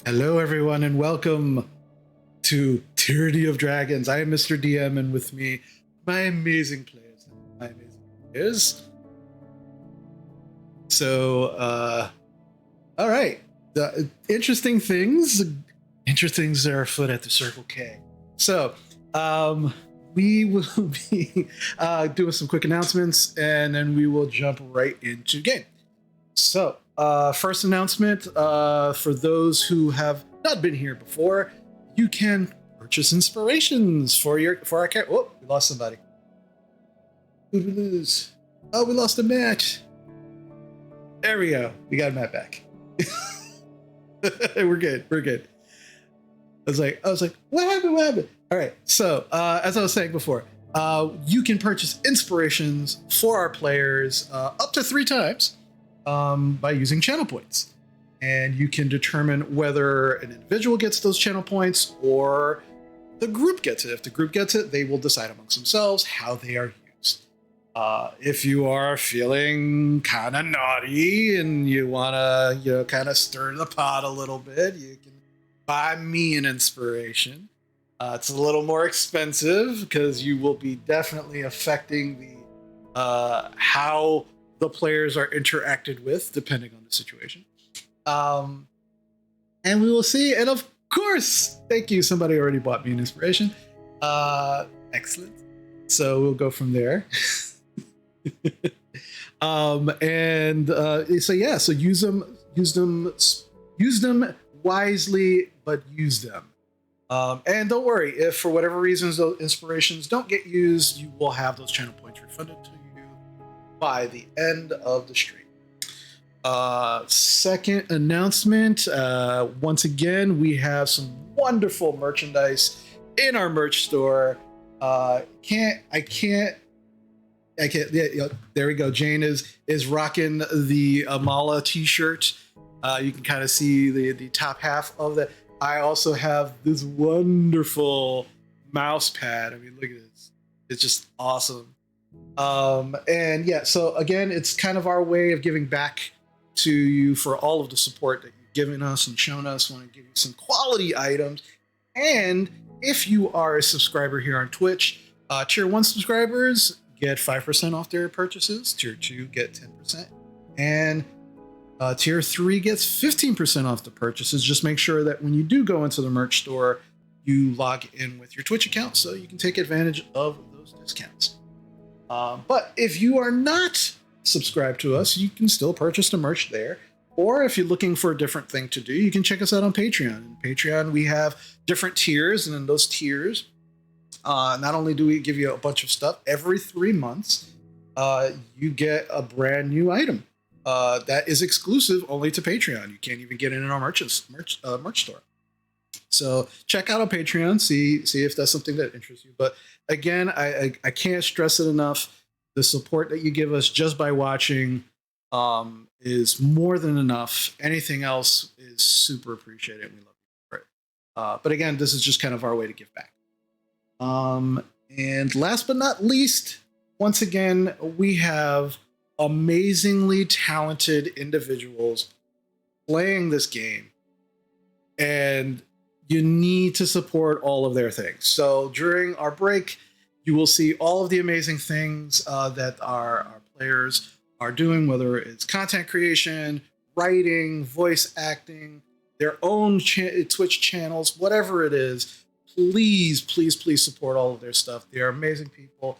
Hello, everyone, and welcome to Tyranny of Dragons. I am Mr. DM, and with me, my amazing players. So, all right. The interesting things are afoot at the Circle K. So, we will be doing some quick announcements, and then we will jump right into game. So, first announcement for those who have not been here before, you can purchase inspirations for our character. Oh, we lost somebody. Who did we lose? Oh, we lost a match. There we go. We got Matt back. We're good. I was like, what happened? All right. So, as I was saying before, you can purchase inspirations for our players up to 3 times. By using channel points. And you can determine whether an individual gets those channel points or the group gets it. If the group gets it, they will decide amongst themselves how they are used. If you are feeling kind of naughty and you want to, kind of stir the pot a little bit, you can buy me an inspiration. It's a little more expensive because you will be definitely affecting the how the players are interacted with, depending on the situation. And we will see. And of course, thank you. Somebody already bought me an inspiration. Excellent. So we'll go from there. So use them wisely, but use them. And don't worry, if for whatever reasons those inspirations don't get used, you will have those channel points refunded to you by the end of the stream. Second announcement, once again, we have some wonderful merchandise in our merch store. I can't. Yeah, there we go. Jane is rocking the Amala t-shirt. You can kind of see the top half of that. I also have this wonderful mouse pad. I mean, look at this. It's just awesome. So again, it's kind of our way of giving back to you for all of the support that you've given us and shown us. Want to give you some quality items. And if you are a subscriber here on Twitch, tier 1 subscribers get 5% off their purchases, tier 2 get 10%, and tier 3 gets 15% off the purchases. Just make sure that when you do go into the merch store, you log in with your Twitch account so you can take advantage of those discounts. But if you are not subscribed to us, you can still purchase the merch there. Or if you're looking for a different thing to do, you can check us out on Patreon. In Patreon, we have different tiers, and in those tiers, not only do we give you a bunch of stuff, every 3 months, you get a brand new item that is exclusive only to Patreon. You can't even get it in our merch store. So check out our Patreon, see if that's something that interests you. But again, I can't stress it enough. The support that you give us just by watching is more than enough. Anything else is super appreciated. We love you for it. But again, this is just kind of our way to give back. And last but not least, once again, we have amazingly talented individuals playing this game. And you need to support all of their things. So during our break, you will see all of the amazing things that our players are doing, whether it's content creation, writing, voice acting, their own Twitch channels, whatever it is. Please support all of their stuff. They are amazing people.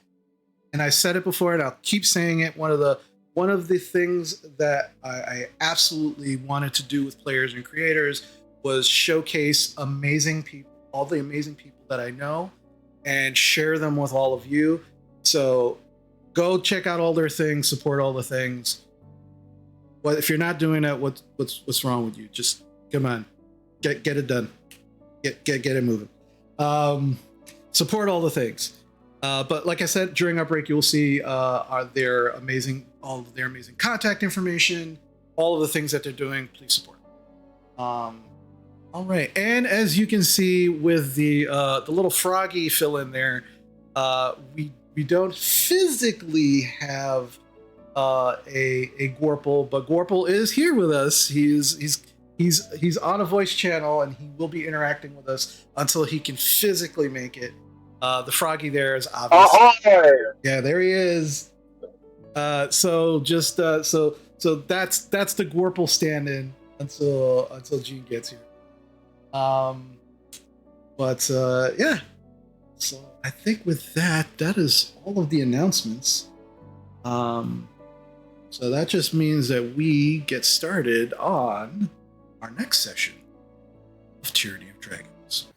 And I said it before, and I'll keep saying it. One of the things that I absolutely wanted to do with players and creators was showcase amazing people, all the amazing people that I know, and share them with all of you. So go check out all their things, support all the things. But if you're not doing that, what's wrong with you? Just come on, get it done, get it moving. Support all the things. But like I said, during our break, you'll see all of their amazing contact information, all of the things that they're doing. Please support. All right, and as you can see with the little froggy fill in there, we don't physically have a Gorple, but Gorple is here with us. He's he's on a voice channel, and he will be interacting with us until he can physically make it. The Froggy there is obvious. Yeah, there he is. So that's the Gorple stand-in until Gene gets here. But yeah. So I think with that is all of the announcements. So that just means that we get started on our next session of Tyranny of Dragons.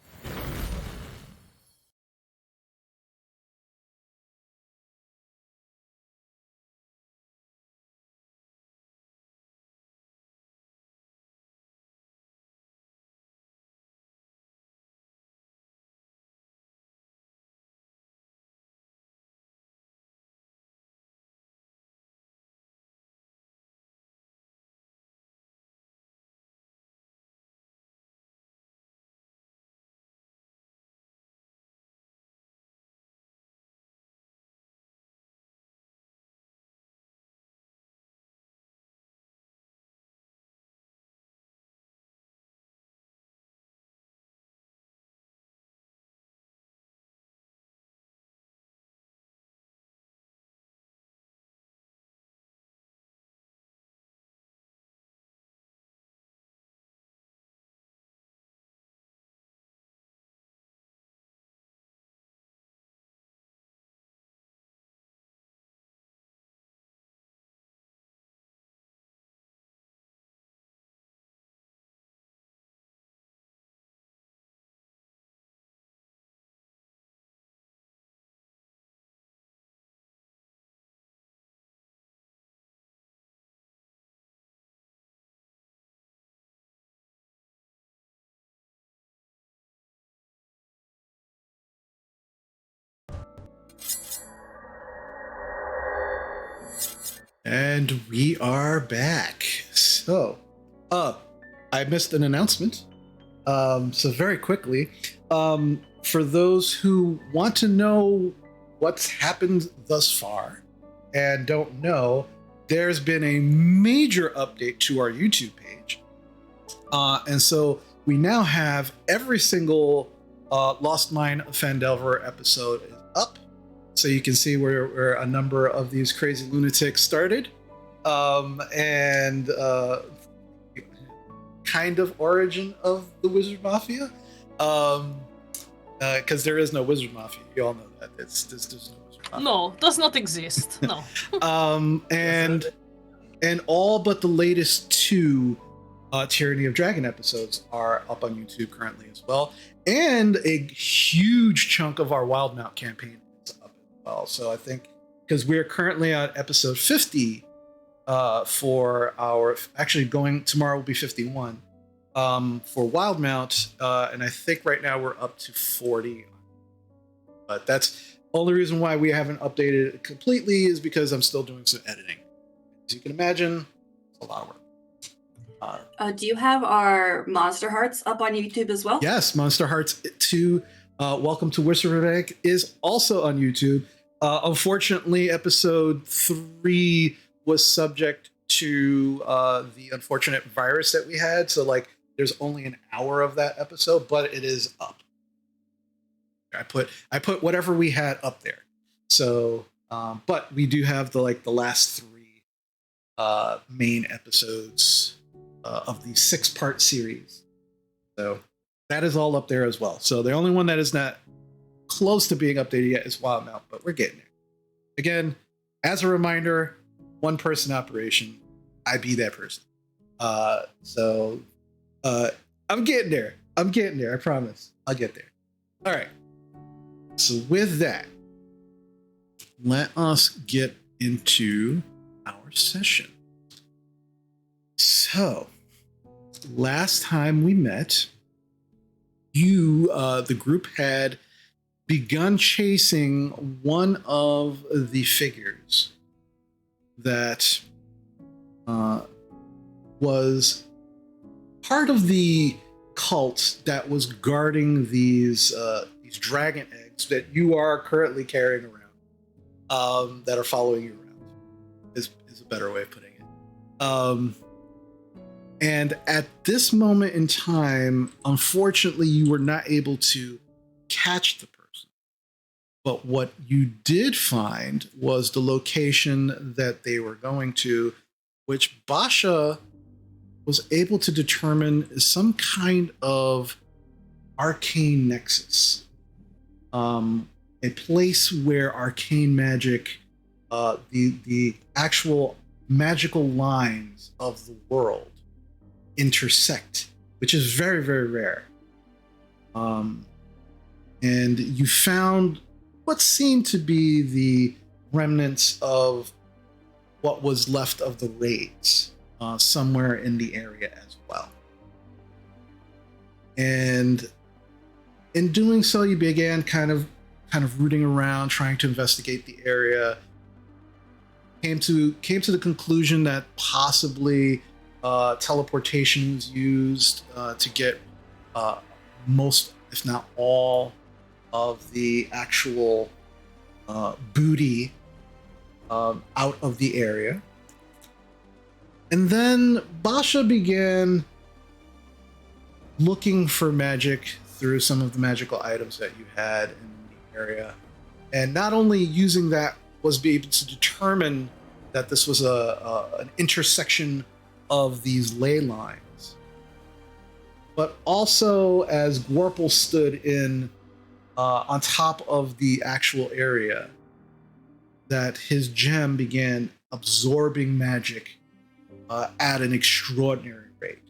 And we are back. So, I missed an announcement. So very quickly, for those who want to know what's happened thus far and don't know, there's been a major update to our YouTube page. And so we now have every single Lost Mine of Phandelver episode is up. So you can see where a number of these crazy lunatics started. And kind of origin of the Wizard Mafia. Because there is no Wizard Mafia. You all know that. There's no Wizard Mafia. No, does not exist. No. And all but the latest two Tyranny of Dragon episodes are up on YouTube currently as well. And a huge chunk of our Wildmount campaign is up as well. So I think, because we're currently on episode 50 for our, actually going, tomorrow will be 51 for Wildmount. And I think right now we're up to 40. But that's only reason why we haven't updated it completely is because I'm still doing some editing. As you can imagine, it's a lot of work. Do you have our Monster Hearts up on YouTube as well? Yes, Monster Hearts 2, Welcome to Wizardbank is also on YouTube. Unfortunately, episode 3 was subject to the unfortunate virus that we had. So like there's only an hour of that episode, but it is up. I put whatever we had up there. So but we do have the last 3 main episodes of the 6-part series. So that is all up there as well. So the only one that is not close to being updated yet is Wildmount, but we're getting there. Again, as a reminder, 1-person operation. I be that person. So I'm getting there. I promise. I'll get there. All right. So with that, let us get into our session. So, last time we met, the group had begun chasing one of the figures that was part of the cult that was guarding these dragon eggs that you are currently carrying around, that are following you around, is a better way of putting it. And at this moment in time, unfortunately, you were not able to catch the person. But what you did find was the location that they were going to, which Basha was able to determine is some kind of arcane nexus. A place where arcane magic, the actual magical lines of the world intersect, which is very, very rare. And you found what seemed to be the remnants of what was left of the raids somewhere in the area as well. And in doing so, you began kind of rooting around, trying to investigate the area. Came to the conclusion that possibly teleportation was used to get most, if not all, of the actual booty out of the area. And then Basha began looking for magic through some of the magical items that you had in the area. And not only using that was be able to determine that this was an intersection of these ley lines, but also as Gwarple stood in on top of the actual area, that his gem began absorbing magic at an extraordinary rate.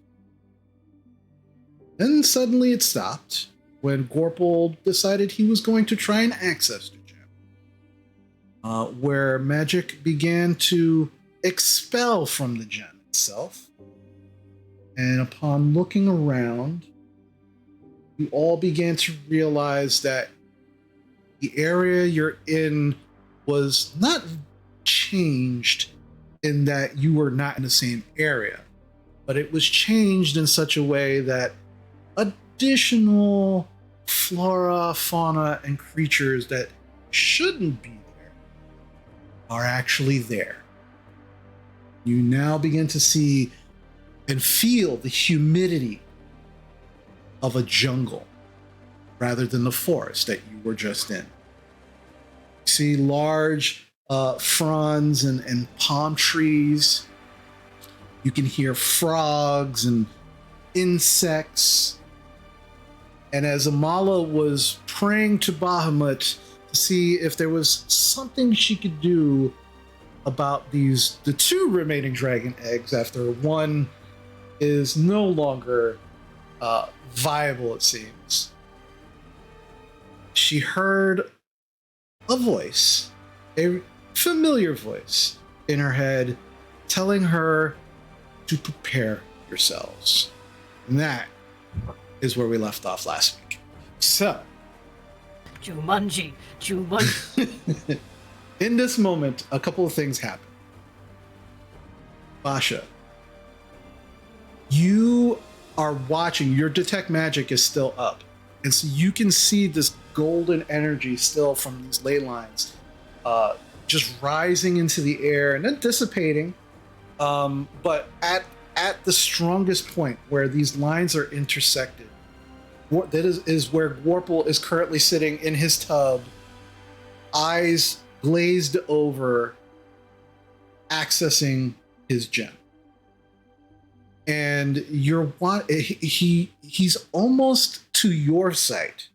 Then suddenly it stopped when Gwarple decided he was going to try and access the gem, where magic began to expel from the gem itself. And upon looking around, you all began to realize that the area you're in was not changed in that you were not in the same area, but it was changed in such a way that additional flora, fauna, and creatures that shouldn't be there are actually there. You now begin to see and feel the humidity of a jungle rather than the forest that you were just in. You see large fronds and palm trees. You can hear frogs and insects. And as Amala was praying to Bahamut to see if there was something she could do about the two remaining dragon eggs after one is no longer viable, it seems, she heard a voice, a familiar voice in her head telling her to prepare yourselves. And that is where we left off last week. So, Jumanji. in this moment, a couple of things happen. Basha, you are watching, your detect magic is still up. And so you can see this golden energy still from these ley lines just rising into the air and then dissipating. But at the strongest point where these lines are intersected, that is where Gwarple is currently sitting in his tub, eyes glazed over, accessing his gem. And he's almost to your sight,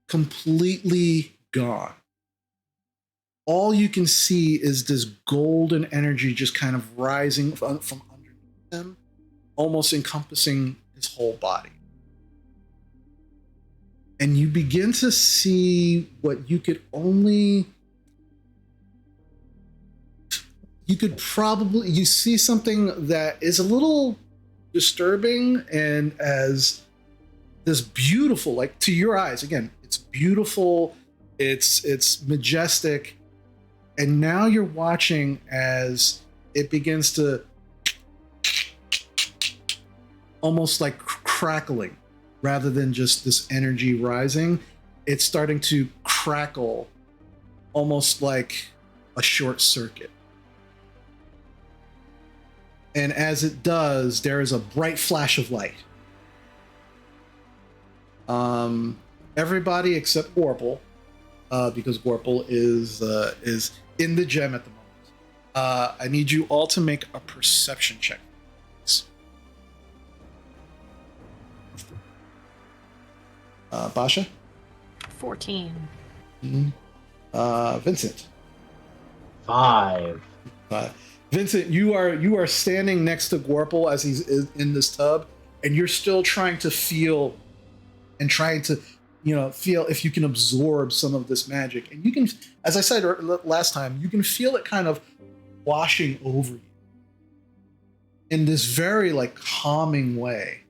completely gone. All you can see is this golden energy just kind of rising from underneath him, almost encompassing his whole body. And you begin to see what you could see something that is a little disturbing, and as this beautiful, like to your eyes, again, it's beautiful, it's majestic, and now you're watching as it begins to almost like crackling rather than just this energy rising. It's starting to crackle almost like a short circuit. And as it does, there is a bright flash of light. Everybody except Gorple, because Gorple is in the gem at the moment. I need you all to make a perception check. Basha? 14. Vincent? 5. Vincent, you are standing next to Gorple as he's in this tub, and you're still trying to feel if you can absorb some of this magic. And you can, as I said last time, you can feel it kind of washing over you in this very like calming way.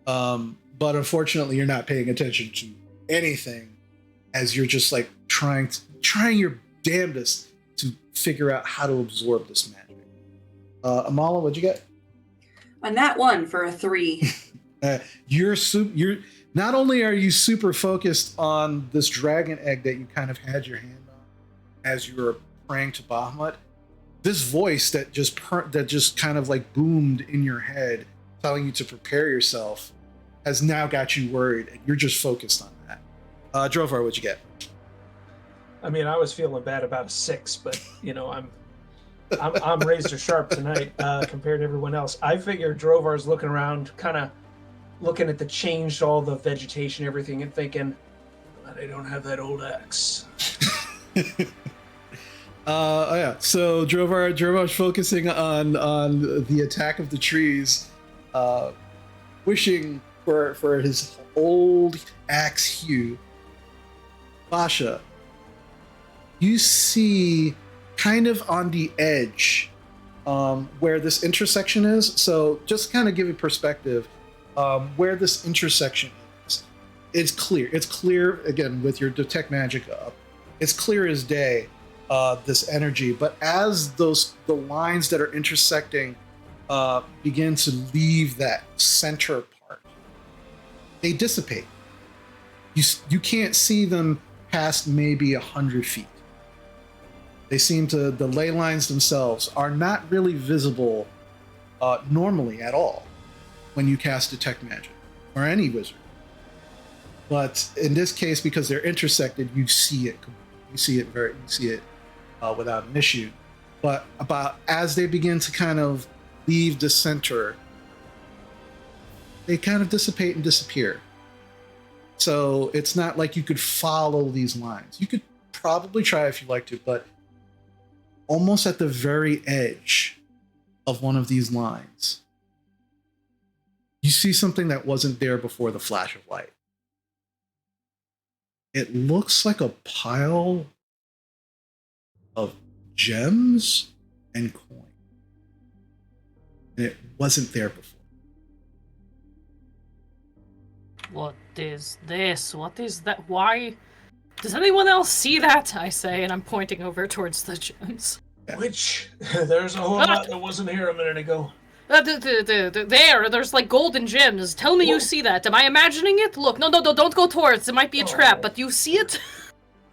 But unfortunately, you're not paying attention to anything as you're just like trying your damnedest to figure out how to absorb this magic. Amala, what'd you get? On that one for a 3. You're not only are you super focused on this dragon egg that you kind of had your hand on as you were praying to Bahamut, this voice that just kind of like boomed in your head, telling you to prepare yourself, has now got you worried, and you're just focused on that. Drovar, what'd you get? I mean, I was feeling bad about a 6, but I'm razor sharp tonight compared to everyone else. I figure Drovar's looking around, kind of looking at all the vegetation, everything, and thinking, I don't have that old axe. Yeah. So Drovar's focusing on the attack of the trees, wishing for his old axe hue. Basha, you see kind of on the edge where this intersection is. So just kind of give you perspective, where this intersection is. It's clear. It's clear, again, with your detect magic up. It's clear as day, this energy. But as the lines that are intersecting begin to leave that center part, they dissipate. You can't see them past maybe 100 feet. They seem to, the ley lines themselves are not really visible normally at all when you cast detect magic or any wizard. But in this case, because they're intersected, you see it. You see it without an issue. But about as they begin to kind of leave the center, they kind of dissipate and disappear. So it's not like you could follow these lines. You could probably try if you'd like to, but almost at the very edge of one of these lines, you see something that wasn't there before the flash of light. It looks like a pile of gems and coin. And it wasn't there before. What is this? What is that? Why? Does anyone else see that? I say, and I'm pointing over towards the gems. Which? There's a whole lot that wasn't here a minute ago. There's like golden gems. Tell me you see that. Am I imagining it? Look, no, don't go towards. It might be a trap, but you see it?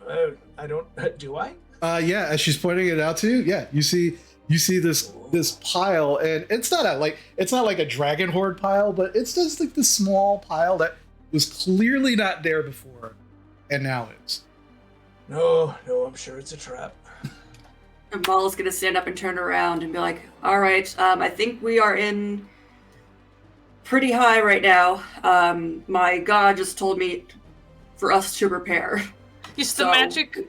I don't. Do I? Yeah, as she's pointing it out to you, yeah, you see this pile, and it's not like a dragon horde pile, but it's just like this small pile that was clearly not there before, and now is. No, I'm sure it's a trap. And Ball's gonna stand up and turn around and be like, all right, I think we are in pretty high right now. My god just told me for us to prepare. Yes, the magic...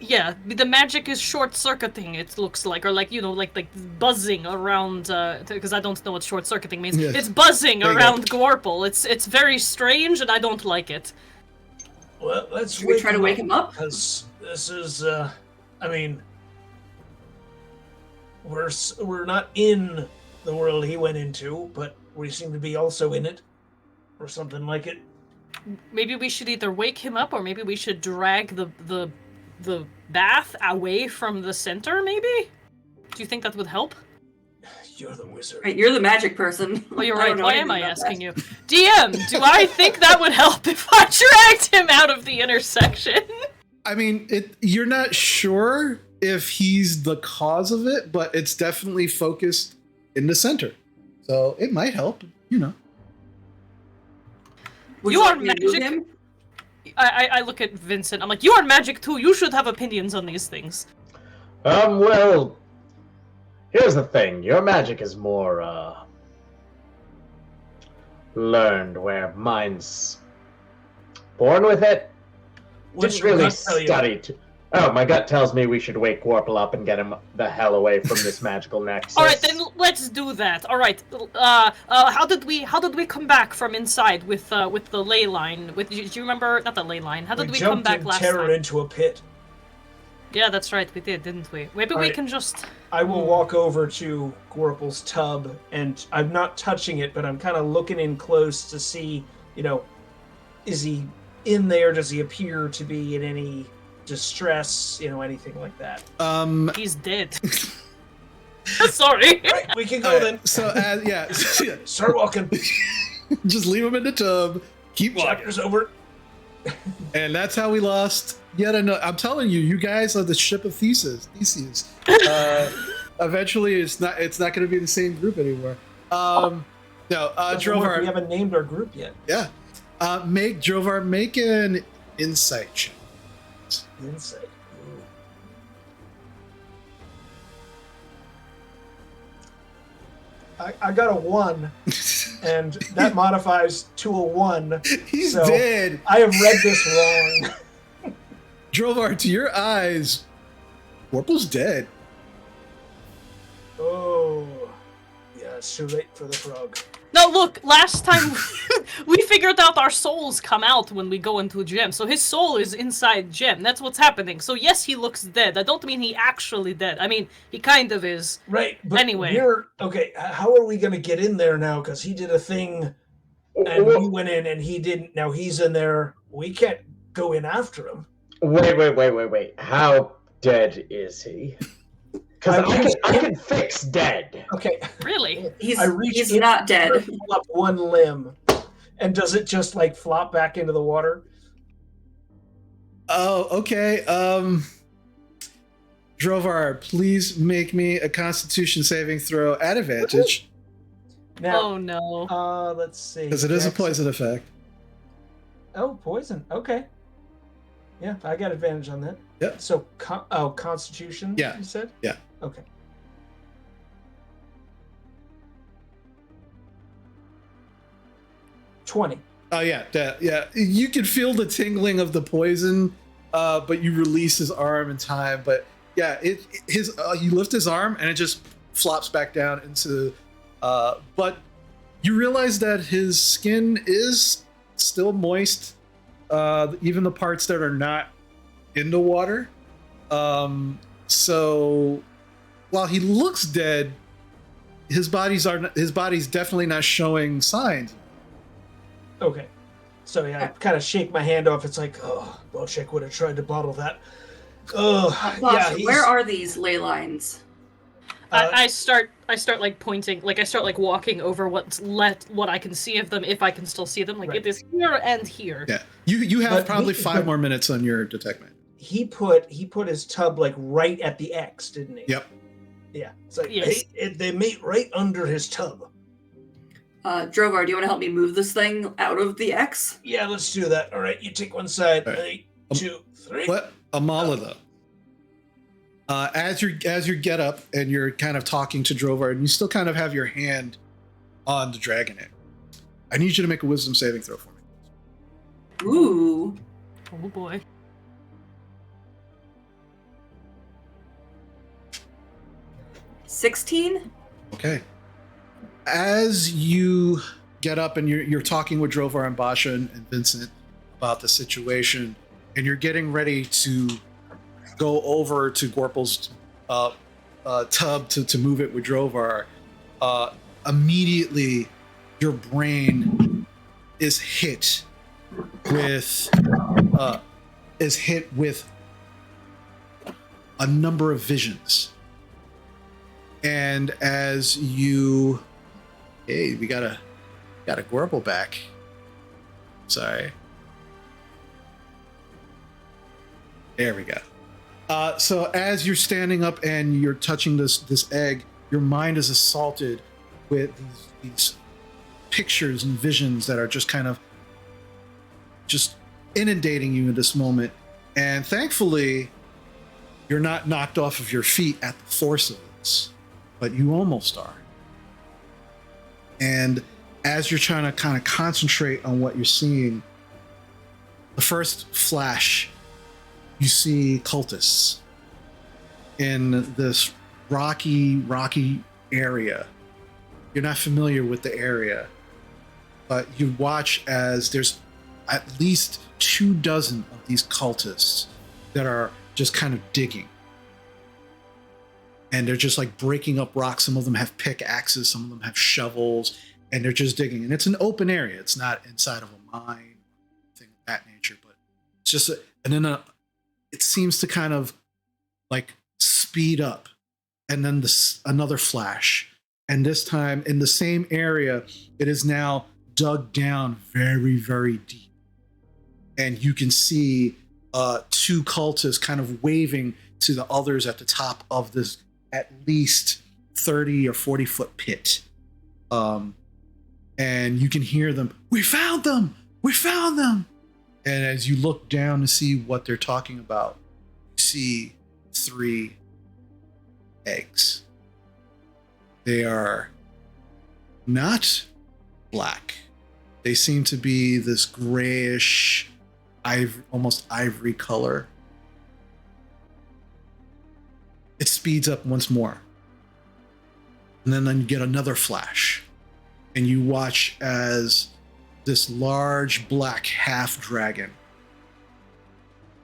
Yeah, the magic is short-circuiting, it looks like, or like, like buzzing around, because I don't know what short-circuiting means. Yeah. It's buzzing around Gorple. It's very strange, and I don't like it. Well, let's try to wake him up? Because this is, we're not in the world he went into, but we seem to be also in it, or something like it. Maybe we should either wake him up, or maybe we should drag the bath away from the center, maybe? Do you think that would help? You're the wizard. Right, you're the magic person. Oh, you're right. Why am I asking you? DM, do I think that would help if I dragged him out of the intersection? I mean, you're not sure if he's the cause of it, but it's definitely focused in the center. So it might help, you know. Would You like are me to move magic. him? I look at Vincent. I'm like, you are magic too. You should have opinions on these things. Well, here's the thing. Your magic is more, learned, where mine's born with it. What's Didn't your really gut tell you? study. Oh, my gut tells me we should wake Warple up and get him the hell away from this magical nexus. All right, then let's do that. All right. How did we come back from inside with the ley line? Do you remember? Not the ley line. How did we come jumped back in last terror time? into a pit. Yeah, that's right. We did, didn't we? Maybe All we right. can just. I will walk over to Gorple's tub, and I'm not touching it, but I'm kind of looking in close to see, is he in there? Does he appear to be in any distress? Anything like that. He's dead. Sorry. Right, we can go then. So Start walking. just leave him in the tub. Keep walking. Chapter's over. And that's how we lost yet another. I'm telling you, you guys are the ship of Theseus. Eventually, it's not going to be the same group anymore. No, Doesn't work. We Drovar. haven't named our group yet. Yeah, Drovar, make an insight check. Insight. Ooh. I got a 1, and that modifies to a 1. He's So- dead. I have read this wrong. Drovar, to your eyes, Warple's dead. Oh, yeah, it's too late for the frog. No, look. Last time we figured out our souls come out when we go into a gem. So his soul is inside gem. That's what's happening. So yes, he looks dead. I don't mean he actually dead. I mean he kind of is. Right, but Anyway. okay, how are we going to get in there now? Because he did a thing, and we went in, and he didn't. Now he's in there. We can't go in after him. Wait. How dead is he? Because I can fix dead. Okay, Really? He's in not dead. pull up one limb, and does it just like flop back into the water? Oh, okay. Drovar, please make me a Constitution saving throw at advantage Now, Oh no. let's see. because it is a Dex- poison effect. Oh, poison. Okay. Yeah, I got advantage on that. Yep. So, Constitution. Yeah. You said. Yeah. Okay. $20. Oh yeah, yeah. You can feel the tingling of the poison, but you release his arm in time. But yeah, you lift his arm and it just flops back down into. But you realize that his skin is still moist, even the parts that are not in the water. So while he looks dead, his body's definitely not showing signs. Okay. So yeah, I kind of shake my hand off. It's like, oh, Bolshek would have tried to bottle that. Oh, Bosh, yeah. where are these ley lines? I start like pointing, like I start like walking over what I can see of them, if I can still see them. Like Right. it is here and here. Yeah, you have But probably we- 5 but- more minutes on your detect man. He put his tub like right at the X, didn't he? Yep. Yeah. It's like Yes. they mate right under his tub. Drovar, do you want to help me move this thing out of the X? Yeah, let's do that. All right, you take one side. All right. Ready, 2, 3. What Amala though? As you get up and you're kind of talking to Drovar, and you still kind of have your hand on the dragon egg. I need you to make a wisdom saving throw for me. Ooh. Oh boy. 16? Okay. As you get up and you're talking with Drovar and Basha and Vincent about the situation, and you're getting ready to go over to Gorple's tub to move it with Drovar, immediately your brain is hit with a number of visions. And as you, hey, we got a Gorple back. Sorry. There we go. So as you're standing up and you're touching this egg, your mind is assaulted with these pictures and visions that are just kind of just inundating you in this moment. And thankfully, you're not knocked off of your feet at the force of this, but you almost are. And as you're trying to kind of concentrate on what you're seeing, the first flash, you see cultists in this rocky area. You're not familiar with the area, but you watch as there's at least 24 of these cultists that are just kind of digging. And they're just like breaking up rocks. Some of them have pickaxes, some of them have shovels, and they're just digging. And it's an open area. It's not inside of a mine, thing of that nature, but it's just, it seems to kind of like speed up. And then another flash. And this time in the same area, it is now dug down very, very deep. And you can see 2 cultists kind of waving to the others at the top of this at least 30 or 40 foot pit. And you can hear them, "We found them! We found them!" And as you look down to see what they're talking about, you see 3 eggs. They are not black. They seem to be this grayish, almost ivory color. It speeds up once more. And then you get another flash. And you watch as this large black half dragon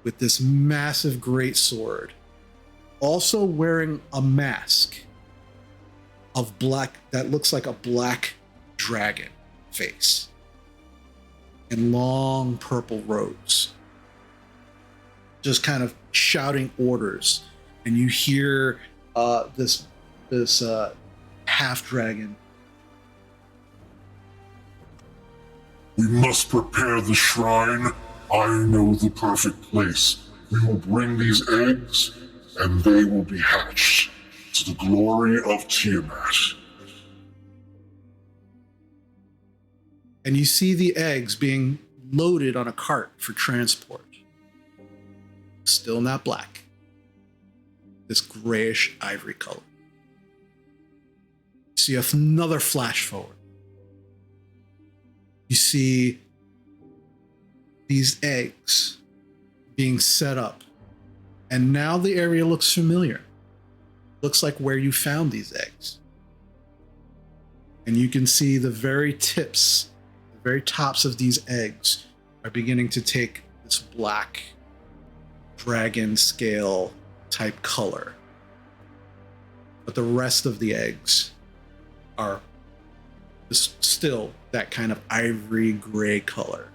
with this massive great sword, also wearing a mask of black that looks like a black dragon face and long purple robes, just kind of shouting orders. And you hear this half dragon. "We must prepare the shrine. I know the perfect place. We will bring these eggs, and they will be hatched to the glory of Tiamat." And you see the eggs being loaded on a cart for transport. Still not black. This grayish ivory color. You see another flash forward. You see these eggs being set up. And now the area looks familiar. Looks like where you found these eggs. And you can see the very tips, the very tops of these eggs are beginning to take this black dragon scale type color. But the rest of the eggs are still that kind of ivory gray color.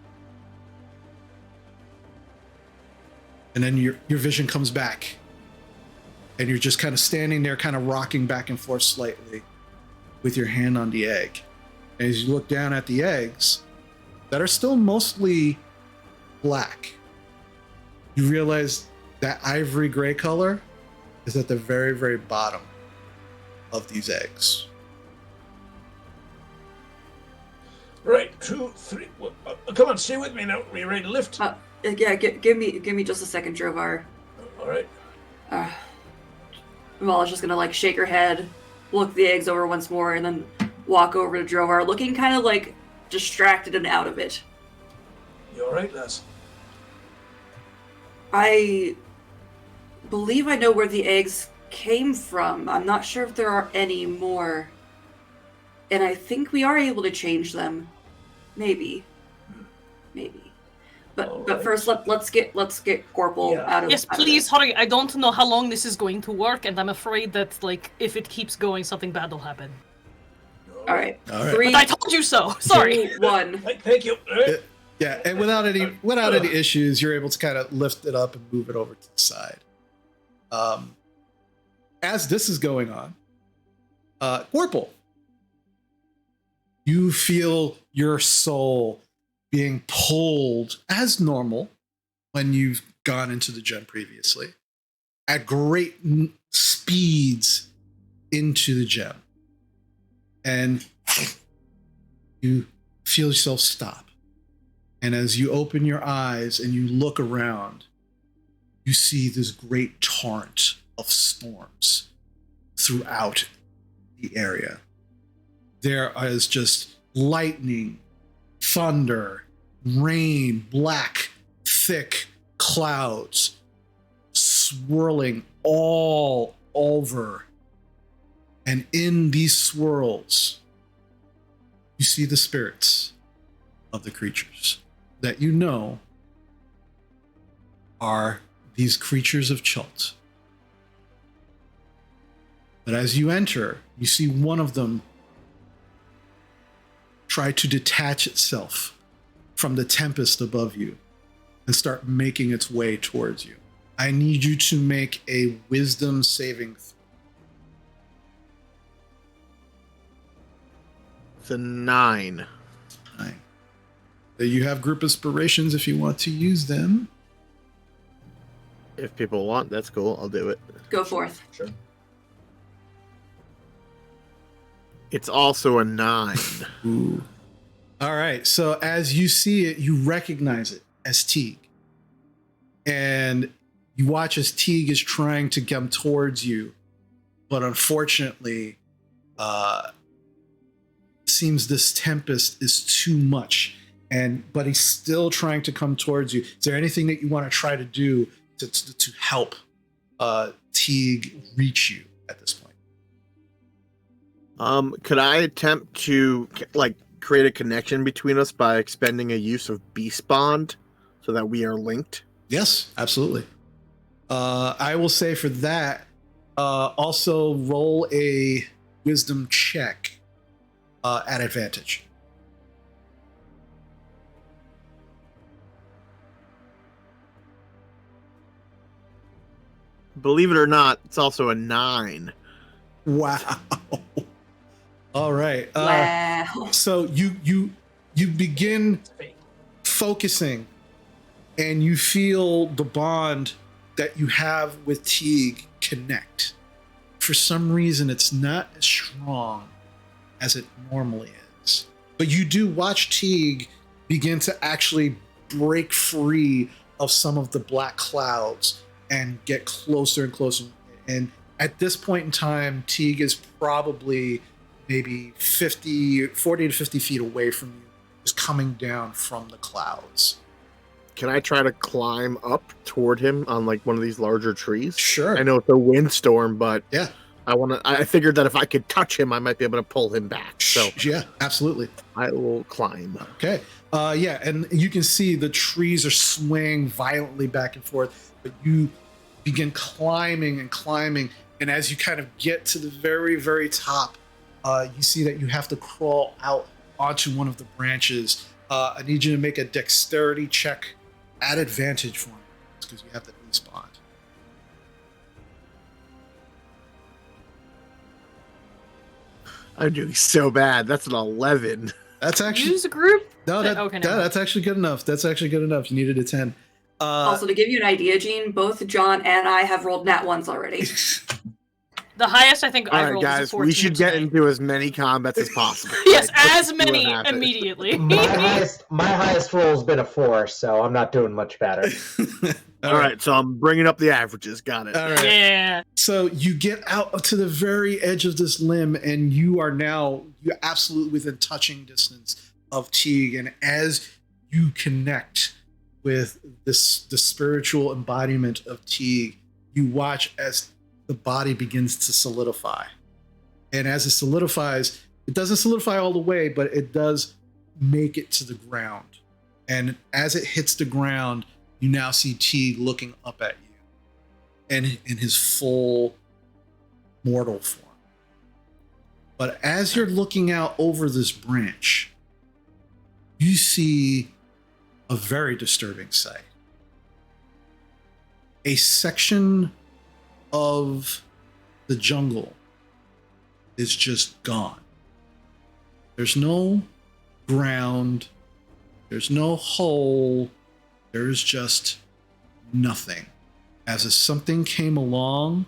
And then your vision comes back, and you're just kind of standing there, kind of rocking back and forth slightly with your hand on the egg. And as you look down at the eggs that are still mostly black, you realize that ivory gray color is at the very, very bottom of these eggs. Right, 2, 3. Come on, stay with me now. Are you ready to lift? Yeah, give me just a second, Drovar. All right. Vala's just gonna like shake her head, look the eggs over once more, and then walk over to Drovar, looking kind of like distracted and out of it. You all right, Les? I believe I know where the eggs came from. I'm not sure if there are any more. And I think we are able to change them. Maybe. But right. first let's get Corporal out of Yes, out of please this. hurry. I don't know how long this is going to work, and I'm afraid that like if it keeps going, something bad will happen. All right. All right. 3, But I told you so. Sorry. 2, 1. Thank you. All right. Yeah, and without any issues, you're able to kind of lift it up and move it over to the side. As this is going on, Corporal, you feel your soul being pulled as normal when you've gone into the gen previously at great speeds into the gem. And you feel yourself stop. And as you open your eyes and you look around, you see this great torrent of storms throughout the area. There is just lightning, thunder, rain, black, thick clouds swirling all over. And in these swirls, you see the spirits of the creatures that you know are these creatures of Chult. But as you enter, you see one of them try to detach itself from the tempest above you and start making its way towards you. I need you to make a wisdom saving throw. It's a 9. You have group inspirations if you want to use them. If people want, that's cool. I'll do it. Go forth. Sure. It's also a 9. Ooh. All right. So as you see it, you recognize it as Teague. And you watch as Teague is trying to come towards you. But unfortunately, seems this tempest is too much. But he's still trying to come towards you. Is there anything that you want to try to do to help Teague reach you at this point? Could I attempt to create a connection between us by expending a use of Beast Bond so that we are linked? Yes, absolutely. I will say for that, also roll a wisdom check at advantage. Believe it or not, it's also a 9. Wow. All right. Wow. So you begin focusing, and you feel the bond that you have with Teague connect. For some reason, it's not as strong as it normally is. But you do watch Teague begin to actually break free of some of the black clouds and get closer and closer. And at this point in time, Teague is probably maybe 40 to 50 feet away from you, just coming down from the clouds. Can I try to climb up toward him on one of these larger trees? Sure. I know it's a windstorm, but Yeah. I figured that if I could touch him, I might be able to pull him back. So yeah, absolutely. I will climb. Okay. Yeah, and you can see the trees are swaying violently back and forth, but you begin climbing and climbing, and as you kind of get to the very, very top, you see that you have to crawl out onto one of the branches. I need you to make a dexterity check at advantage for me, because you have the Beast Bond. I'm doing so bad. That's an 11. That's actually Use a group. no. Okay, never mind. That's actually good enough. That's actually good enough. You needed a 10. Also, to give you an idea, Gene, both John and I have rolled nat ones already. The highest I think All I right, rolled was a guys, 14 we should get today. into as many combats as possible. Yes, Let's as see what many happens. immediately. My highest roll has been a 4, so I'm not doing much better. All right, so I'm bringing up the averages. Got it. All right. Yeah. So you get out to the very edge of this limb, and you're absolutely within touching distance of Teague. And as you connect with the spiritual embodiment of Teague, you watch as the body begins to solidify. And as it solidifies, it doesn't solidify all the way, but it does make it to the ground. And as it hits the ground, you now see Teague looking up at you, and in his full mortal form. But as you're looking out over this branch, you see a very disturbing sight. A section of the jungle is just gone. There's no ground, there's no hole, there's just nothing. As if something came along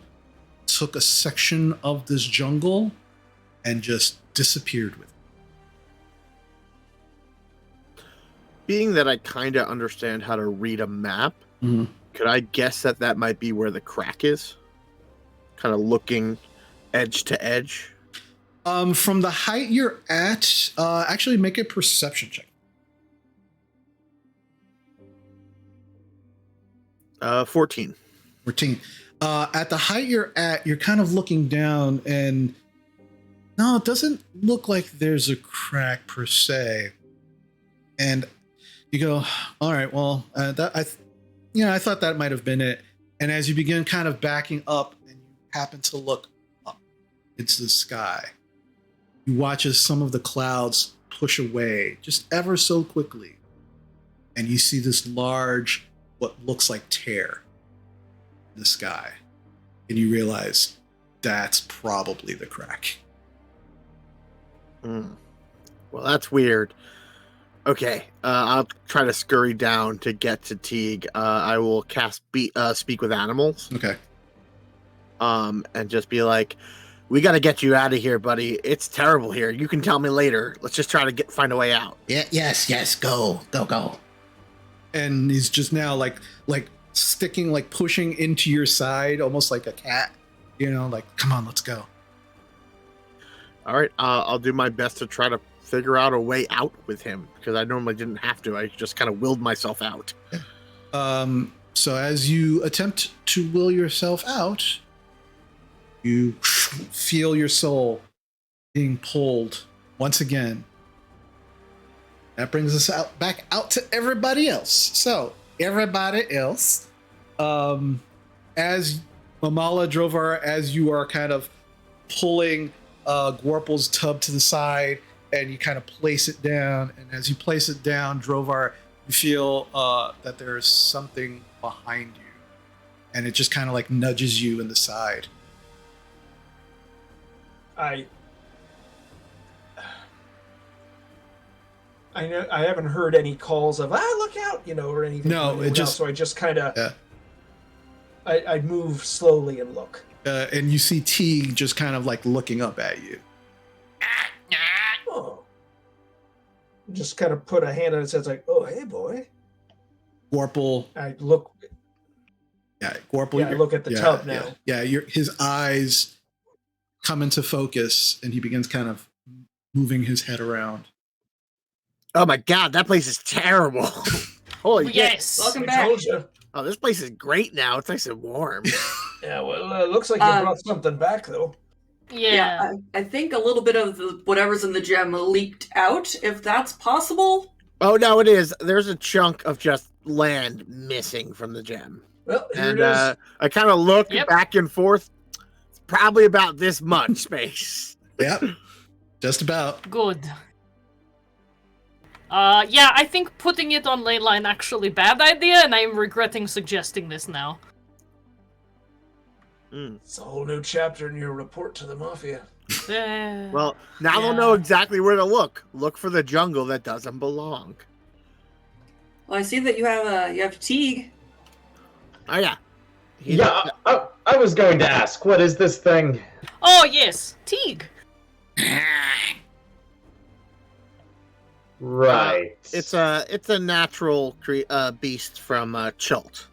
took a section of this jungle and just disappeared with it. Being that I kind of understand how to read a map, could I guess that might be where the crack is? Kind of looking edge to edge. From the height you're at, actually make a perception check. 14. 14. At the height you're at, you're kind of looking down, and no, it doesn't look like there's a crack per se. And you go, all right, well, I thought that might have been it. And as you begin kind of backing up, and you happen to look up into the sky, you watch as some of the clouds push away just ever so quickly, and you see this large, what looks like tear in the sky, and you realize that's probably the crack. Well, that's weird. Okay, I'll try to scurry down to get to Teague. I will cast Speak with Animals. Okay. And just be like, we got to get you out of here, buddy. It's terrible here. You can tell me later. Let's just try to find a way out. Yeah, yes, go. And he's just now like sticking, like pushing into your side, almost like a cat, like, come on, let's go. All right, I'll do my best to try to figure out a way out with him, because I normally didn't have to. I just kind of willed myself out. So as you attempt to will yourself out, you feel your soul being pulled once again. That brings us back out to everybody else. So everybody else, as Mamala Drovar, as you are kind of pulling Gorpal's tub to the side, and you kind of place it down, and as you place it down, Drovar, you feel that there is something behind you, and it just kind of like nudges you in the side. I haven't heard any calls of look out, or anything. No, it just, so I just kind of I move slowly and look. And you see Teague just kind of like looking up at you. Oh. Just kind of put a hand on his head, like, oh, hey, boy. Gorpal. I look. Yeah, Gorpal. Yeah, I look at the tub now. Yeah, his eyes come into focus, and he begins kind of moving his head around. Oh my god, that place is terrible. Holy yes. Welcome I back. told you. Oh, this place is great now. It's nice and warm. Yeah, well, it looks like you brought something back, though. Yeah. I think a little bit of whatever's in the gem leaked out, if that's possible. Oh, no, it is. There's a chunk of just land missing from the gem. Well, here And it is. I kind of look Yep. back and forth. It's probably about this much space. Yep, just about. Good. Yeah, I think putting it on leyline actually bad idea, and I'm regretting suggesting this now. It's a whole new chapter in your report to the Mafia. Well, now they'll know exactly where to look. Look for the jungle that doesn't belong. Well, I see that you have Teague. Oh, yeah. Yeah, I was going to ask, what is this thing? Oh, yes, Teague. Right. It's a natural beast from Chult.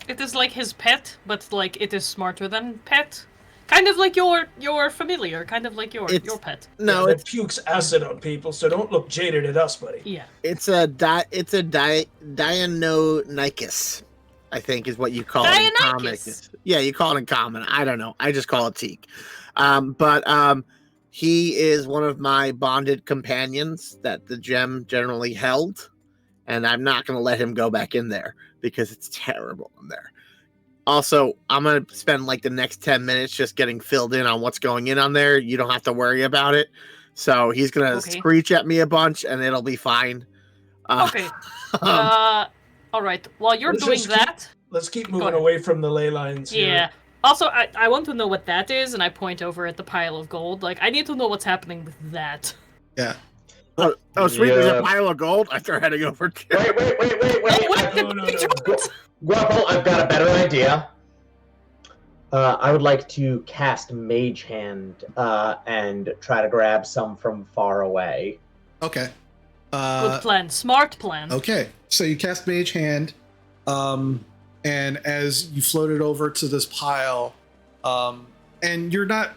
It is like his pet, but like it is smarter than pet. Kind of like your familiar, kind of like your pet. No, it pukes acid on people, so don't look jaded at us, buddy. Yeah. It's a Deinonychus, I think is what you call it in comics. Yeah, you call it in common. I don't know. I just call it Teak. But he is one of my bonded companions that the gem generally held, and I'm not going to let him go back in there because it's terrible in there. Also, I'm going to spend like the next 10 minutes just getting filled in on what's going in on there. You don't have to worry about it. So he's going to screech at me a bunch and it'll be fine. Okay. All right. While you're doing that... Let's keep moving away from the ley lines here. Yeah. Also, I want to know what that is, and I point over at the pile of gold. Like, I need to know what's happening with that. Yeah. Oh, sweet, there's a pile of gold? I start heading over to... Wait. No. Grapple, I've got a better idea. I would like to cast Mage Hand and try to grab some from far away. Okay. Good plan. Smart plan. Okay. So you cast Mage Hand, and as you float it over to this pile, and you're not,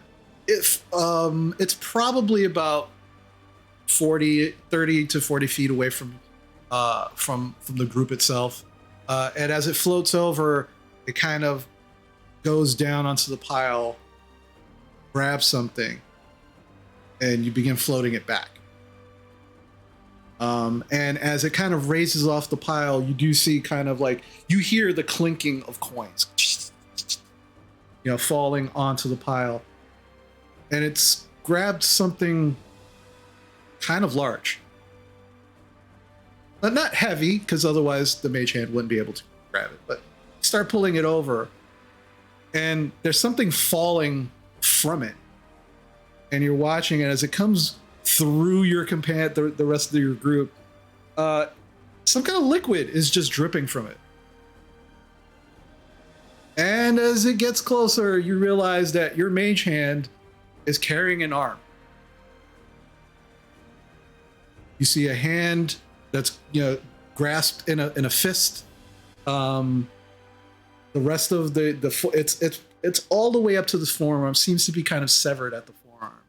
if it's probably about 30 to 40 feet away from the group itself, and as it floats over, it kind of goes down onto the pile, grabs something, and you begin floating it back. And as it kind of raises off the pile, you do see kind of like, you hear the clinking of coins, falling onto the pile. And it's grabbed something kind of large. But not heavy, because otherwise the mage hand wouldn't be able to grab it. But start pulling it over, and there's something falling from it. And you're watching it as it comes through your the rest of your group. Some kind of liquid is just dripping from it. And as it gets closer, you realize that your mage hand is carrying an arm. You see a hand that's grasped in a fist. The rest of it's all the way up to the forearm. Seems to be kind of severed at the forearm,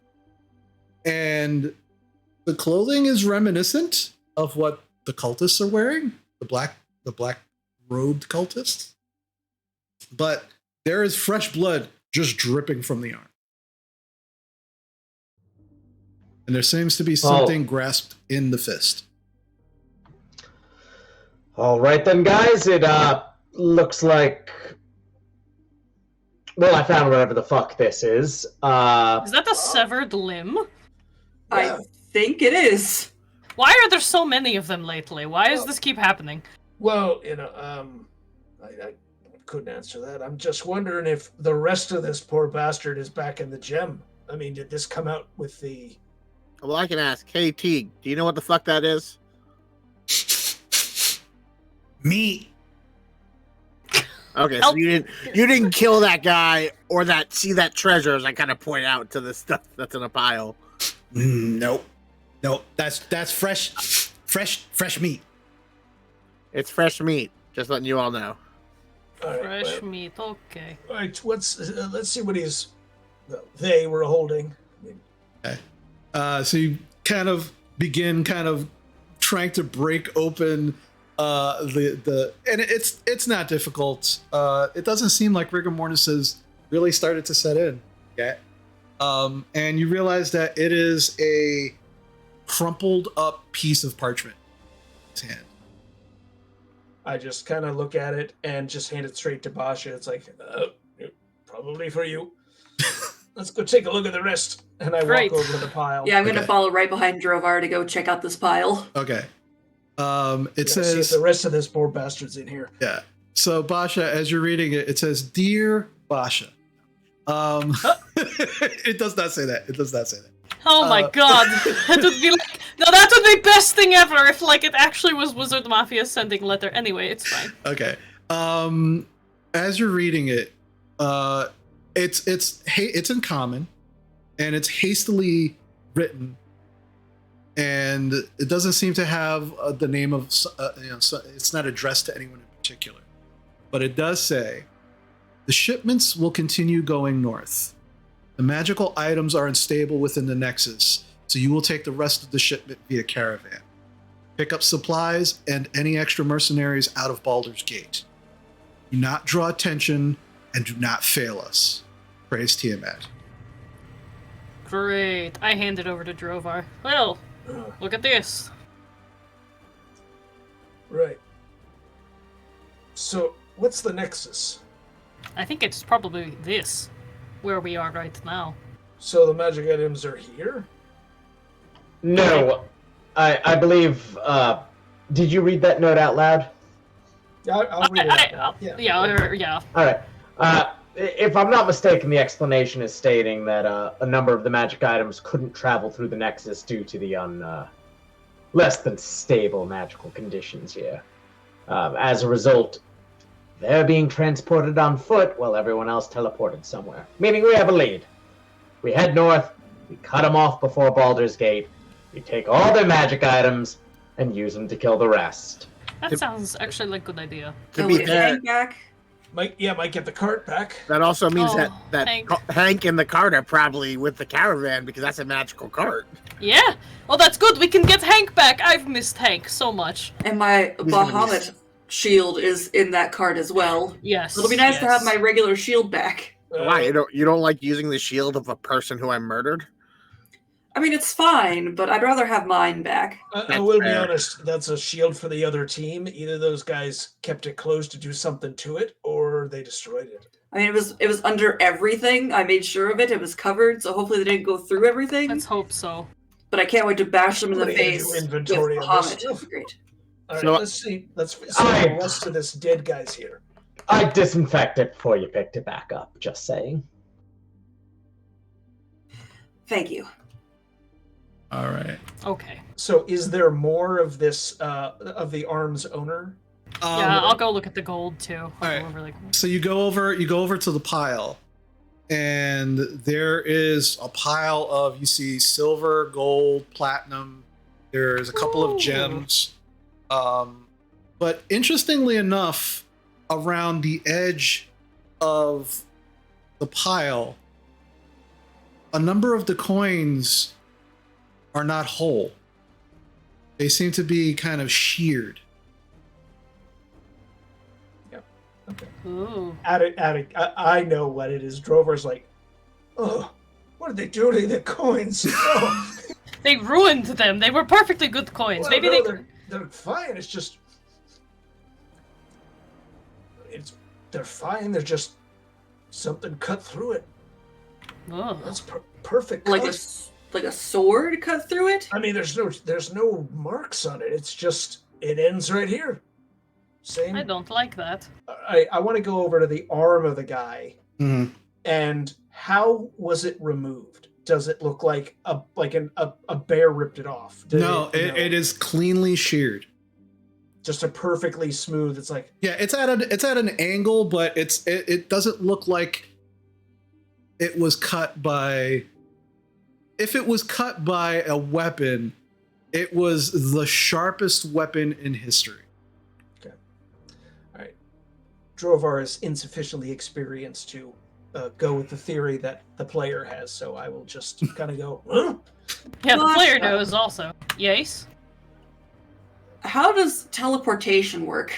and the clothing is reminiscent of what the cultists are wearing. The black robed cultists, but there is fresh blood just dripping from the arm. And there seems to be something grasped in the fist. All right then, guys. It looks like... Well, I found whatever the fuck this is. Is that the severed limb? I think it is. Why are there so many of them lately? Why does this keep happening? Well, I couldn't answer that. I'm just wondering if the rest of this poor bastard is back in the gem. I mean, did this come out with the... Well, I can ask. Hey, Teague, do you know what the fuck that is? Meat. Okay, so you didn't kill that guy or see that treasure, as I kind of point out to the stuff that's in a pile. Nope. That's fresh meat. It's fresh meat. Just letting you all know. All right, Fresh meat. Okay. All right, let's see what they were holding. Okay. So you kind of begin trying to break open and it's not difficult. It doesn't seem like rigor mortis has really started to set in yet. And you realize that it is a crumpled up piece of parchment in his hand. I just kind of look at it and just hand it straight to Basha. It's like, probably for you. Let's go take a look at the rest. And I walk over to the pile. Yeah, I'm going to follow right behind Drovar to go check out this pile. Okay. It says... See if the rest of this poor bastard's in here. Yeah. So, Basha, as you're reading it, it says, Dear Basha. It does not say that. It does not say that. Oh my god. That would be like... No, that would be best thing ever if, it actually was Wizard Mafia sending letter. Anyway, it's fine. Okay. As you're reading it, it's in common, and it's hastily written, and it doesn't seem to have the name of it's not addressed to anyone in particular, but it does say the shipments will continue going north. The magical items are unstable within the nexus, so you will take the rest of the shipment via caravan. Pick up supplies and any extra mercenaries out of Baldur's Gate. Do not draw attention and do not fail us. Praise Tiamat. Great. I hand it over to Drovar. Well, look at this. Right. So, what's the nexus? I think it's probably this, where we are right now. So the magic items are here? No. I believe... did you read that note out loud? Yeah, I'll read it out. Yeah. All right. If I'm not mistaken, the explanation is stating that a number of the magic items couldn't travel through the Nexus due to the less than stable magical conditions here. As a result, They're being transported on foot while everyone else teleported somewhere. Meaning we have a lead. We head north, we cut them off before Baldur's Gate, we take all their magic items, and use them to kill the rest. That sounds actually like a good idea. To be fair, Hank back. Might get the cart back. that also means Oh, that Hank. Hank and the cart are probably with the caravan because that's a magical cart. Yeah. Well, that's good. We can get Hank back. I've missed Hank so much. And my He's gonna be Bahamut shield is in that cart as well. Yes. It'll be nice to have yes. my regular shield back. Why you don't like using the shield of a person who I murdered? I mean, it's fine, but I'd rather have mine back. I will be fair. honest, that's a shield for the other team. Either those guys kept it closed to do something to it, or they destroyed it. I mean, it was under everything. I made sure of it. It was covered, so hopefully they didn't go through everything. Let's hope so. But I can't wait to bash them in the Somebody gonna face do inventory with on this Bahamut. stuff. Great. All right, So- let's see. Let's see the rest of this dead guy's here. I disinfect it before you picked it back up, just saying. Thank you. All right. Okay. So, is there more of this of the arms owner? Yeah, I'll go look at the gold too. I'll Alright. go over, like, So you go over to the pile, and there is a pile of, you see, silver, gold, platinum. There's a couple Ooh. of gems. But interestingly enough, around the edge of the pile, a number of the coins are not whole. They seem to be kind of sheared. Okay. Ooh. I know what it is. Drover's like, oh, what did they do to the coins? Oh. They ruined them. They were perfectly good coins. Well, Maybe no, they. they're fine. It's just they're fine. They're just something cut through it. Oh. That's perfect. Like cut. like a sword cut through it? I mean, there's no marks on it. It's just it ends right here. Same. I don't like that. I want to go over to the arm of the guy. Mhm. And how was it removed? Does it look like a bear ripped it off? No, it is cleanly sheared. Just a perfectly smooth. It's like, Yeah, it's at an angle, but it doesn't look like it was cut by. If it was cut by a weapon, it was the sharpest weapon in history. all right, Drovar is insufficiently experienced to go with the theory that the player has, so I will just kind of go, huh? Yeah, the What? player knows also. Yes. How does teleportation work?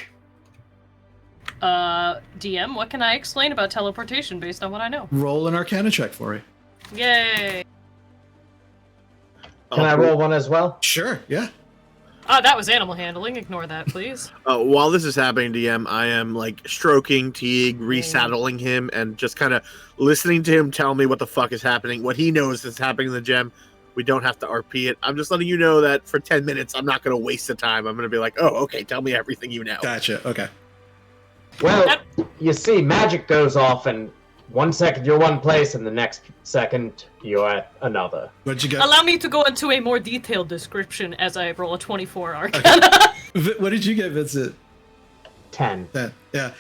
DM, what can I explain about teleportation based on what I know? Roll an Arcana check for me. Yay! Can I roll one as well? Sure. Yeah. Oh, that was animal handling. Ignore that, please. While this is happening, DM, I am like stroking Teague, resaddling him, and just kind of listening to him tell me what the fuck is happening, what he knows is happening in the gem. We don't have to RP it. I'm just letting you know that for 10 minutes, I'm not going to waste the time. I'm going to be like, oh, okay, tell me everything you know. Gotcha. Okay. Well, you see, magic goes off, and 1 second you're one place, and the next second you're at another. What'd you get? Allow me to go into a more detailed description as I roll a 24 Arcana. What did you get, Vincent? 10. Yeah.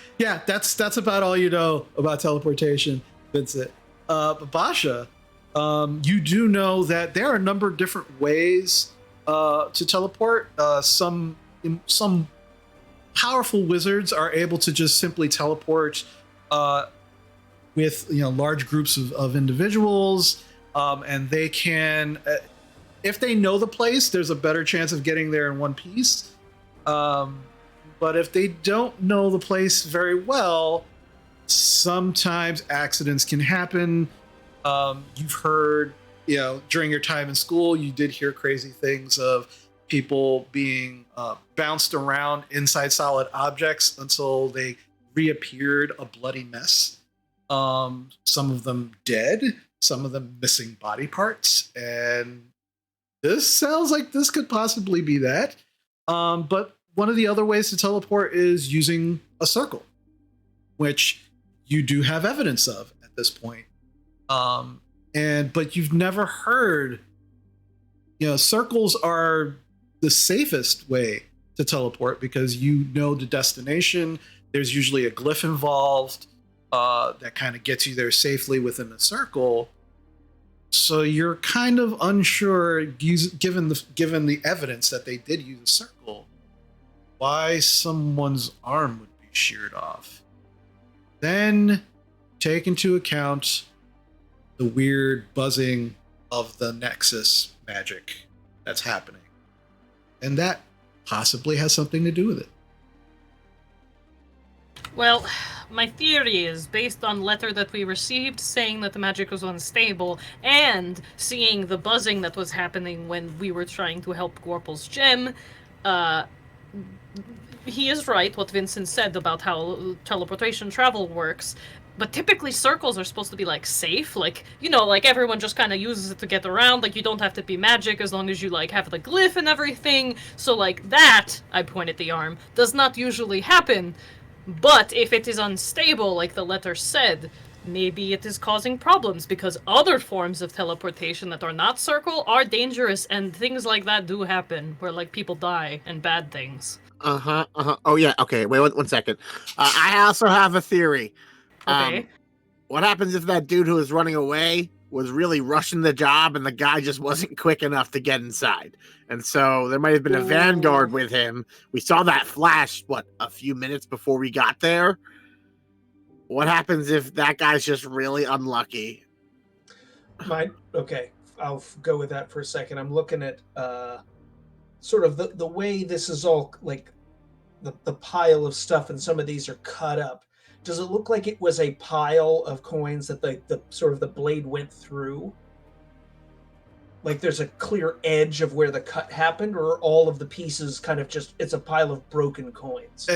That's about all you know about teleportation, Vincent. Basha, you do know that there are a number of different ways to teleport. Some powerful wizards are able to just simply teleport with large groups of individuals, and they can, if they know the place, there's a better chance of getting there in one piece. But if they don't know the place very well, sometimes accidents can happen. You've heard, during your time in school, you did hear crazy things of people being bounced around inside solid objects until they reappeared a bloody mess. Some of them dead, some of them missing body parts, and this sounds like this could possibly be that. But one of the other ways to teleport is using a circle, which you do have evidence of at this point. But you've never heard, circles are the safest way to teleport because you know the destination, there's usually a glyph involved that kind of gets you there safely within the circle. So you're kind of unsure, given the evidence that they did use a circle, why someone's arm would be sheared off. Then take into account the weird buzzing of the Nexus magic that's happening. And that possibly has something to do with it. Well, my theory is based on letter that we received saying that the magic was unstable and seeing the buzzing that was happening when we were trying to help Gorple's gem. He is right, what Vincent said about how teleportation travel works. But typically circles are supposed to be, like, safe. Like, you know, like, everyone just kind of uses it to get around. Like, you don't have to be magic as long as you, like, have the glyph and everything. So, like, that, I point at the arm, does not usually happen. But if it is unstable, like the letter said, maybe it is causing problems, because other forms of teleportation that are not circle are dangerous, and things like that do happen, where, like, people die and bad things. Oh, yeah, okay, wait one second. I also have a theory. Okay. What happens if that dude who was running away was really rushing the job and the guy just wasn't quick enough to get inside? And so there might have been a vanguard with him. We saw that flash, a few minutes before we got there? What happens if that guy's just really unlucky? Okay, I'll go with that for a second. I'm looking at sort of the way this is all, like, the pile of stuff, and some of these are cut up. Does it look like it was a pile of coins that the sort of the blade went through? Like there's a clear edge of where the cut happened, or all of the pieces kind of just, it's a pile of broken coins?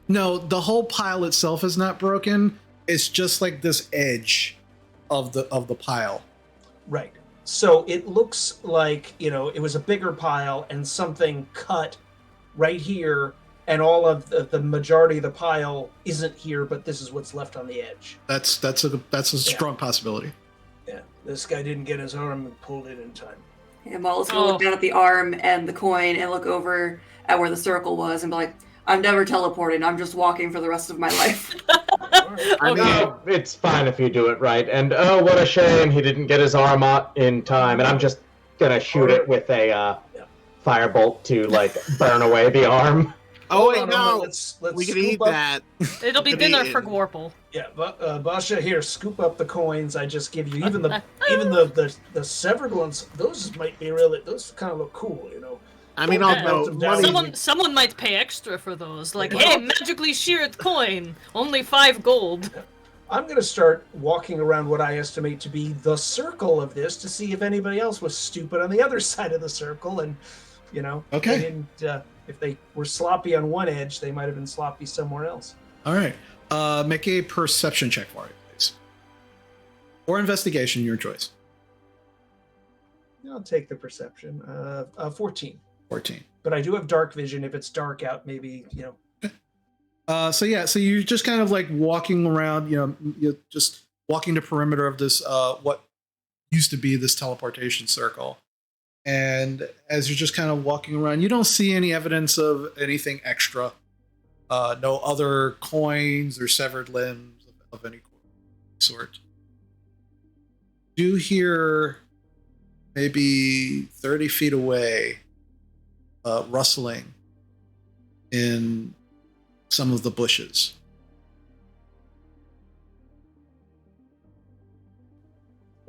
No, the whole pile itself is not broken. It's just like this edge of the pile. Right. So it looks like, it was a bigger pile and something cut right here, and all of the majority of the pile isn't here, but this is what's left on the edge. That's a strong possibility. Yeah, this guy didn't get his arm and pulled it in time. Yeah, Maul's gonna look down at the arm and the coin and look over at where the circle was and be like, I'm never teleporting, I'm just walking for the rest of my life. No, it's fine if you do it right. And oh, what a shame he didn't get his arm out in time. And I'm just gonna shoot it with a firebolt to, like, burn away the arm. Oh, wait, no. Let's we can eat that. It'll be dinner for Gorple. Yeah, Basha, here, scoop up the coins I just give you. Even the severed ones, those might be really, those kind of look cool, I mean, someone might pay extra for those. Like, hey, magically sheared coin, only 5 gold. I'm going to start walking around what I estimate to be the circle of this to see if anybody else was stupid on the other side of the circle. And, okay. They didn't, if they were sloppy on one edge, they might have been sloppy somewhere else. All right. Make a perception check for it, please. Or investigation, your choice. I'll take the perception. 14. 14. But I do have dark vision. If it's dark out, maybe, So you're just kind of like walking around, you're just walking the perimeter of this, what used to be this teleportation circle. And as you're just kind of walking around, you don't see any evidence of anything extra. No other coins or severed limbs of any sort. You hear maybe 30 feet away rustling in some of the bushes.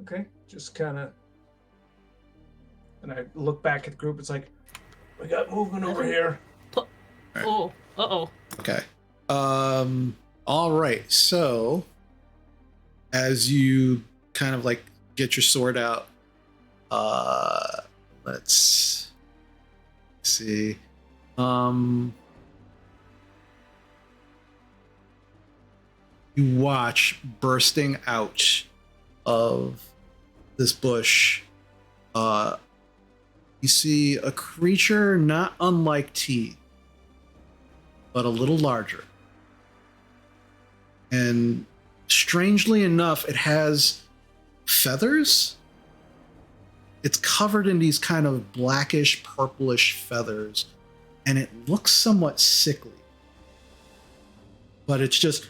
Okay, just kind of, and I look back at the group. It's like, we got movement over here. Right. Oh, uh-oh. Okay. All right. So, as you kind of like get your sword out, let's see. You watch bursting out of this bush. You see a creature not unlike T, but a little larger. And strangely enough, it has feathers. It's covered in these kind of blackish, purplish feathers, and it looks somewhat sickly. but it's just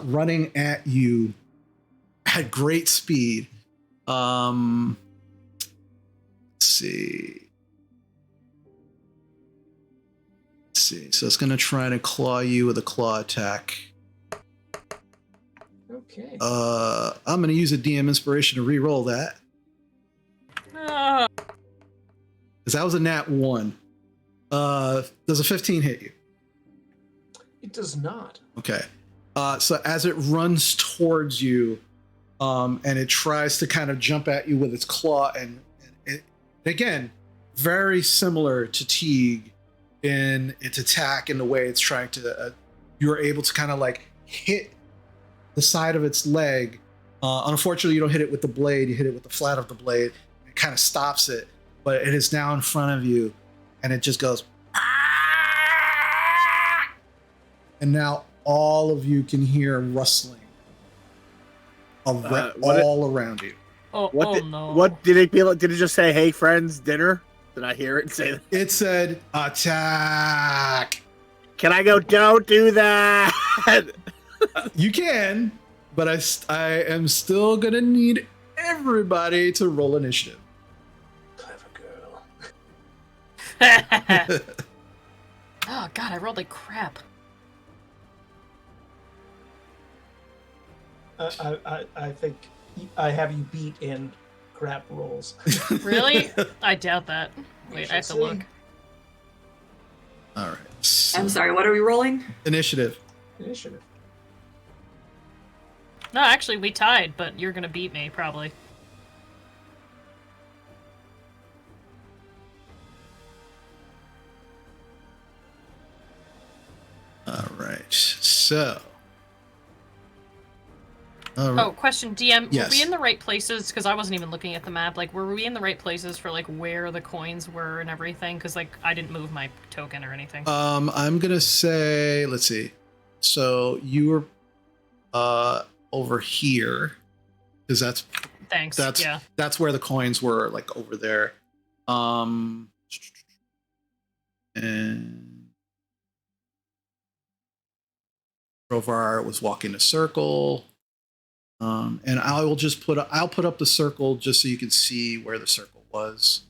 running at you at great speed. Let's see. So it's going to try to claw you with a claw attack. Okay. I'm going to use a DM inspiration to re-roll that. Because that was a nat 1. Does a 15 hit you? It does not. Okay. So as it runs towards you, and it tries to kind of jump at you with its claw, and again, very similar to Teague in its attack and the way it's trying to, you're able to kind of like hit the side of its leg. Unfortunately, you don't hit it with the blade, you hit it with the flat of the blade. It kind of stops it, but it is now in front of you, and it just goes, and now all of you can hear rustling all around you. No. What did it feel? Did it just say, "Hey friends, dinner"? Did I hear it say that? It said, "Attack." Can I go? Don't do that. You can, but I am still gonna need everybody to roll initiative. Clever girl. Oh god, I rolled like crap. I think I have you beat in crap rolls. Really? I doubt that. Wait, I have to look. All right. So I'm sorry, what are we rolling? initiative. Initiative. No, actually, we tied, but you're gonna beat me, probably. All right. So. All right. Oh, question, DM. Yes. Were we in the right places? Because I wasn't even looking at the map. Like, were we in the right places for, like, where the coins were and everything? Because, like, I didn't move my token or anything. I'm gonna say, let's see. So you were over here, because Thanks. Yeah. that's where the coins were, like over there. And Rovar was walking a circle. And I'll put up the circle just so you can see where the circle was.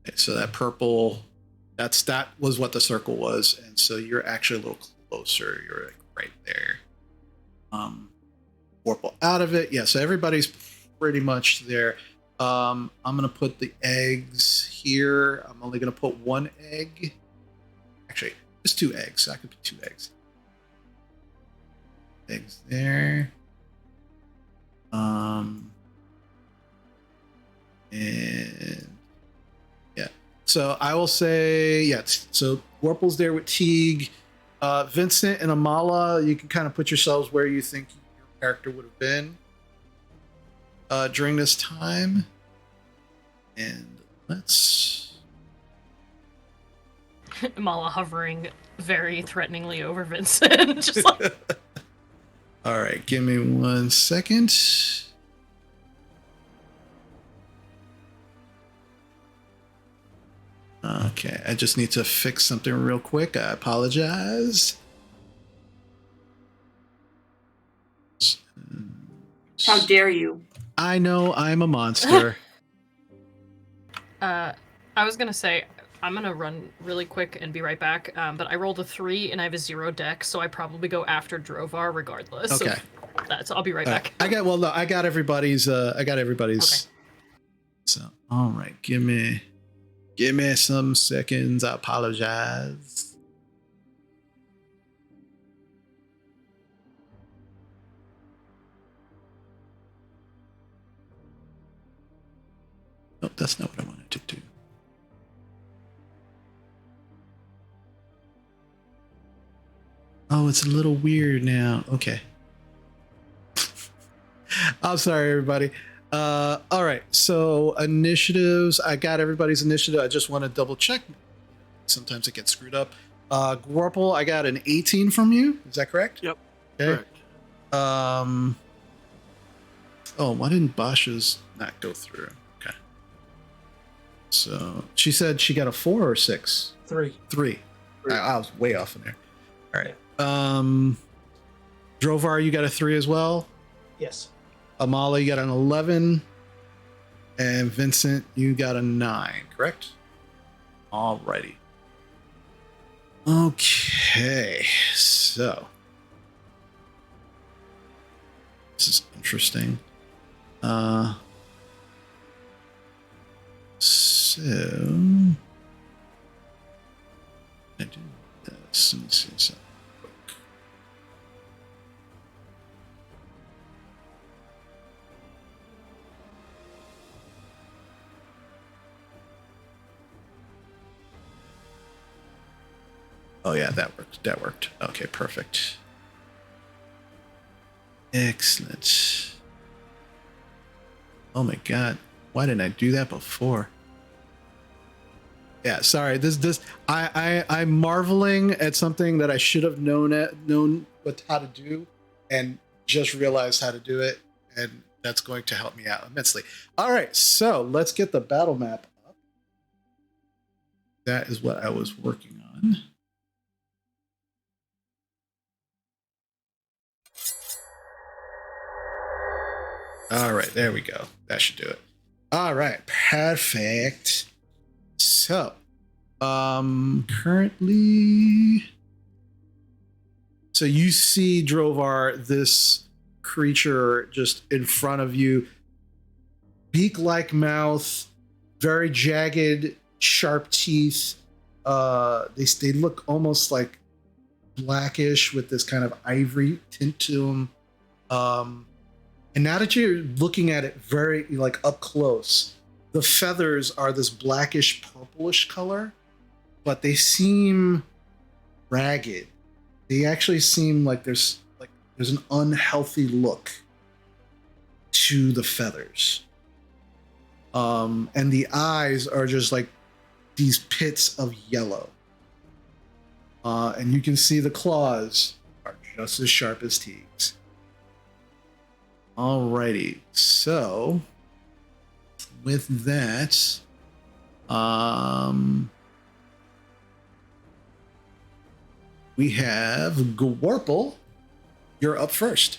Okay, so that purple, that was what the circle was, and so you're actually a little closer. You're like right there. Warple out of it. Yeah, so everybody's pretty much there. I'm gonna put the eggs here. I'm only gonna put one egg. Actually, just 2 eggs. I could put 2 eggs. Eggs there. And yeah. So I will say, yeah. So Warple's there with Teague. Vincent and Amala, you can kind of put yourselves where you think your character would have been during this time. And let's... Mala hovering very threateningly over Vincent. Just like... All right, give me 1 second. Okay, I just need to fix something real quick. I apologize. How dare you? I know I'm a monster. I was gonna say, I'm gonna run really quick and be right back, but I rolled a 3 and I have a 0 deck, so I probably go after Drovar regardless. Okay. So I'll be right back. I got everybody's. Okay. So, all right, give me some seconds. I apologize. Nope, that's not what I wanted to do. Oh, it's a little weird now. Okay. I'm sorry, everybody. All right, so initiatives. I got everybody's initiative. I just want to double check. Sometimes it gets screwed up. Gorple, I got an 18 from you. Is that correct? Yep. Okay. Correct. Oh, why didn't Basha's not go through? Okay. So she said she got a 4 or 6? 3. 3. Three. I was way off in there. All right. Drovar, you got a 3 as well. Yes. Amala, you got an 11. And Vincent, you got a 9, correct? Alrighty. Okay, so this is interesting. So I do this and see something. Oh yeah, that worked. That worked. Okay, perfect. Excellent. Oh my god, why didn't I do that before? Yeah, sorry. I'm marveling at something that I should have known how to do, and just realized how to do it, and that's going to help me out immensely. All right, so let's get the battle map up. That is what I was working on. All right, there we go. That should do it. All right, perfect. So, currently, so you see Drovar, this creature just in front of you, beak-like mouth, very jagged, sharp teeth. They look almost like blackish with this kind of ivory tint to them. And now that you're looking at it very like up close, the feathers are this blackish purplish color, but they seem ragged. They actually seem like there's an unhealthy look to the feathers. And the eyes are just like these pits of yellow. And you can see the claws are just as sharp as teeth. Alrighty, so with that, we have Gwarple. You're up first.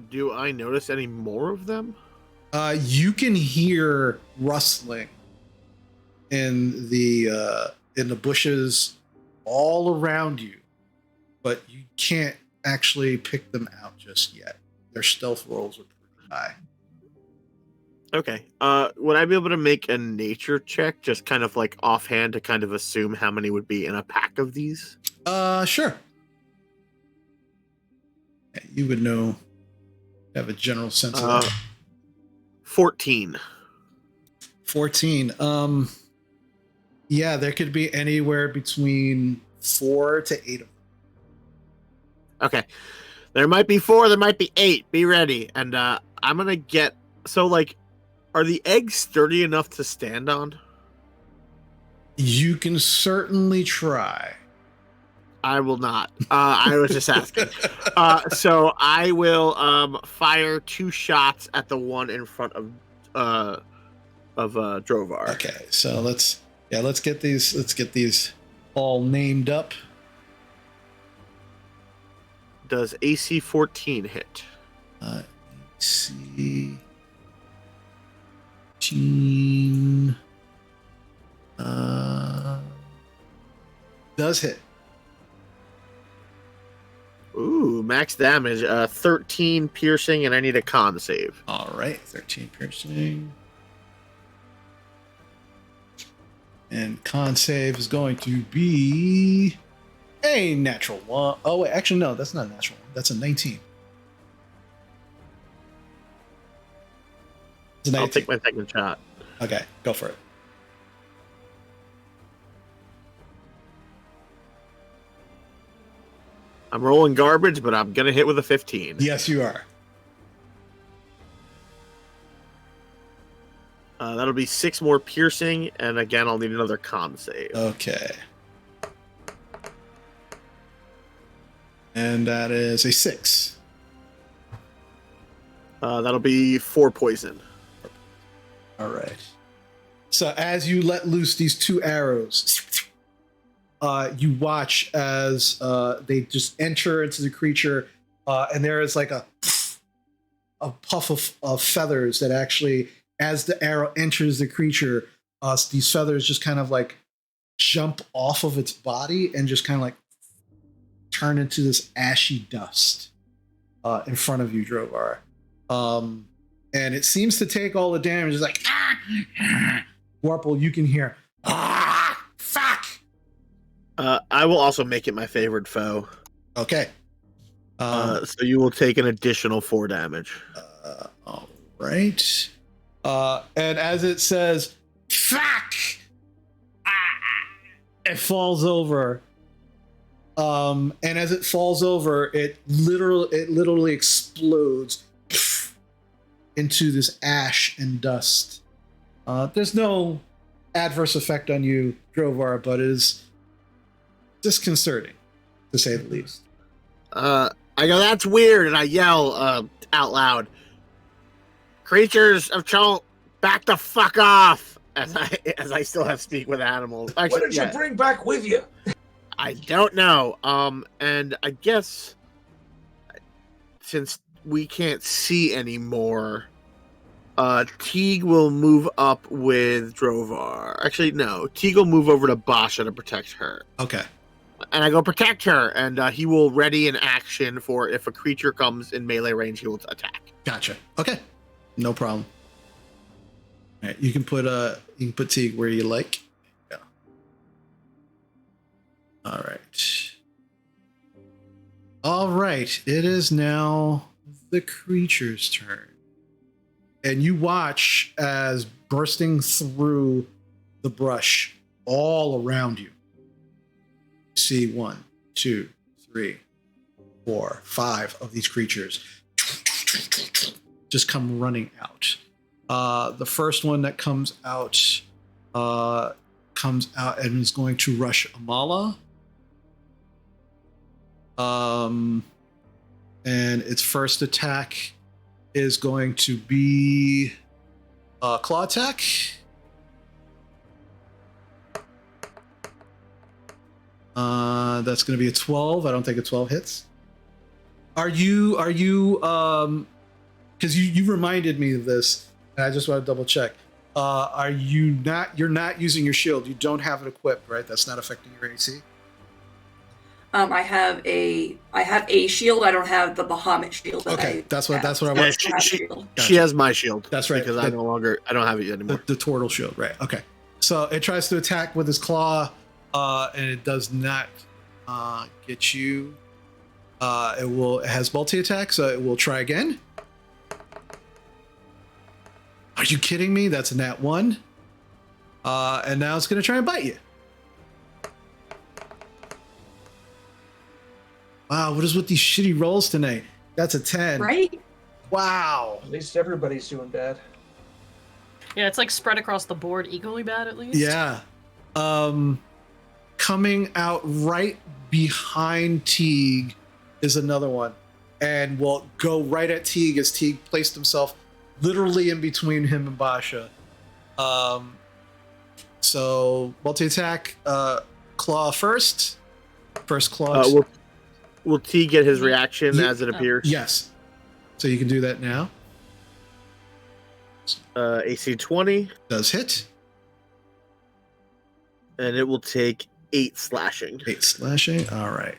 Do I notice any more of them? You can hear rustling in the bushes all around you, but you can't actually pick them out just yet. Their stealth rolls are pretty high. Okay. Would I be able to make a nature check, just kind of like offhand, to kind of assume how many would be in a pack of these? Sure. Yeah, you would know. Have a general sense of that. 14. 14. Yeah, there could be anywhere between 4 to 8 of them. Okay. There might be 4, there might be 8. Be ready. And I'm gonna get... So, like, are the eggs sturdy enough to stand on? You can certainly try. I will not. I was just asking. So I will fire 2 shots at the one in front of Drovar. Okay, so let's get these all named up. Does AC 14 hit? AC 14 does hit. Ooh, max damage. 13 piercing, and I need a con save. All right, 13 piercing. And con save is going to be a natural 1. Oh, wait, actually, no, that's not a natural 1. That's a 19. It's a 19. I'll take my second shot. Okay, go for it. I'm rolling garbage, but I'm going to hit with a 15. Yes, you are. That'll be 6 more piercing, and again, I'll need another con save. Okay. And that is a 6. That'll be 4 poison. All right. So as you let loose these 2 arrows, you watch as they just enter into the creature, and there is like a puff of feathers that actually, as the arrow enters the creature, these feathers just kind of like jump off of its body and just kind of like turn into this ashy dust in front of you, Drovar. And it seems to take all the damage. It's like, Warple, you can hear, fuck! I will also make it my favorite foe. Okay. So you will take an additional 4 damage. All right. And as it says, fuck! It falls over. And as it falls over, it literally explodes into this ash and dust. There's no adverse effect on you, Drovar, but it is disconcerting, to say the least. I go, that's weird, and I yell out loud, "Creatures of Chult, back the fuck off!" As I still have speak with animals. Actually, what did you bring back with you? I don't know. And I guess since we can't see anymore, Teague will move up with Drovar. Actually, no. Teague will move over to Basha to protect her. Okay. And I go, protect her, and he will ready an action for if a creature comes in melee range, he will attack. Gotcha. Okay. No problem. All right, you can put Teague where you like. Yeah. All right. All right. It is now the creature's turn. And you watch as bursting through the brush all around you. You see 1, 2, 3, 4, 5 of these creatures just come running out. The first one that comes out and is going to rush Amala. And its first attack is going to be claw attack. That's going to be a 12. I don't think a 12 hits. Are you because you reminded me of this, and I just want to double check. You're not using your shield. You don't have it equipped, right? That's not affecting your AC. I have a shield. I don't have the Bahamut shield. Okay, that's what I want. She has my shield. That's right. Because I don't have it anymore. The turtle shield, right? Okay. So it tries to attack with its claw, and it does not get you. It has multi-attack, so it will try again. Are you kidding me? That's a nat 1. And now it's going to try and bite you. Wow, what is with these shitty rolls tonight? That's a 10. Right? Wow. At least everybody's doing bad. Yeah, it's like spread across the board equally bad at least. Yeah. Coming out right behind Teague is another one. And will go right at Teague as Teague placed himself literally in between him and Basha. So multi-attack, claw first. First claw. Will Teague get his reaction as it appears? Yes. So you can do that now. AC 20. Does hit. And it will take 8 slashing. 8 slashing. All right.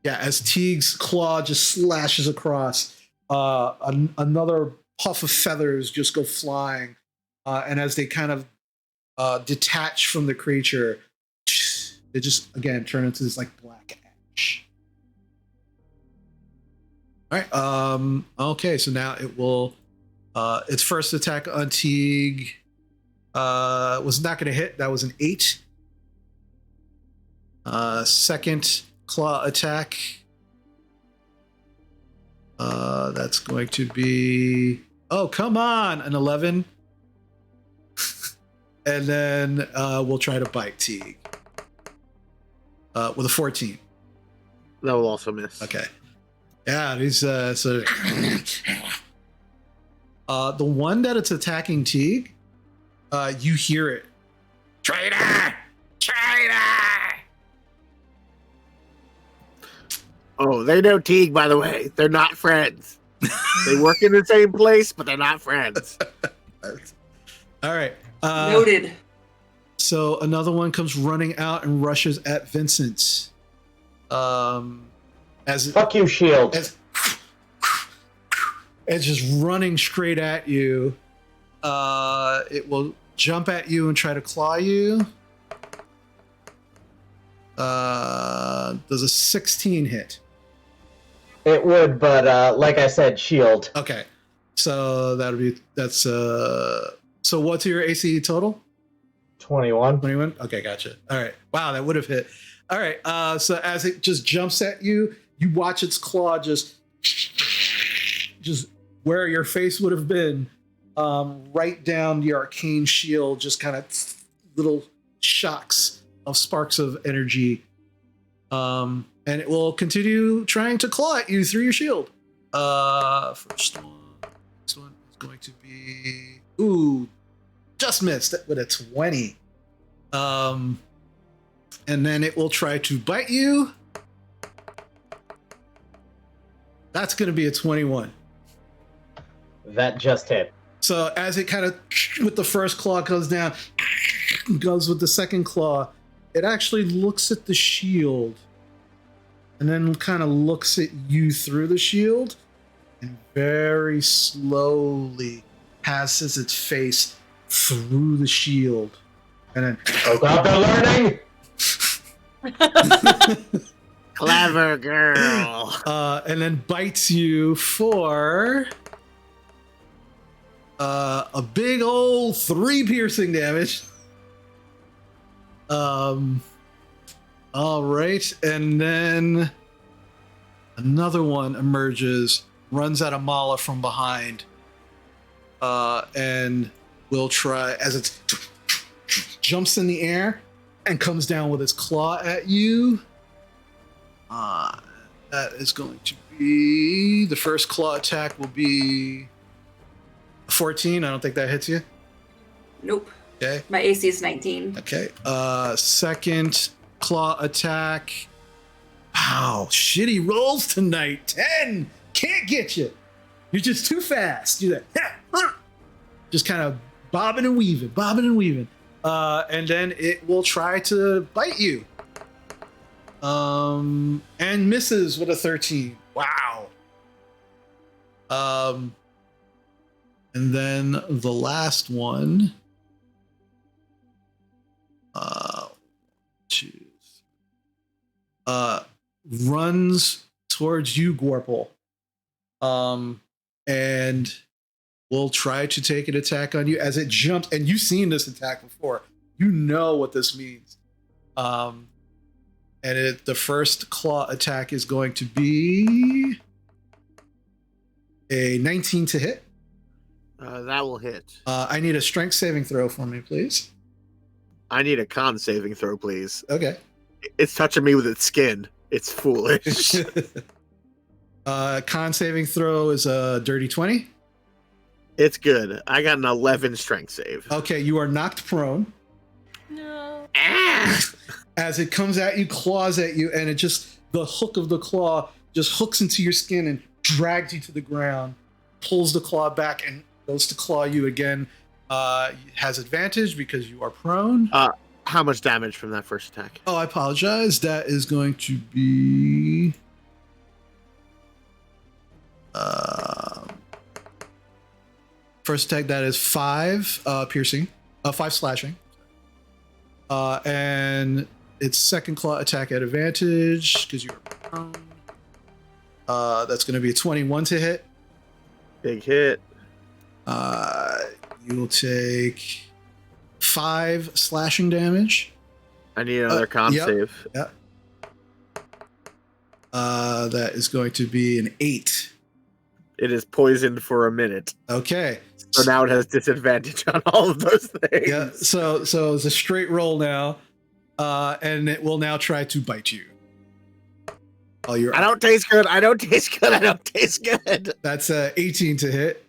Yeah, as Teague's claw just slashes across, another puff of feathers just go flying. And as they kind of detach from the creature, they just, again, turn into this like black ash. All right. Okay, so now it will... its first attack on Teague was not going to hit. That was an 8. Second claw attack. That's going to be... Oh, come on! An 11. And then we'll try to bite Teague. With a 14. That will also miss. Okay. Yeah, he's so. The one that it's attacking Teague, you hear it. Traitor! Traitor! Oh, they know Teague, by the way. They're not friends. They work in the same place, but they're not friends. All right. Noted. So another one comes running out and rushes at Vincent. Fuck you, shield. It's just running straight at you. It will jump at you and try to claw you. Does a 16 hit? It would, but like I said, shield. Okay. So so what's your AC total? 21. 21? Okay, gotcha. All right. Wow, that would have hit. All right. So as it just jumps at you, you watch its claw just where your face would have been, right down the arcane shield, just kind of little shocks of sparks of energy. And it will continue trying to claw at you through your shield. Next one is going to be just missed with a 20. And then it will try to bite you. That's going to be a 21. That just hit. So as it kind of with the first claw goes down, goes with the second claw, it actually looks at the shield and then kind of looks at you through the shield and very slowly passes its face through the shield. And then Stop the learning! Clever girl. And then bites you for a big old 3 piercing damage. All right, and then another one emerges, runs at Amala from behind, and will try as it jumps in the air and comes down with its claw at you. That is going to be the first claw attack will be 14. I don't think that hits you. Nope. Okay. My AC is 19. Okay. Second claw attack. Wow, shitty rolls tonight. 10. Can't get you. You're just too fast. You're like, just kind of bobbing and weaving. And then it will try to bite you. And misses with a 13. Wow. And then the last one. Runs towards you, Gorple. And will try to take an attack on you as it jumps. And you've seen this attack before. You know what this means. And the first claw attack is going to be a 19 to hit. That will hit. I need a strength saving throw for me, please. I need a con saving throw, please. Okay. It's touching me with its skin. It's foolish. Con saving throw is a dirty 20. It's good. I got an 11 strength save. Okay, you are knocked prone. No. As it comes at you, claws at you, and the hook of the claw just hooks into your skin and drags you to the ground, pulls the claw back, and goes to claw you again. Has advantage because you are prone. How much damage from that first attack? Oh, I apologize. That is going to be first attack. That is 5 piercing, 5 slashing, and its second claw attack at advantage because you're prone. That's going to be a 21 to hit. Big hit. You will take 5 slashing damage. I need another con save. Yep. That is going to be an 8. It is poisoned for a minute. Okay. So now it has disadvantage on all of those things. Yeah. So it's a straight roll now, and it will now try to bite you. Oh, you're. I don't taste good. I don't taste good. I don't taste good. That's 18 to hit.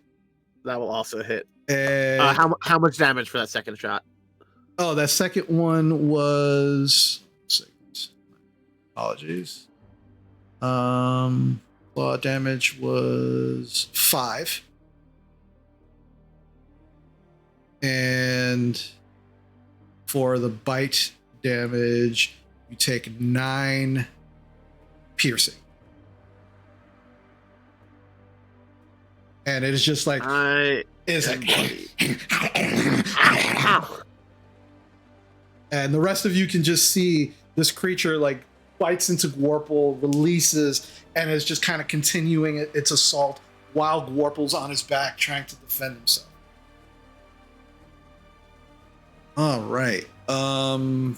That will also hit. And how much damage for that second shot? Oh, that second one was. Apologies. Claw damage was 5. And for the bite damage, you take 9 piercing. And it is just like it's like and the rest of you can just see this creature like bites into Gwarple, releases, and is just kind of continuing its assault while Gwarple's on his back trying to defend himself. All right. And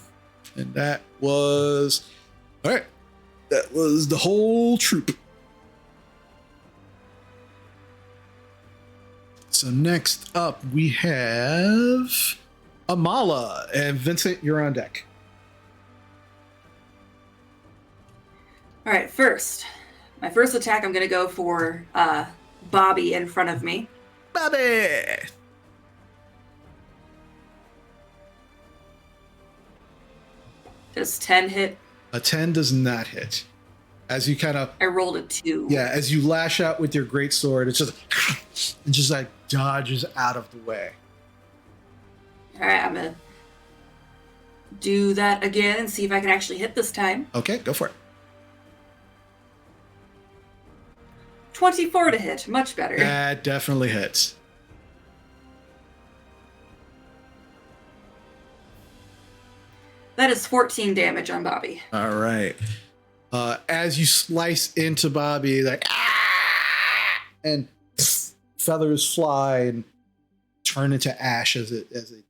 that was all right. That was the whole troop. So next up we have Amala, and Vincent, you're on deck. All right, my first attack, I'm going to go for Bobby in front of me. Bobby! Does 10 hit? A 10 does not hit. As you kind of... I rolled a 2. Yeah, as you lash out with your greatsword, it's just like dodges out of the way. All right, I'm going to do that again and see if I can actually hit this time. Okay, go for it. 24 to hit, much better. That definitely hits. That is 14 damage on Bobby. All right. As you slice into Bobby, like, and feathers fly and turn into ash as they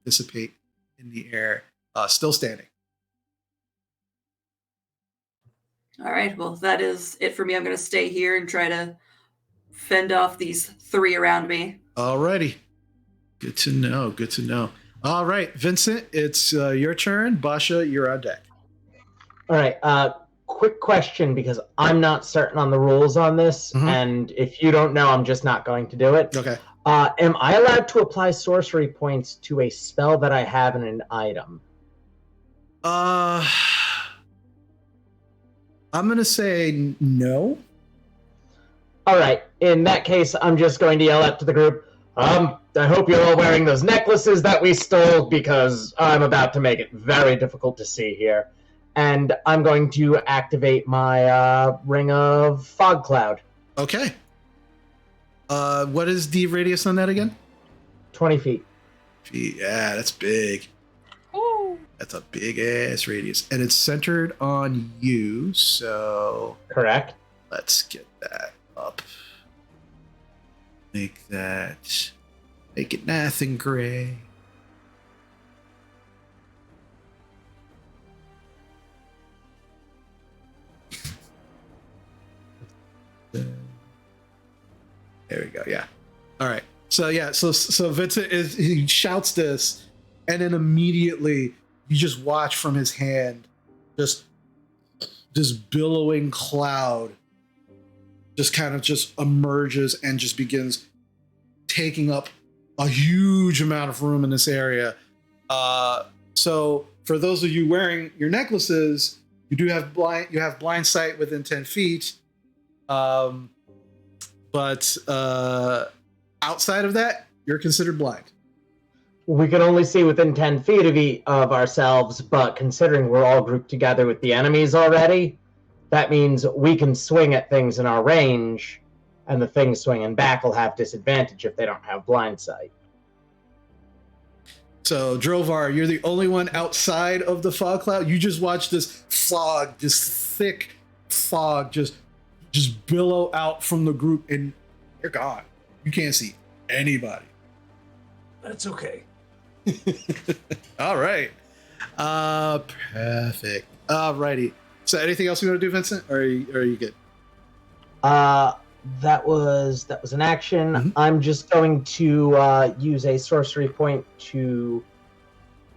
dissipate in the air. Still standing. All right, well, that is it for me. I'm going to stay here and try to fend off these 3 around me. All righty. Good to know. Good to know. All right, Vincent, it's your turn. Basha, you're on deck. All right. Quick question, because I'm not certain on the rules on this, and if you don't know, I'm just not going to do it. Okay. Am I allowed to apply sorcery points to a spell that I have in an item? I'm going to say no. All right. In that case, I'm just going to yell out to the group, I hope you're all wearing those necklaces that we stole, because I'm about to make it very difficult to see here. And I'm going to activate my Ring of Fog Cloud. Okay. What is the radius on that again? 20 feet. Yeah, that's big. Ooh. That's a big ass radius. And it's centered on you, so Correct. let's get that up. Make it nice and gray. There we go. Yeah. All right. So yeah. So Vincent he shouts this, and then immediately you just watch from his hand, just this billowing cloud, just kind of just emerges and just begins taking up a huge amount of room in this area. So for those of you wearing your necklaces, you have blind sight within 10 feet. But outside of that, you're considered blind. We can only see within 10 feet of ourselves, but considering we're all grouped together with the enemies already, that means we can swing at things in our range, and the things swinging back will have disadvantage if they don't have blind sight. So, Drovar, you're the only one outside of the fog cloud. You just watch this fog, this thick fog, just billow out from the group, and you're gone. You can't see anybody. That's okay. All right. Perfect. Alrighty. So, anything else you want to do, Vincent, or are you good? That was an action. I'm just going to use a sorcery point to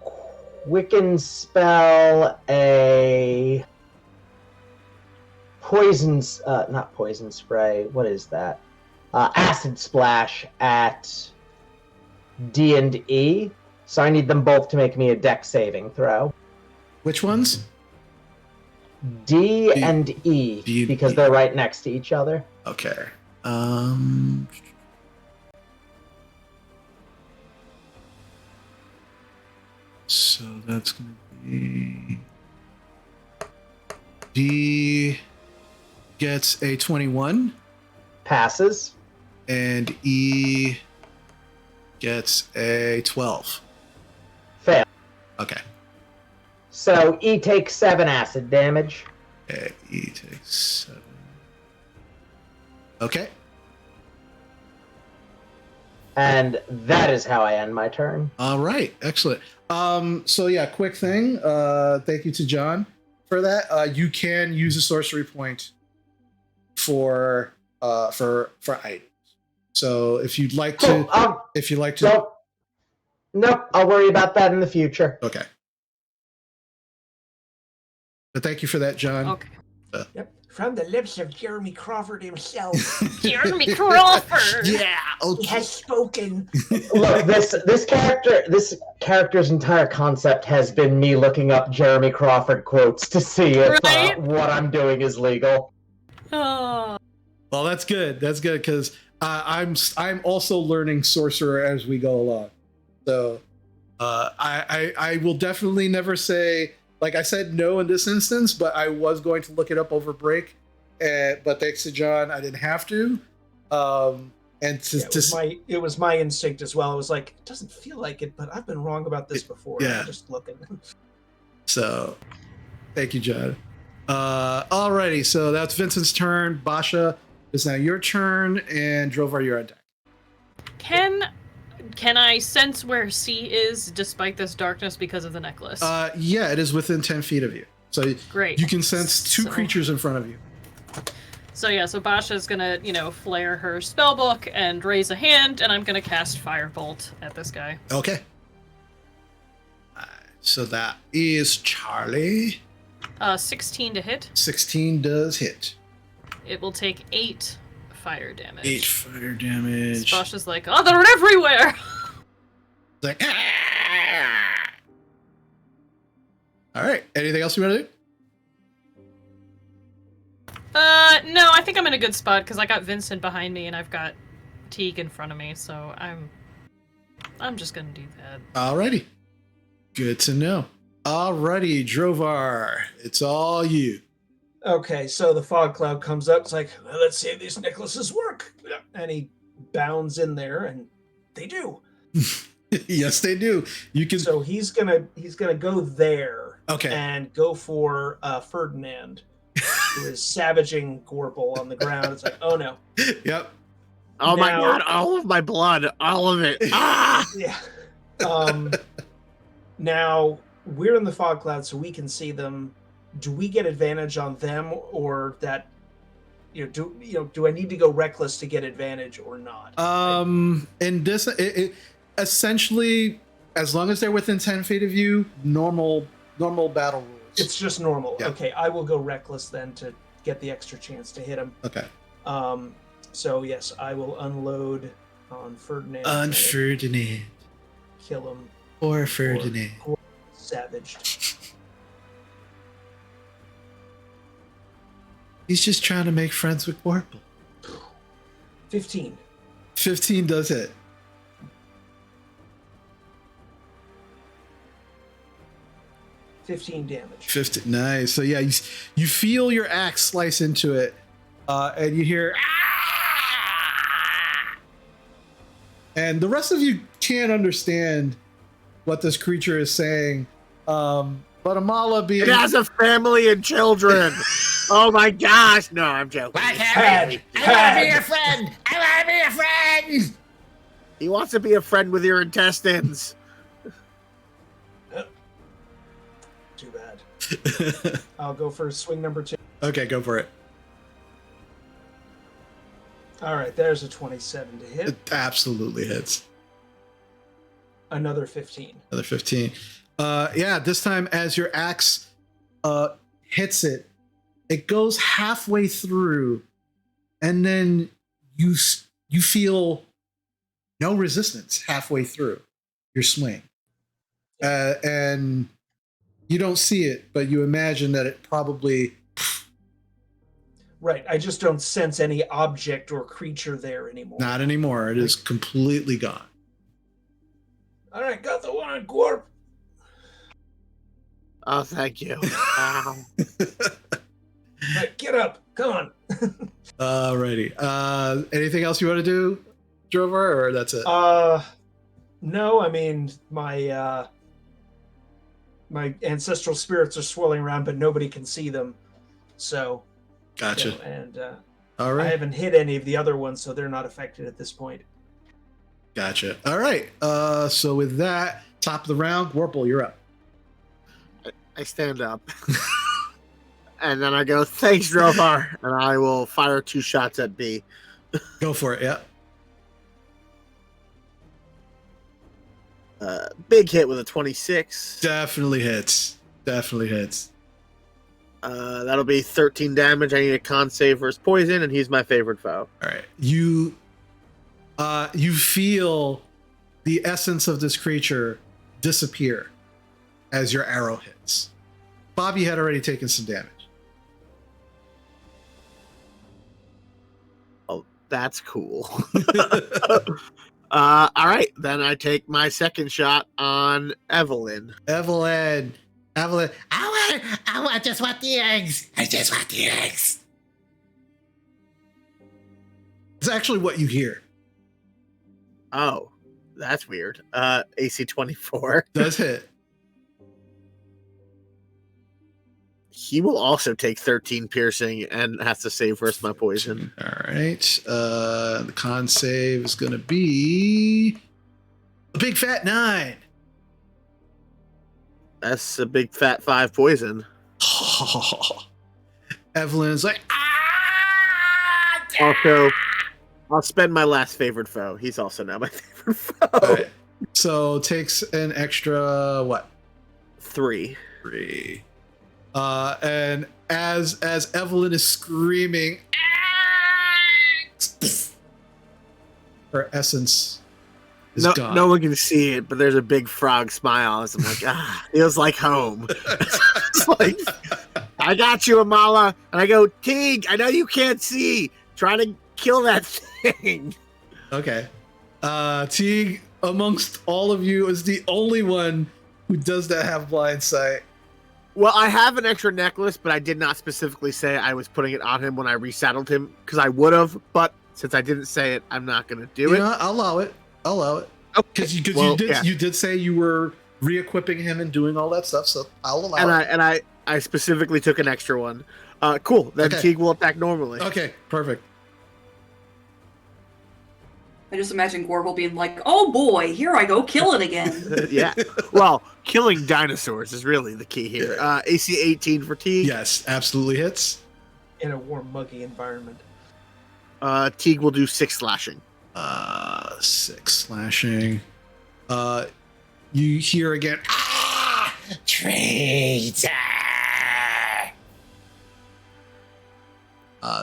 quicken spell a not poison spray. What is that? Acid splash at D and E. So I need them both to make me a dex saving throw. Which ones? D and E, D and because E. they're right next to each other. Okay. So that's going to be D gets a 21 Passes. and E gets a 12. Fail. Okay. So E takes 7 acid damage. Okay, E takes 7. Okay. And that is how I end my turn. All right. Excellent. So yeah, quick thing. Thank you to John for that. You can use a sorcery point for items. So if you'd like to, Nope. I'll worry about that in the future. Okay. But thank you for that, John. Okay. Yep. From the lips of Jeremy Crawford himself. Jeremy Crawford. Yeah. He has spoken. Look, this character's entire concept has been me looking up Jeremy Crawford quotes to see if Right? what I'm doing is legal. Oh. Well, that's good. That's good because I'm also learning sorcerer as we go along. So I will definitely never say, like I said, no in this instance, but I was going to look it up over break. But thanks to John, I didn't have to. It was my instinct as well. I was like, it doesn't feel like it, but I've been wrong about this before. Yeah. I'm just looking. So thank you, John. Alrighty, so that's Vincent's turn. Basha, it's now your turn, and Drovar, you're on deck. Can I sense where C is despite this darkness because of the necklace? Yeah, it is within 10 feet of you. So Great. you can sense two creatures in front of you. So yeah, so Basha's gonna, flare her spellbook and raise a hand, and I'm gonna cast Firebolt at this guy. Okay. So that is Charlie. 16 to hit. 16 does hit. It will take 8 fire damage. 8 fire damage. Basha's like, oh, they're everywhere! It's like, ah! All right. Anything else you want to do? No, I think I'm in a good spot because I got Vincent behind me and I've got Teague in front of me, so I'm just gonna do that. Alrighty. Good to know. Alrighty, Drovar, it's all you. Okay, so the fog cloud comes up. It's like, well, let's see if these necklaces work. And he bounds in there, and they do. Yes, they do. You can. So he's gonna go there. Okay. And go for Ferdinand, who is savaging Gorbel on the ground. It's like, oh no. Yep. Oh my god! All of my blood, all of it. Ah! Yeah. Now we're in the fog cloud, so we can see them. Do we get advantage on them, or that? Do I need to go reckless to get advantage or not? In this, it essentially, as long as they're within 10 feet of you, normal battle rules. It's just normal. Yeah. Okay, I will go reckless then to get the extra chance to hit him. Okay. So yes, I will unload on Ferdinand. On Ferdinand. Kill him. Poor Ferdinand. Poor savaged. He's just trying to make friends with Warple. 15. 15 does hit. $15 damage. 50. Nice. So yeah, you feel your axe slice into it, and you hear, "Ah!" And the rest of you can't understand what this creature is saying. But Amala being... It has a family and children. Oh my gosh. No, I'm joking. I want to be a friend. I want to be a friend. He wants to be a friend with your intestines. Too bad. I'll go for swing number 2. Okay, go for it. All right, there's a 27 to hit. It absolutely hits. Another 15. Another 15. Yeah, this time as your axe hits it, It goes halfway through, and then you feel no resistance halfway through your swing. And you don't see it, but you imagine that it probably... Right. I just don't sense any object or creature there anymore. Not anymore. It is completely gone. All right, got the one on Gorp. Oh, thank you. Wow. Right, get up. Come on. Alrighty. Anything else you want to do, Drover, or that's it? No. I mean, my ancestral spirits are swirling around, but nobody can see them. So. Gotcha. And all right. I haven't hit any of the other ones, so they're not affected at this point. Gotcha. All right. So with that, top of the round, Warple, you're up. I stand up. And then I go, thanks, Drovar. And I will fire 2 shots at B. Go for it, yeah. Big hit with a 26. Definitely hits. That'll be 13 damage. I need a con save versus poison, and he's my favorite foe. All right. You feel the essence of this creature disappear as your arrow hits. Bobby had already taken some damage. Oh, that's cool. All right, then I take my second shot on Evelyn. Evelyn, I just want the eggs. It's actually what you hear. Oh, that's weird. AC 24. Does hit. He will also take 13 piercing and has to save versus my poison. All right. The con save is going to be a big fat 9. That's a big fat 5 poison. Evelyn is like, Also, I'll spend my last favorite foe. He's also now my favorite foe. Right. So takes an extra what? 3. And as Evelyn is screaming, her essence is gone. No one can see it, but there's a big frog smile as I'm like, feels like home. It's like, I got you, Amala. And I go, Teague, I know you can't see. Try to kill that thing. Okay. Teague, amongst all of you, is the only one who does not have blind sight. Well, I have an extra necklace, but I did not specifically say I was putting it on him when I resaddled him, because I would have, but since I didn't say it, I'm not going to do it. I'll allow it. Because you did say you were re-equipping him and doing all that stuff, so I'll allow it. And I specifically took an extra one. Cool. Then Okay. Teague will attack normally. Okay, perfect. I just imagine Gorbel being like, "Oh boy, here I go, killing again." Yeah. Well, killing dinosaurs is really the key here. AC 18 for Teague. Yes, absolutely hits. In a warm, muggy environment. Teague will do 6 slashing. 6 slashing. You hear again. Traitor.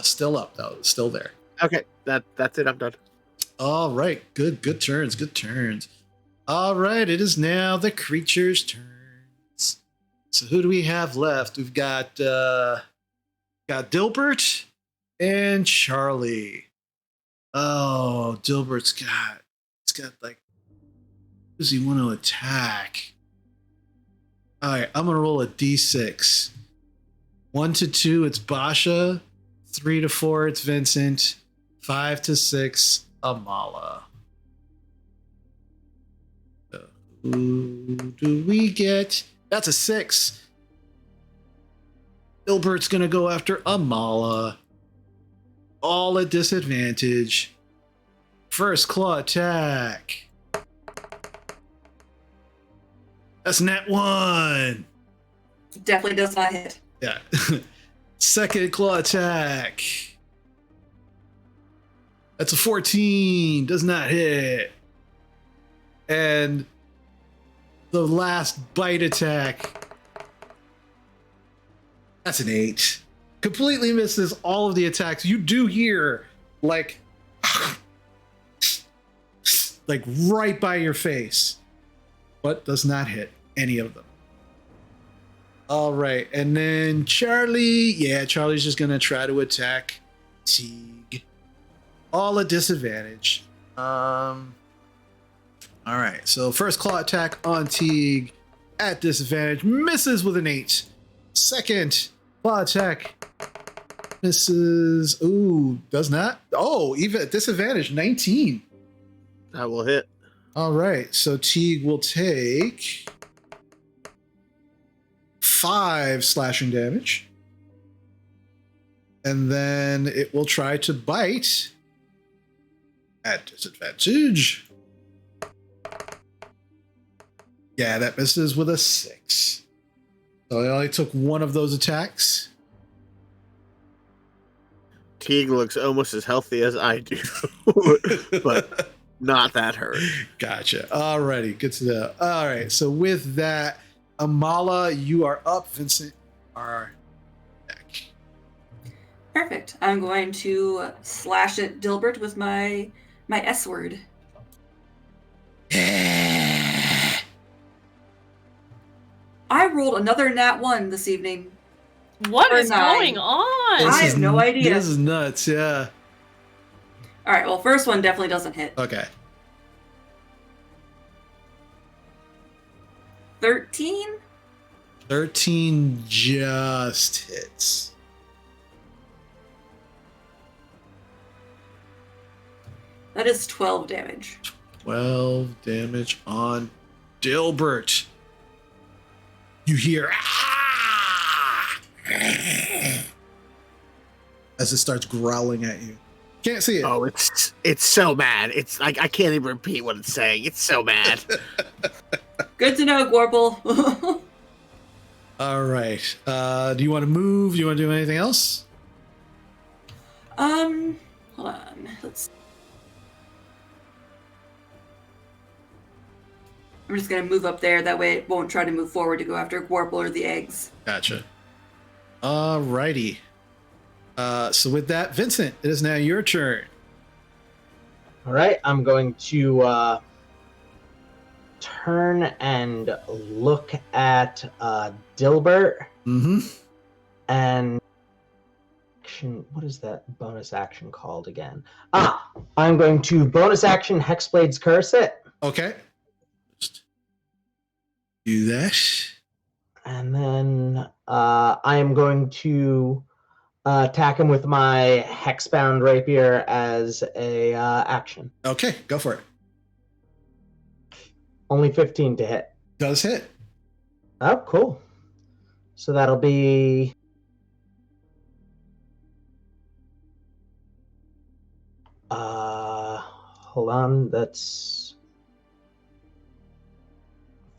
Still up though. Still there. Okay, that's it. I'm done. All right. Good turns. All right. It is now the creature's turns. So who do we have left? We've got Dilbert and Charlie. Oh, Dilbert's got like, who does he want to attack? All right, I'm gonna roll a d6. 1 to 2, it's Basha. 3 to 4, it's Vincent. 5 to 6, Amala. So who do we get? That's a 6. Dilbert's gonna go after Amala. All at disadvantage. First claw attack. That's nat 1. Definitely does not hit. Yeah. Second claw attack. That's a 14. Does not hit. And the last bite attack. That's an 8. completely misses all of the attacks. You do hear like right by your face, but does not hit any of them. All right, and then Charlie. Yeah, Charlie's just gonna try to attack Teague. All at disadvantage. All right, so first claw attack on Teague at disadvantage, misses with an 8. Second claw attack misses. Ooh, does not. Oh, even at disadvantage, 19. That will hit. All right, so Teague will take 5 slashing damage. And then it will try to bite at disadvantage. Yeah, that misses with a 6. So I only took one of those attacks. Teague looks almost as healthy as I do, but not that hurt. Gotcha. Alrighty, good to know. All right, so with that, Amala, you are up. Vincent, are back. Perfect. I'm going to slash at Dilbert with my S word. I rolled another nat 1 this evening. What Or is 9. going on? I have no idea. This is nuts, yeah. All right, well, first one definitely doesn't hit. Okay. 13? 13 just hits. That is 12 damage. 12 damage on Dilbert. You hear as it starts growling at you. Can't see it. Oh, it's so mad. It's like I can't even repeat what it's saying. It's so mad. Good to know, Gorple. All right. Do you want to move? Do you want to do anything else? Hold on. I'm just gonna move up there. That way it won't try to move forward to go after Gorple or the eggs. Gotcha. All righty. So with that, Vincent, it is now your turn. All right, I'm going to turn and look at Dilbert Mm-hmm. and action. What is that bonus action called again? I'm going to bonus action Hexblade's Curse it. Okay. Just do that. And then I am going to attack him with my Hexbound Rapier as a action. Okay, go for it. Only 15 to hit. Does hit. Oh, cool. So that'll be... hold on, that's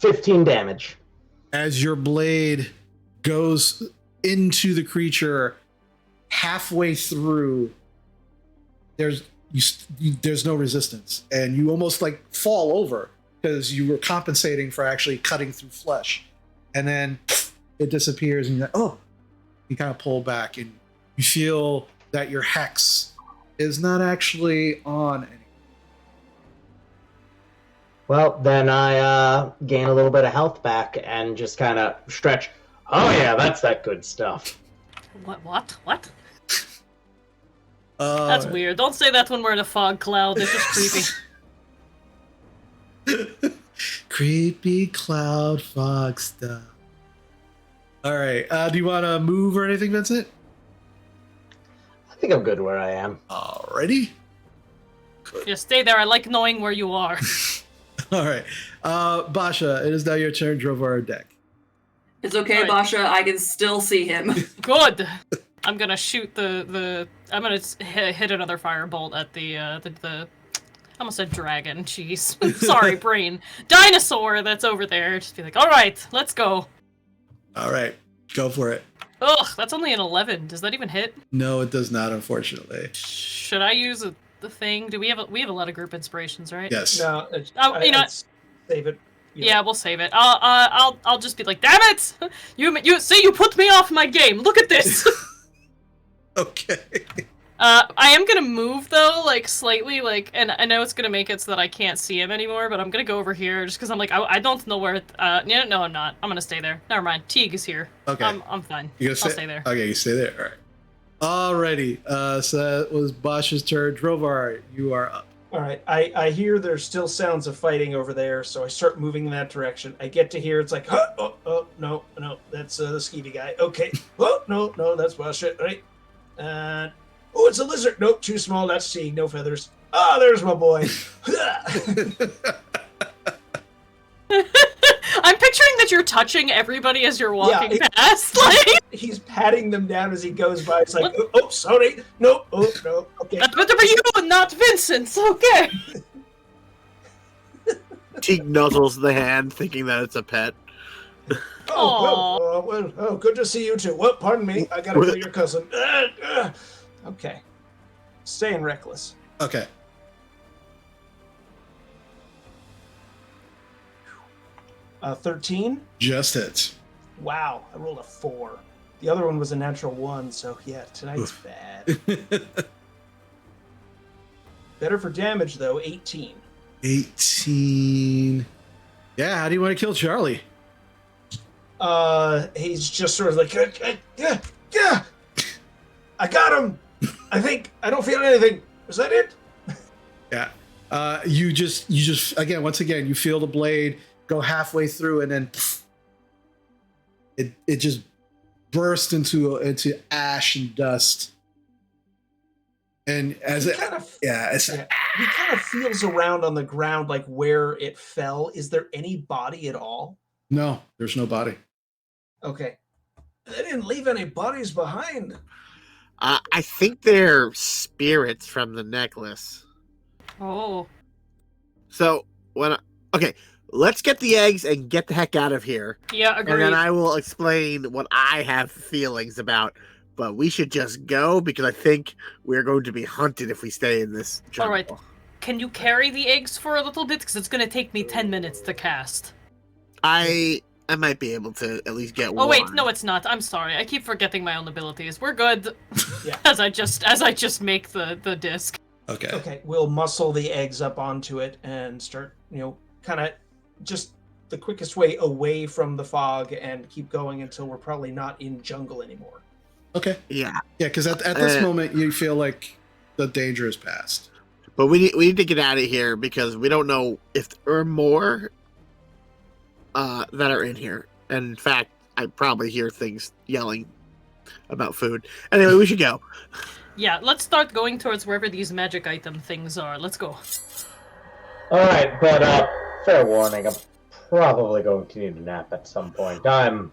15 damage. As your blade goes into the creature, halfway through, there's no resistance, and you almost like fall over because you were compensating for actually cutting through flesh, and then it disappears, and you're like, oh, you kind of pull back, and you feel that your hex is not actually on any. Well, then I gain a little bit of health back and just kind of stretch. Oh yeah, that's that good stuff. What? That's weird. Don't say that when we're in a fog cloud. It's just creepy. Creepy cloud fog stuff. All right. Do you want to move or anything, Vincent? I think I'm good where I am. Alrighty. Just stay there. I like knowing where you are. All right. Basha, it is now your turn. Drovar deck. It's okay, Right. Basha. I can still see him. Good. I'm gonna shoot the. I'm gonna hit another firebolt at the. I almost said dragon. Jeez. Sorry, brain. Dinosaur that's over there. Just be like, all right, let's go. All right. Go for it. Ugh, that's only an 11. Does that even hit? No, it does not, unfortunately. Should I use the thing? Do we have a lot of group inspirations, right? Yes. No, You know, I'd save it. Yeah, we'll save it. I'll just be like, damn it! You see, you put me off my game. Look at this. Okay. I am gonna move though, like slightly, like, and I know it's gonna make it so that I can't see him anymore, but I'm gonna go over here just because I'm like, I don't know where. Yeah, no, I'm not. I'm gonna stay there. Never mind. Teague is here. Okay. I'm fine. You gonna I'll stay there. Okay, you stay there. All right. Alrighty. So that was Bosch's turn. Drovar, you are up. All right, I hear there's still sounds of fighting over there, so I start moving in that direction. I get to hear it's like, oh, no, that's the skeevy guy. Okay, no, that's bullshit, right? Oh, it's a lizard. Nope, too small. That's Teague. No feathers. Ah, there's my boy. I'm picturing that you're touching everybody as you're walking past. Like he's patting them down as he goes by. It's like, oh, sorry. No, no. Okay. That's better for you and not Vincent. Okay. Teague nuzzles the hand, thinking that it's a pet. Well, good to see you too. Well, pardon me. I gotta kill your cousin. Okay. Staying reckless. Okay. 13? Just hits. Wow, I rolled a 4. The other one was a natural 1, so yeah, tonight's bad. Better for damage, though, 18. 18. Yeah, how do you want to kill Charlie? He's just sort of like, yeah, I got him. I think I don't feel anything. Is that it? Yeah. You just again, once again, you feel the blade go halfway through, and then it just burst into ash and dust. And as he kind of feels around on the ground, like where it fell. Is there any body at all? No, there's no body. Okay, they didn't leave any bodies behind. I think they're spirits from the necklace. Oh. So okay, let's get the eggs and get the heck out of here. Yeah, agreed. And then I will explain what I have feelings about. But we should just go because I think we're going to be hunted if we stay in this jungle. All right. Can you carry the eggs for a little bit? Because it's going to take me 10 minutes to cast. I might be able to at least get one. Oh wait, no, it's not. I'm sorry. I keep forgetting my own abilities. We're good. Yeah. as I just make the disc. Okay. Okay, we'll muscle the eggs up onto it and start, kind of just the quickest way away from the fog and keep going until we're probably not in jungle anymore. Okay. Yeah. Yeah, because at this moment you feel like the danger is past. But we need to get out of here because we don't know if there are more that are in here. And in fact, I probably hear things yelling about food. Anyway, we should go. Yeah, let's start going towards wherever these magic item things are. Let's go. All right, but fair warning, I'm probably going to need a nap at some point. I'm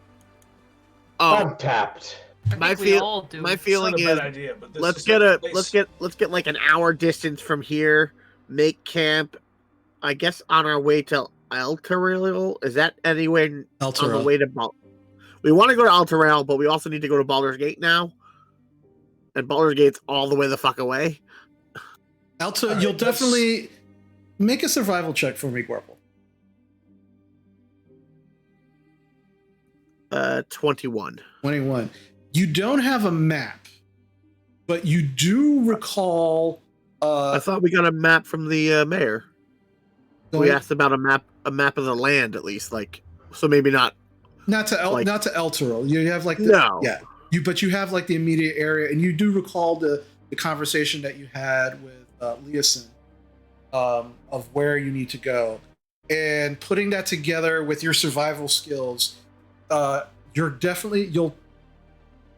tapped. My feeling is idea, but let's get like an hour distance from here, make camp, I guess on our way to Elturel. Is that anywhere on the way to we want to go to Elturel, but we also need to go to Baldur's Gate now. And Baldur's Gate's all the way the fuck away. You'll definitely make a survival check for me, Gorple. 21. 21. You don't have a map, but you do recall. I thought we got a map from the mayor. We asked about a map of the land at least, so maybe not. Not to Elturel. You have but you have the immediate area, and you do recall the conversation that you had with Leosin of where you need to go, and putting that together with your survival skills.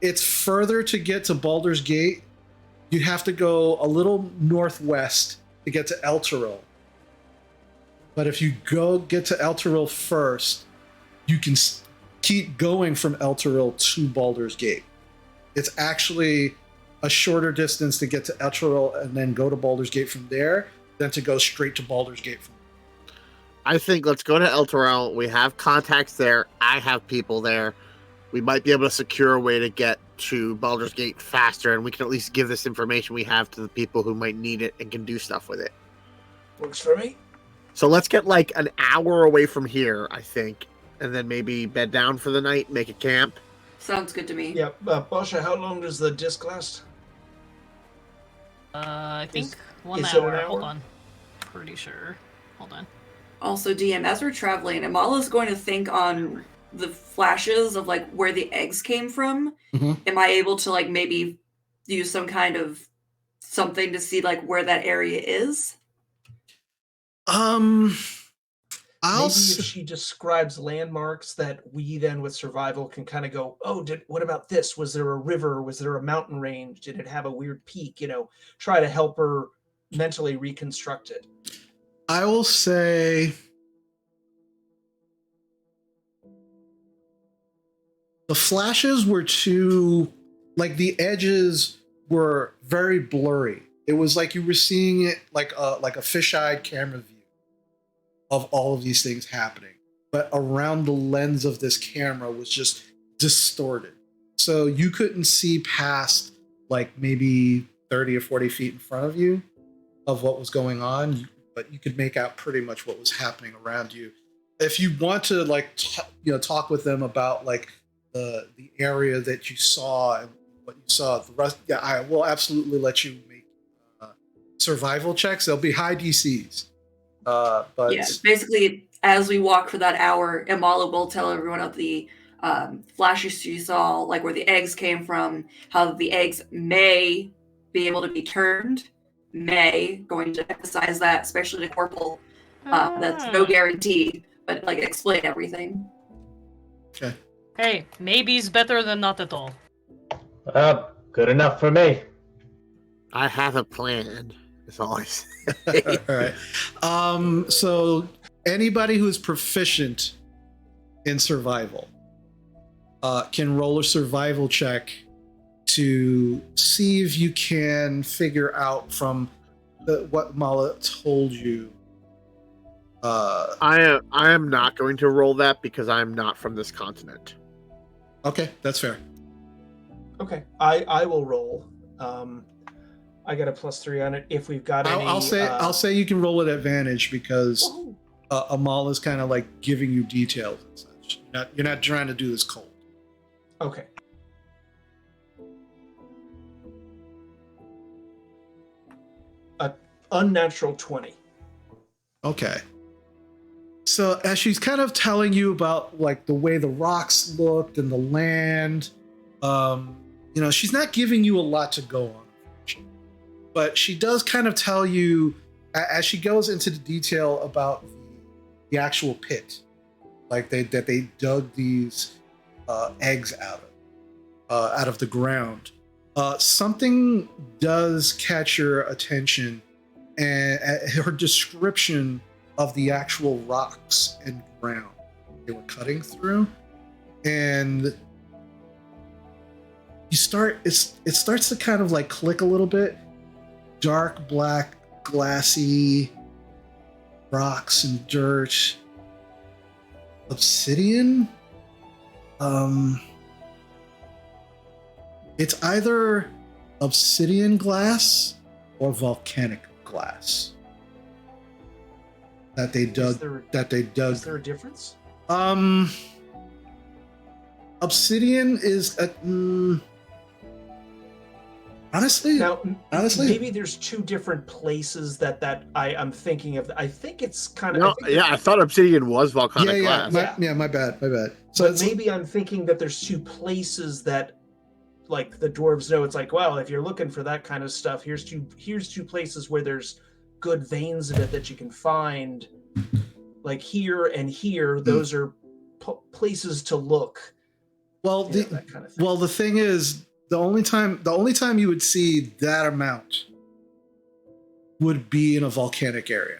It's further to get to Baldur's Gate. You have to go a little northwest to get to Elturel. But if you get to Elturel first, you can keep going from Elturel to Baldur's Gate. It's actually a shorter distance to get to Elturel and then go to Baldur's Gate from there than to go straight to Baldur's Gate from there. I think let's go to Elturel. We have contacts there. I have people there. We might be able to secure a way to get to Baldur's Gate faster, and we can at least give this information we have to the people who might need it and can do stuff with it. Works for me. So let's get an hour away from here, I think, and then maybe bed down for the night, make a camp. Sounds good to me. Yeah, Basha, how long does the disc last? I think 1 is it hour. an hour? Hold on. Pretty sure. Hold on. Also, DM, as we're traveling, Amala's going to think on the flashes of like where the eggs came from. Mhm. Am I able to like maybe use some kind of something to see like where that area is? I'll Maybe if she describes landmarks that we then with survival can kind of go, oh, what about this? Was there a river? Was there a mountain range? Did it have a weird peak? Try to help her mentally reconstruct it. I will say the flashes were too, like the edges were very blurry. It was like you were seeing it like a fisheye camera view of all of these things happening. But around the lens of this camera was just distorted. So you couldn't see past like maybe 30 or 40 feet in front of you of what was going on, but you could make out pretty much what was happening around you. If you want to like talk with them about like the area that you saw and what you saw, the rest, yeah, I will absolutely let you make survival checks. They'll be high DCs. But yeah, basically, as we walk for that hour, Amala will tell everyone of the flashes she saw, like where the eggs came from, how the eggs may be able to be turned. Going to emphasize that, especially to Corporal. That's no guarantee, but like explain everything. Okay. Hey, maybe's better than not at all. Good enough for me. I have a plan. That's all I say. All right. So anybody who is proficient in survival can roll a survival check to see if you can figure out from what Mala told you. I am not going to roll that because I am not from this continent. Okay, that's fair. Okay, I will roll. I got a +3 on it. If we've got any, I'll say you can roll at advantage because Amal is kind of like giving you details and such. You're not trying to do this cold. Okay. A unnatural 20. Okay. So as she's kind of telling you about like the way the rocks looked and the land, she's not giving you a lot to go on. But she does kind of tell you, as she goes into the detail about the actual pit, like that they dug these eggs out of the ground. Something does catch your attention, and her description of the actual rocks and ground they were cutting through, and it starts to kind of like click a little bit. Dark black, glassy rocks and dirt, obsidian. It's either obsidian glass or volcanic glass that they dug. Is there a difference? Obsidian is honestly, maybe there's two different places that I'm thinking of. I think it's kind of. No, I thought obsidian was volcanic glass. My bad. So maybe I'm thinking that there's two places that, like the dwarves know. It's like, well, if you're looking for that kind of stuff, here's two places where there's good veins of it that you can find. Like here and here, those are places to look. Well, that kind of thing. The thing is, the only time you would see that amount would be in a volcanic area.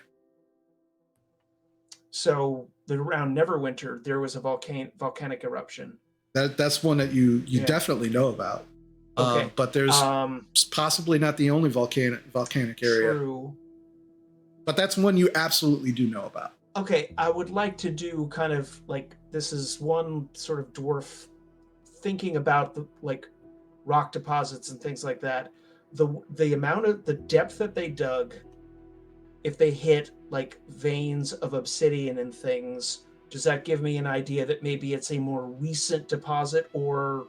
So around Neverwinter, there was a volcanic eruption. That's one that you definitely know about. Okay. But there's possibly not the only volcanic area. True. But that's one you absolutely do know about. Okay, I would like to do kind of like, this is one sort of dwarf thinking about the like rock deposits and things like that. The amount of the depth that they dug, if they hit like veins of obsidian and things, does that give me an idea that maybe it's a more recent deposit, or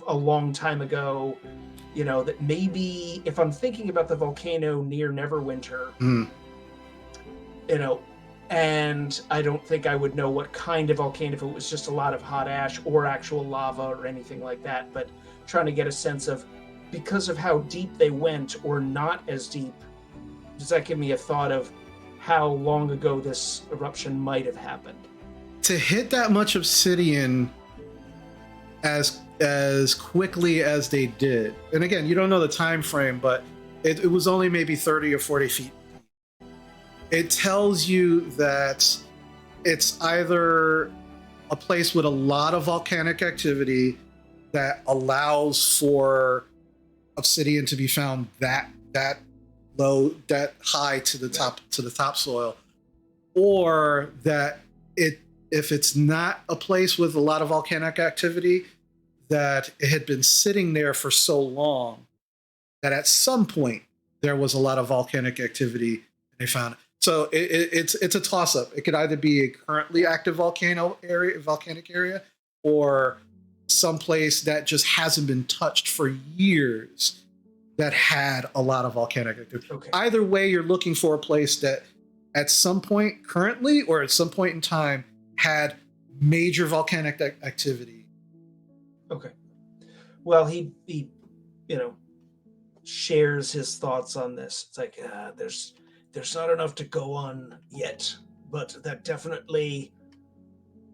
a long time ago, that maybe if I'm thinking about the volcano near Neverwinter, and I don't think I would know what kind of volcano, if it was just a lot of hot ash or actual lava or anything like that, but trying to get a sense of, because of how deep they went or not as deep, does that give me a thought of how long ago this eruption might have happened? To hit that much obsidian as quickly as they did, and again, you don't know the time frame, but it was only maybe 30 or 40 feet. It tells you that it's either a place with a lot of volcanic activity that allows for obsidian to be found that low, that high to the topsoil, or that if it's not a place with a lot of volcanic activity, that it had been sitting there for so long that at some point there was a lot of volcanic activity and they found it. So it's a toss-up. It could either be a currently active volcanic area, or someplace that just hasn't been touched for years that had a lot of volcanic activity. Okay. Either way, you're looking for a place that at some point currently or at some point in time had major volcanic activity. Okay. Well, he shares his thoughts on this. It's like, there's not enough to go on yet, but that definitely,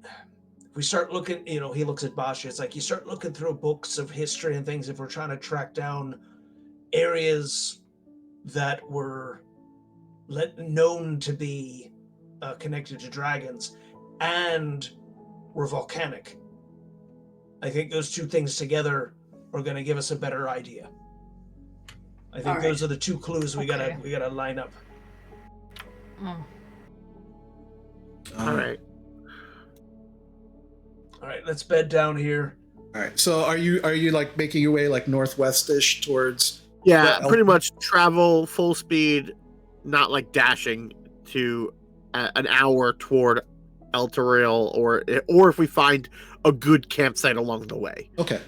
if we start looking, he looks at Basha, it's like you start looking through books of history and things, if we're trying to track down areas that were known to be connected to dragons and were volcanic. I think those two things together are going to give us a better idea. I think those are the two clues we gotta line up. All right, let's bed down here. All right. So are you like making your way like northwest-ish towards? Yeah, pretty much travel full speed, not like dashing to an hour toward Elturel, or if we find a good campsite along the way. Okay.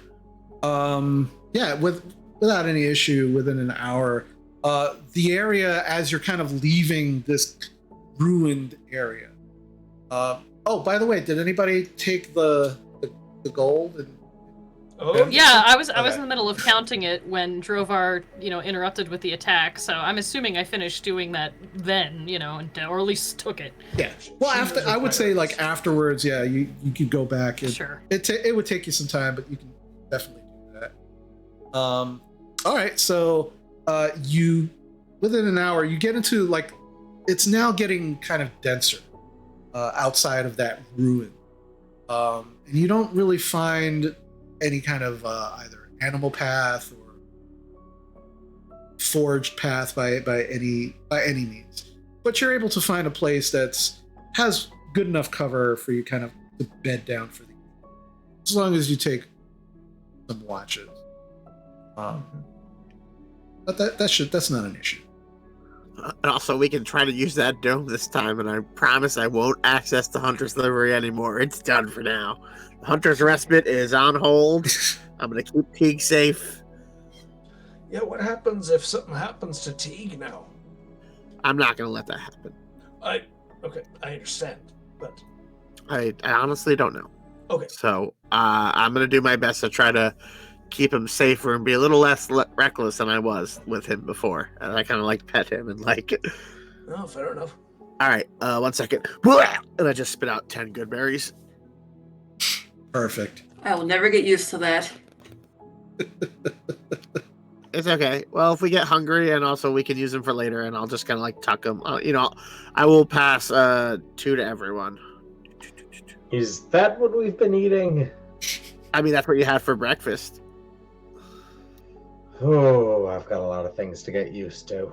Yeah, without any issue, within an hour. The area, as you're kind of leaving this ruined area. Oh, by the way, did anybody take the gold? Yeah, I was in the middle of counting it when Drovar, interrupted with the attack. So I'm assuming I finished doing that then, or at least took it. Yeah. Well, I would say like afterwards, yeah, you could go back. Sure. It would take you some time, but you can definitely do that. All right, so you within an hour you get into like it's now getting kind of denser outside of that ruin, and you don't really find any kind of either animal path or forged path by any means, but you're able to find a place has good enough cover for you kind of to bed down for the evening, as long as you take some watches. But that's not an issue. And also, we can try to use that dome this time, and I promise I won't access the Hunter's Livery anymore. It's done for now. The Hunter's Respite is on hold. I'm going to keep Teague safe. Yeah, what happens if something happens to Teague now? I'm not going to let that happen. I understand, but I honestly don't know. Okay. So I'm going to do my best to try to keep him safer and be a little less reckless than I was with him before. And I kind of like pet him and like. Oh, fair enough. All right, 1 second. And I just spit out 10 good berries. Perfect. I will never get used to that. It's okay. Well, if we get hungry, and also we can use them for later, and I'll just kind of like tuck them. I will pass 2 to everyone. Is that what we've been eating? I mean, that's what you had for breakfast. Oh, I've got a lot of things to get used to.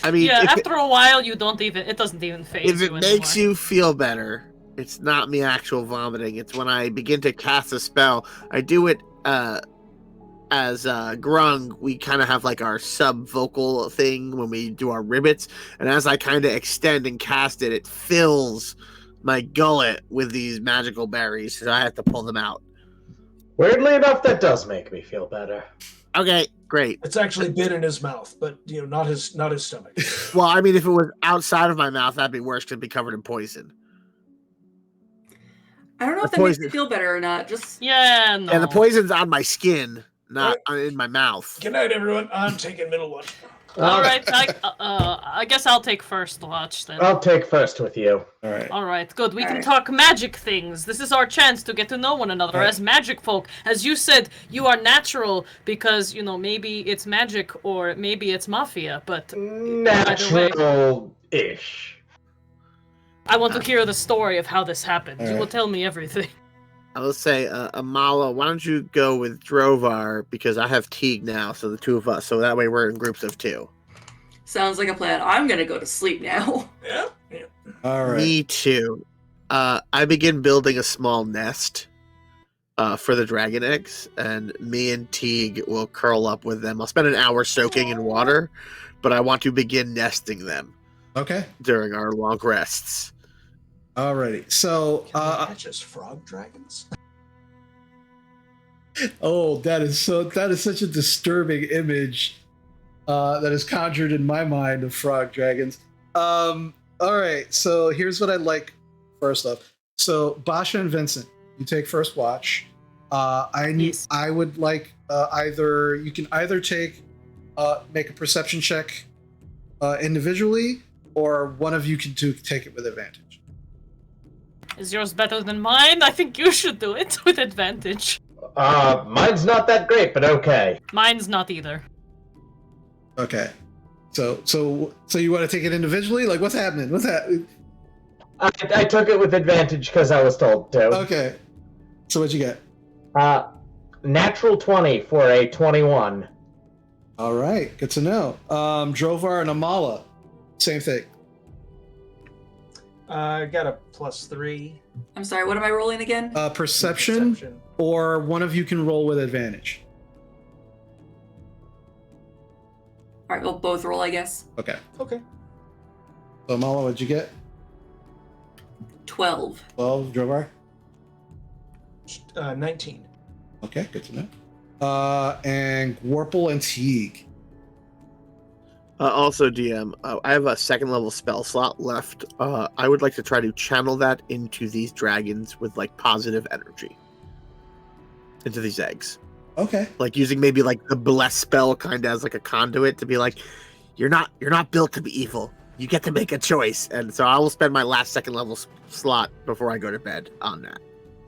I mean, yeah, after a while, it doesn't even phase you anymore. If it makes you feel better, it's not me actual vomiting. It's when I begin to cast a spell. I do it as Grung. We kind of have like our sub-vocal thing when we do our ribbits. And as I kind of extend and cast it, it fills my gullet with these magical berries. So I have to pull them out. Weirdly enough, that does make me feel better. Okay, great. It's actually been in his mouth, but not his stomach. Well, I mean, if it was outside of my mouth, that'd be worse. 'Cause it'd be covered in poison. I don't know The if that makes poison- you feel better or not. Just Yeah, no. And the poison's on my skin, not Right. in my mouth. Good night, everyone. I'm taking middle one. All right, I guess I'll take first watch then. I'll take first with you. All right. All right, good. We can Alright. talk magic things. This is our chance to get to know one another Alright. as magic folk. As you said, you are natural because, maybe it's magic or maybe it's mafia, but Natural-ish. I want to hear the story of how this happened. You will Alright. tell me everything. I will say, Amala, why don't you go with Drovar, because I have Teague now, so the two of us, so that way we're in groups of two. sounds like a plan. I'm gonna go to sleep now. Yeah. All right. Me too. I begin building a small nest for the dragon eggs, and me and Teague will curl up with them. I'll spend an hour soaking in water, but I want to begin nesting them Okay. during our long rests. Alrighty. So, Can they hatch as frog dragons? that is such a disturbing image that is conjured in my mind of frog dragons. All right. So here's what I'd like first up. So Basha and Vincent, you take first watch. Yes. I would like you can either make a perception check individually, or one of you can take it with advantage. Is yours better than mine? I think you should do it with advantage. Mine's not that great, but okay. Mine's not either. Okay. So you want to take it individually? Like, what's happening? What's happening? I took it with advantage because I was told to. Okay. So what'd you get? Natural 20 for a 21. All right. Good to know. Drovar and Amala, same thing. I got a +3. I'm sorry, what am I rolling again? Perception, or one of you can roll with advantage. Alright, we'll both roll, I guess. Okay. Okay. So Amala, what'd you get? 12. 12. Drovar? 19. Okay, good to know. And Warple and Teague. Also, DM, I have a second level spell slot left. I would like to try to channel that into these dragons with like positive energy. Into these eggs. Okay. Like using maybe like the bless spell kind of as like a conduit to be like, you're not built to be evil. You get to make a choice. And so I will spend my last second level slot before I go to bed on that.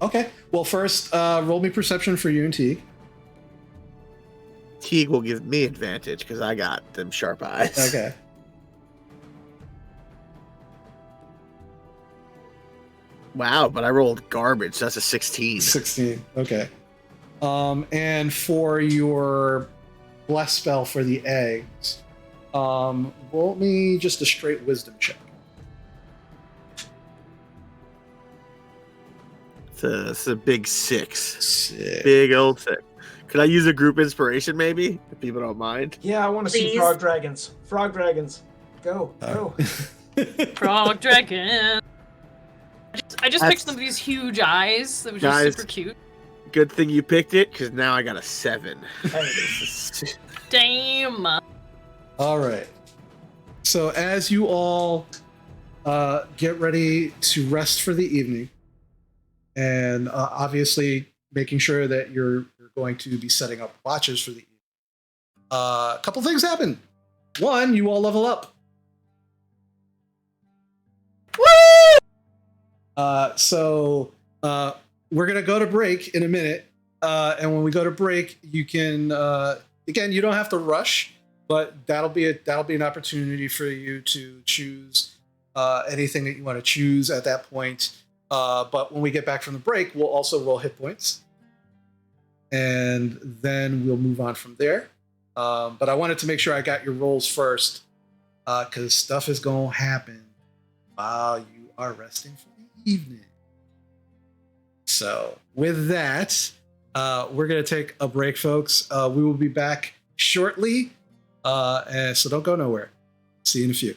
Okay. Well, first, roll me perception for you and Teague. Teague will give me advantage because I got them sharp eyes. Okay. Wow, but I rolled garbage. So that's a 16. 16. Okay. And for your bless spell for the eggs, roll me just a straight wisdom check. It's a big 6. Sick. Big old 6. Could I use a group inspiration maybe? If people don't mind. Yeah, I want to see Please. frog dragons. Frog dragons. Go. Go. Frog dragon. I just That's- pictured them with these huge eyes. That was Guys. just super cute. Good thing you picked it, because now I got a 7. Hey. Damn. All right. So as you all get ready to rest for the evening, and obviously making sure that you're going to be setting up watches for the evening, a couple things happen. One, you all level up. So we're gonna go to break in a minute, and when we go to break, you can again, you don't have to rush, but that'll be an opportunity for you to choose anything that you want to choose at that point. But when we get back from the break, we'll also roll hit points, and then we'll move on from there. But I wanted to make sure I got your rolls first, because stuff is gonna happen while you are resting for the evening. So with that, we're gonna take a break, folks. We will be back shortly, and so don't go nowhere. See you in a few.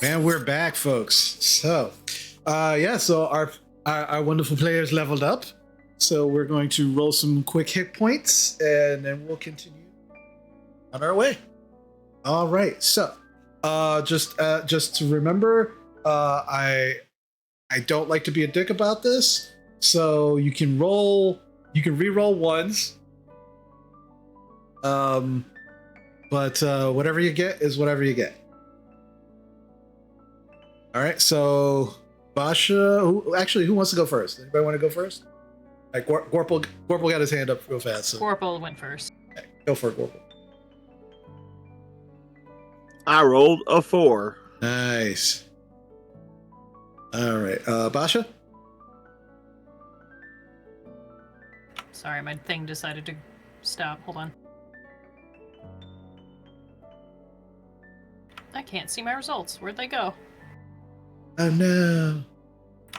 And we're back, folks. So, so our wonderful players leveled up. So we're going to roll some quick hit points, and then we'll continue on our way. All right. So, just to remember, I don't like to be a dick about this. So you can re-roll ones. But whatever you get is whatever you get. All right, so Basha, who wants to go first? Anybody want to go first? Like Gorple got his hand up real fast. So. Gorple went first. Okay, go for it, Gorple. I rolled a 4. Nice. All right, Basha. Sorry, my thing decided to stop. Hold on. I can't see my results. Where'd they go? Oh no.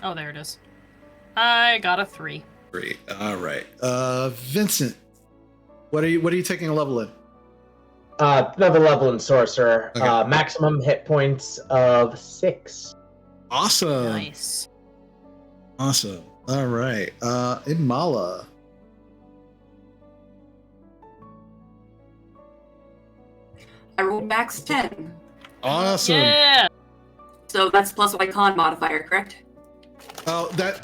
Oh, there it is. I got a 3. 3. All right. Vincent, what are you taking a level in? Another level in sorcerer. Okay. Maximum hit points of 6. Awesome. Nice. Awesome. All right. Imala. I rolled max 10. Awesome. Yeah. So that's plus my con modifier, correct? Oh, that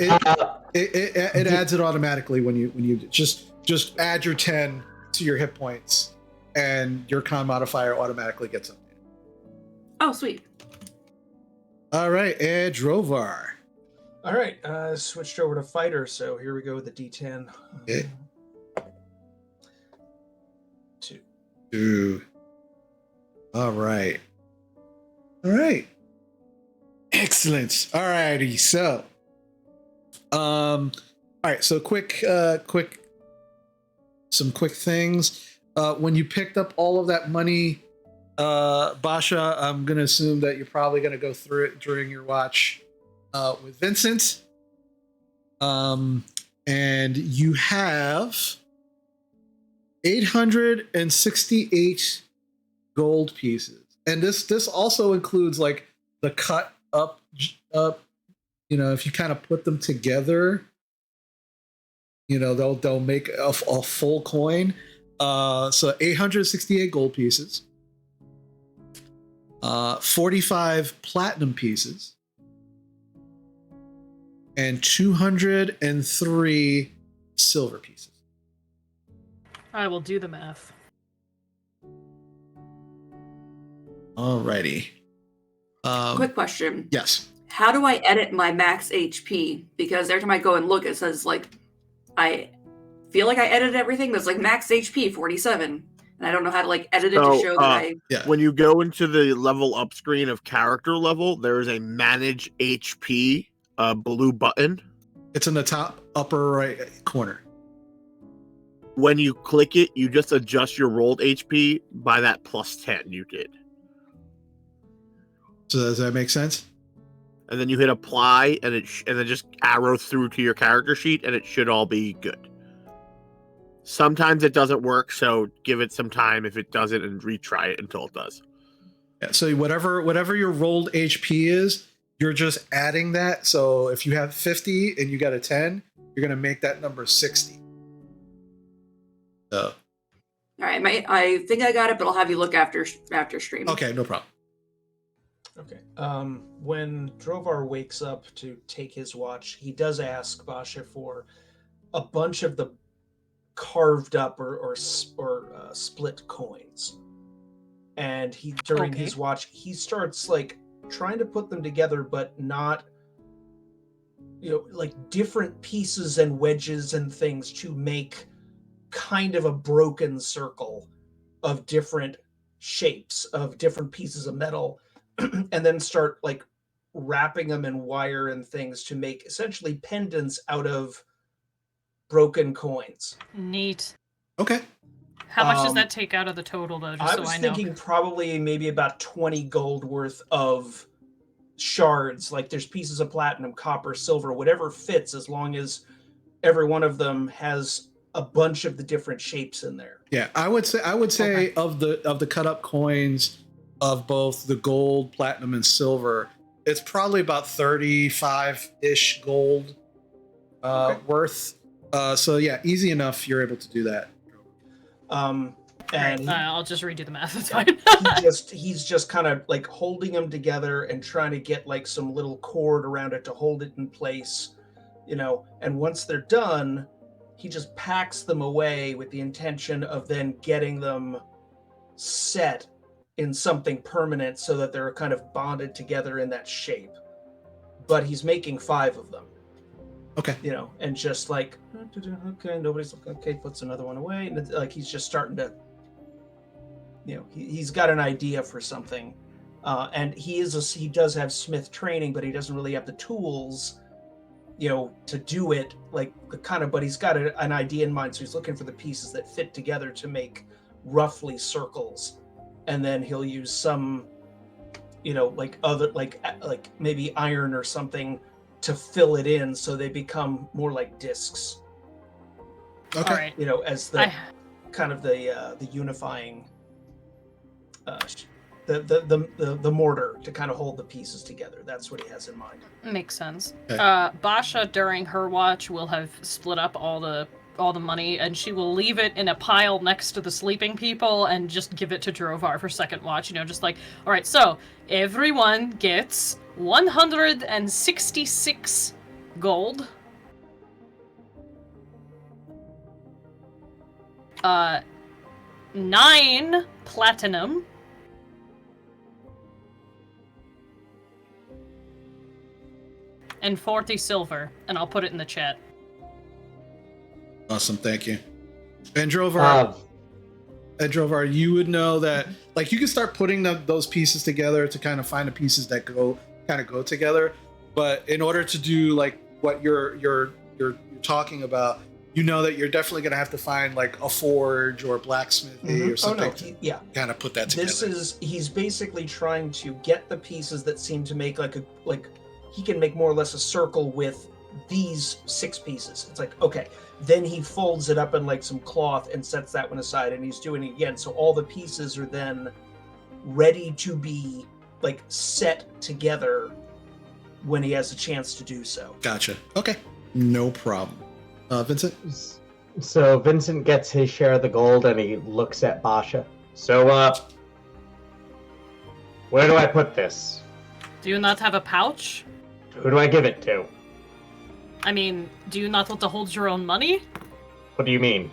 it adds it automatically when you just add your 10 to your hit points, and your con modifier automatically gets updated. Oh, sweet. All right, and Drovar. All right, switched over to fighter, so here we go with the D10. Okay. 2. 2. All right. All right. Excellent. All righty. So, all right. So some quick things. When you picked up all of that money, Basha, I'm gonna assume that you're probably gonna go through it during your watch with Vincent. And you have 868 gold pieces, and this also includes like the cut up. If you kind of put them together, they'll make a full coin. So 868 gold pieces, 45 platinum pieces, and 203 silver pieces. I will do the math. Alrighty. Quick question. Yes. How do I edit my max HP? Because every time I go and look, it says I feel like I edited everything. There's max HP 47, and I don't know how to edit it to show that I. Yeah. When you go into the level up screen of character level, there is a manage HP blue button. It's in the top upper right corner. When you click it, you just adjust your rolled HP by that plus 10 you did. So does that make sense? And then you hit apply, and then just arrow through to your character sheet, and it should all be good. Sometimes it doesn't work, so give it some time if it doesn't, and retry it until it does. Yeah, so whatever your rolled HP is, you're just adding that. So if you have 50 and you got a 10, you're gonna make that number 60. So. All right, I think I got it, but I'll have you look after stream. Okay, no problem. Okay. When Drovar wakes up to take his watch, he does ask Basha for a bunch of the carved up or split coins, and during his watch he starts trying to put them together, but not different pieces and wedges and things to make kind of a broken circle of different shapes of different pieces of metal. And then start wrapping them in wire and things to make essentially pendants out of broken coins. Neat. Okay. How much does that take out of the total, though? Just I was thinking probably maybe about 20 gold worth of shards. There's pieces of platinum, copper, silver, whatever fits, as long as every one of them has a bunch of the different shapes in there. Yeah, I would say of the cut up coins, of both the gold, platinum, and silver. It's probably about 35-ish gold worth. So yeah, easy enough. You're able to do that. And I'll just redo the math. It's fine. he's just kind of like holding them together and trying to get like some little cord around it to hold it in place, you know. And once they're done, he just packs them away with the intention of then getting them set in something permanent so that they're kind of bonded together in that shape. But he's making 5 of them. Okay. You know, and just like, okay, nobody's looking. Okay, puts another one away, and it's like he's just starting to, you know, he's got an idea for something, and he does have Smith training, but he doesn't really have the tools, you know, to do it. Like but he's got an idea in mind, so he's looking for the pieces that fit together to make roughly circles, and then he'll use some, you know, like maybe iron or something to fill it in so they become more like discs. Okay. All right. You know, as the kind of the unifying the mortar to kind of hold the pieces together. That's what he has in mind. Makes sense. Okay. Basha, during her watch, will have split up all the money, and she will leave it in a pile next to the sleeping people and just give it to Drovar for second watch. You know, just like, all right, so everyone gets 166 gold. 9 platinum. And 40 silver, and I'll put it in the chat. Awesome, thank you. And Drovar, you would know that, like, you can start putting those pieces together to kind of find the pieces that go together. But in order to do like what you're talking about, you know that you're definitely going to have to find like a forge or blacksmithy or something. Kind of put that together. He's basically trying to get the pieces that seem to make he can make more or less a circle with these 6 pieces. It's like, okay, then he folds it up in like some cloth and sets that one aside, and he's doing it again. So all the pieces are then ready to be like set together when he has a chance to do so. Gotcha. Okay. No problem. Vincent? So Vincent gets his share of the gold and he looks at Basha. So, where do I put this? Do you not have a pouch? Who do I give it to? I mean, do you not want to hold your own money? What do you mean?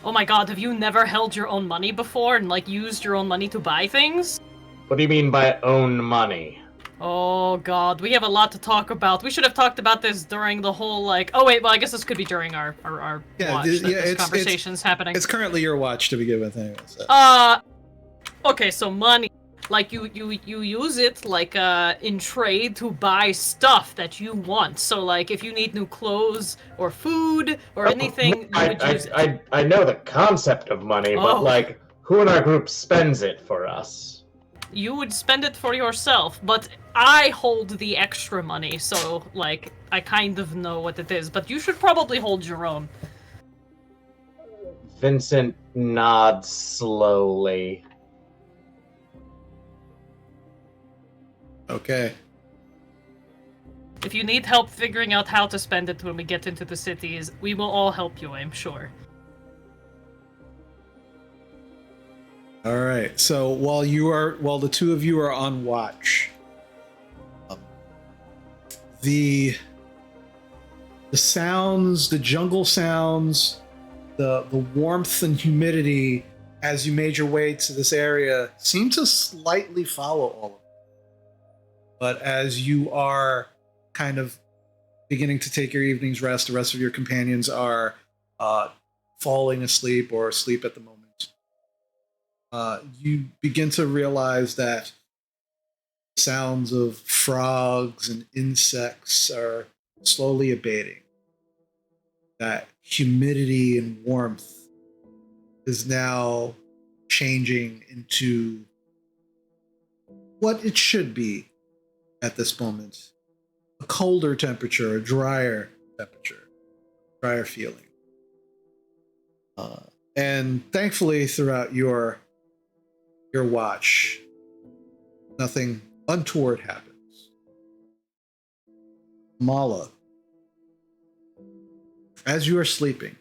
Oh my god, have you never held your own money before and, like, used your own money to buy things? What do you mean by own money? Oh god, we have a lot to talk about. We should have talked about this during the whole, like... Oh wait, well, I guess this could be during our watch. This conversation's happening. It's currently your watch to begin with anyway, so. Okay, so money. Like, you use it, like, in trade to buy stuff that you want. So, like, if you need new clothes or food or anything, you would use it. I know the concept of money, but, like, who in our group spends it for us? You would spend it for yourself, but I hold the extra money, so, like, I kind of know what it is. But you should probably hold your own. Vincent nods slowly. Okay. If you need help figuring out how to spend it when we get into the cities, we will all help you, I'm sure. All right. So while the two of you are on watch, the sounds, the jungle sounds, the warmth and humidity as you made your way to this area seem to slightly follow all of it. But as you are kind of beginning to take your evening's rest, the rest of your companions are falling asleep or asleep at the moment. You begin to realize that sounds of frogs and insects are slowly abating. That humidity and warmth is now changing into what it should be at this moment. A colder temperature, a drier temperature, drier feeling. And thankfully, throughout your watch, Nothing untoward happens. Mala, as you are sleeping,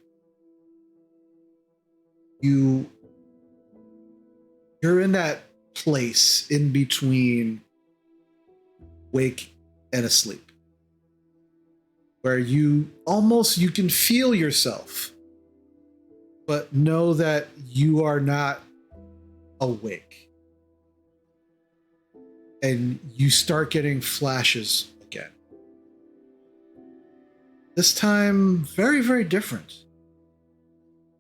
you're in that place in between wake and asleep, where you can feel yourself, but know that you are not awake. And you start getting flashes again. This time, very, very different,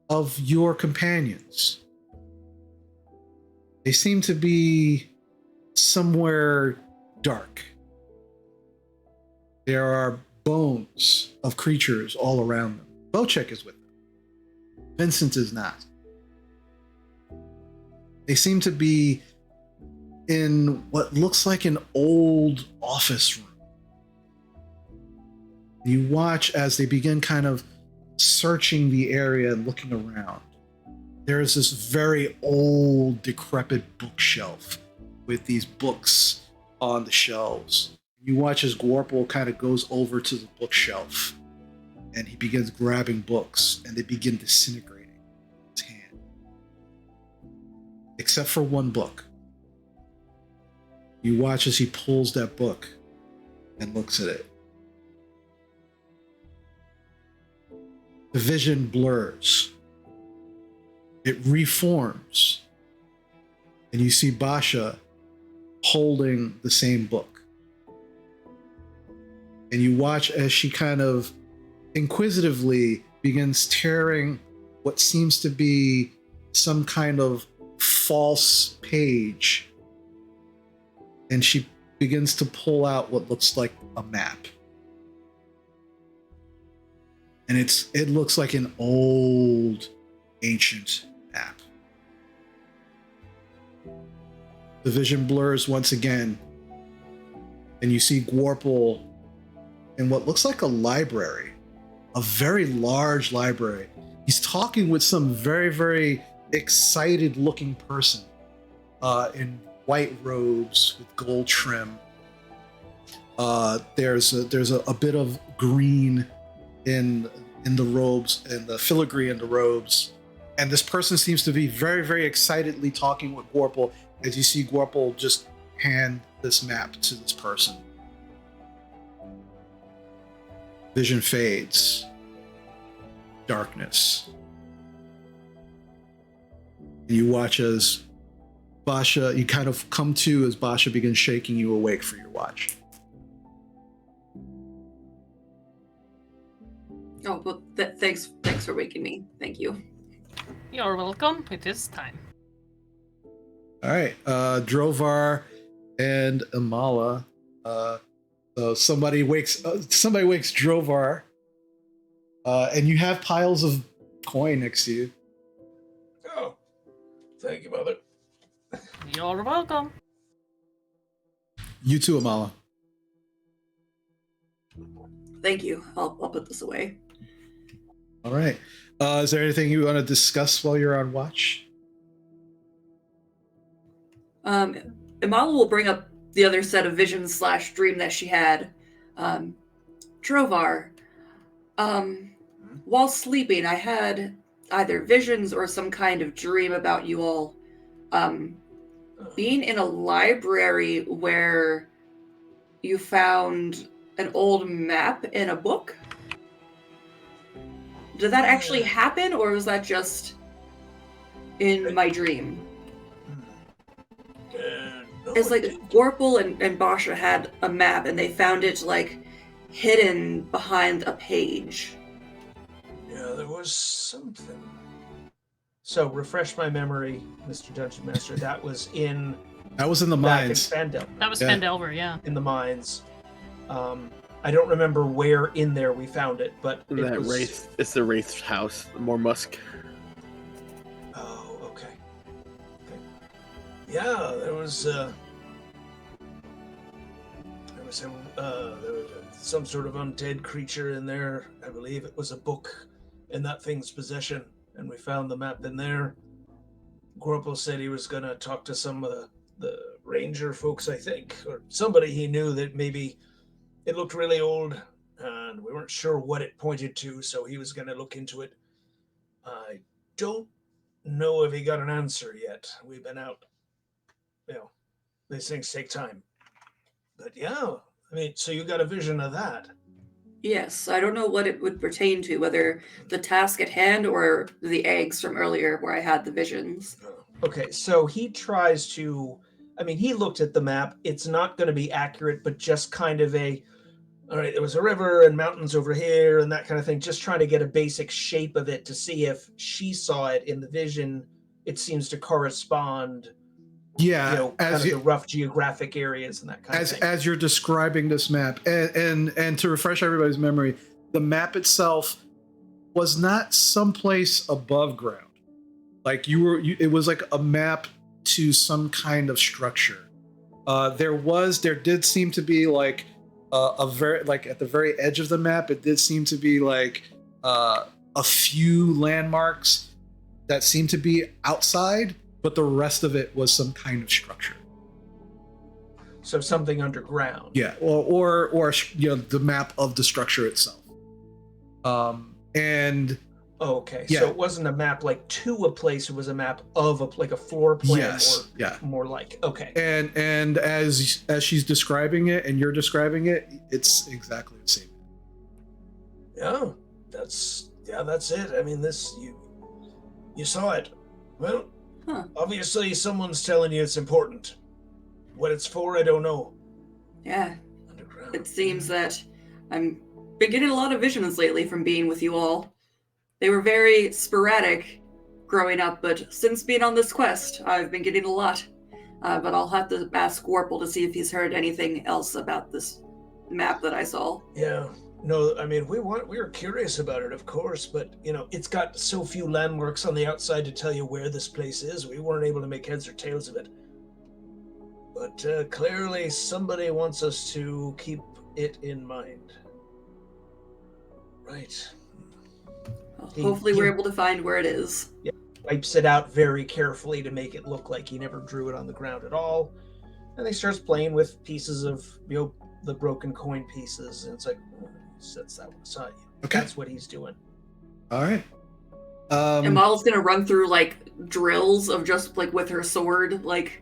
of your companions. They seem to be somewhere dark. There are bones of creatures all around them. Bocek is with them. Vincent is not. They seem to be in what looks like an old office room. You watch as they begin kind of searching the area and looking around. There is this very old, decrepit bookshelf with these books on the shelves. You watch as Gorpal kind of goes over to the bookshelf and he begins grabbing books and they begin disintegrating in his hand. Except for one book. You watch as he pulls that book and looks at it. The vision blurs. It reforms. And you see Basha holding the same book. And you watch as she kind of inquisitively begins tearing what seems to be some kind of false page. And she begins to pull out what looks like a map. And it looks like an old, ancient map. The vision blurs once again, and you see Gorpal in what looks like a library, a very large library. He's talking with some very, very excited-looking person in white robes with gold trim. There's a bit of green in the robes and the filigree in the robes, and this person seems to be very, very excitedly talking with Gorpal as you see Gorpal just hand this map to this person. Vision fades. Darkness. And you watch as Basha, you kind of come to as Basha begins shaking you awake for your watch. Oh, well, thanks for waking me. Thank you. You're welcome. It is time. All right, Drovar and Amala. So somebody wakes Drovar, and you have piles of coin next to you. Oh, thank you, Mother. You're welcome. You too, Amala. Thank you. I'll put this away. All right. Is there anything you want to discuss while you're on watch? Imala will bring up the other set of visions / dream that she had. Drovar, while sleeping, I had either visions or some kind of dream about you all being in a library where you found an old map in a book. Did that actually happen, or was that just in my dream? No, It's like Gorpal and Basha had a map, and they found it like hidden behind a page. Yeah, there was something. So refresh my memory, Mr. Dungeon Master. That was in the back in mines. Spandel. That was Yeah. Fandelver, yeah. In the mines. I don't remember where in there we found it, but it That was... wraith. It's the wraith's house. More musk. Oh, okay. Yeah, there was some sort of undead creature in there. I believe it was a book in that thing's possession, and we found the map in there. Gorpal said he was gonna talk to some of the ranger folks, I think, or somebody he knew that maybe it looked really old, and we weren't sure what it pointed to, so he was going to look into it. I don't know if he got an answer yet. We've been out. These things take time. But yeah, I mean, so you got a vision of that. Yes, I don't know what it would pertain to, whether the task at hand or the eggs from earlier where I had the visions. Okay, so he tries to, he looked at the map. It's not going to be accurate, but just kind of all right, there was a river and mountains over here and that kind of thing, just trying to get a basic shape of it to see if she saw it in the vision. It seems to correspond. Yeah, kind of the rough geographic areas and that kind of thing. As you're describing this map, and to refresh everybody's memory, the map itself was not someplace above ground. Like it was like a map to some kind of structure. There did seem to be like a very, like at the very edge of the map, it did seem to be like a few landmarks that seemed to be outside, but the rest of it was some kind of structure. So something underground. Yeah, or the map of the structure itself. And okay, yeah. So it wasn't a map like to a place; it was a map of like a floor plan. Yes, more like okay. And as she's describing it, and you're describing it, it's exactly the same. Yeah, that's it. I mean, you saw it. Well, obviously someone's telling you it's important. What it's for, I don't know. Yeah. Underground. It seems that I'm been getting a lot of visions lately from being with you all. They were very sporadic growing up, but since being on this quest, I've been getting a lot. But I'll have to ask Warple to see if he's heard anything else about this map that I saw. Yeah. No, I mean, we were curious about it, of course, but, it's got so few landmarks on the outside to tell you where this place is. We weren't able to make heads or tails of it. But clearly somebody wants us to keep it in mind. Right. Hopefully we're able to find where it is. Yeah, wipes it out very carefully to make it look like he never drew it on the ground at all. And he starts playing with pieces of, the broken coin pieces, and it's like, sets that one aside. Okay. That's what he's doing. All right. And Model's gonna run through like drills of just like with her sword, like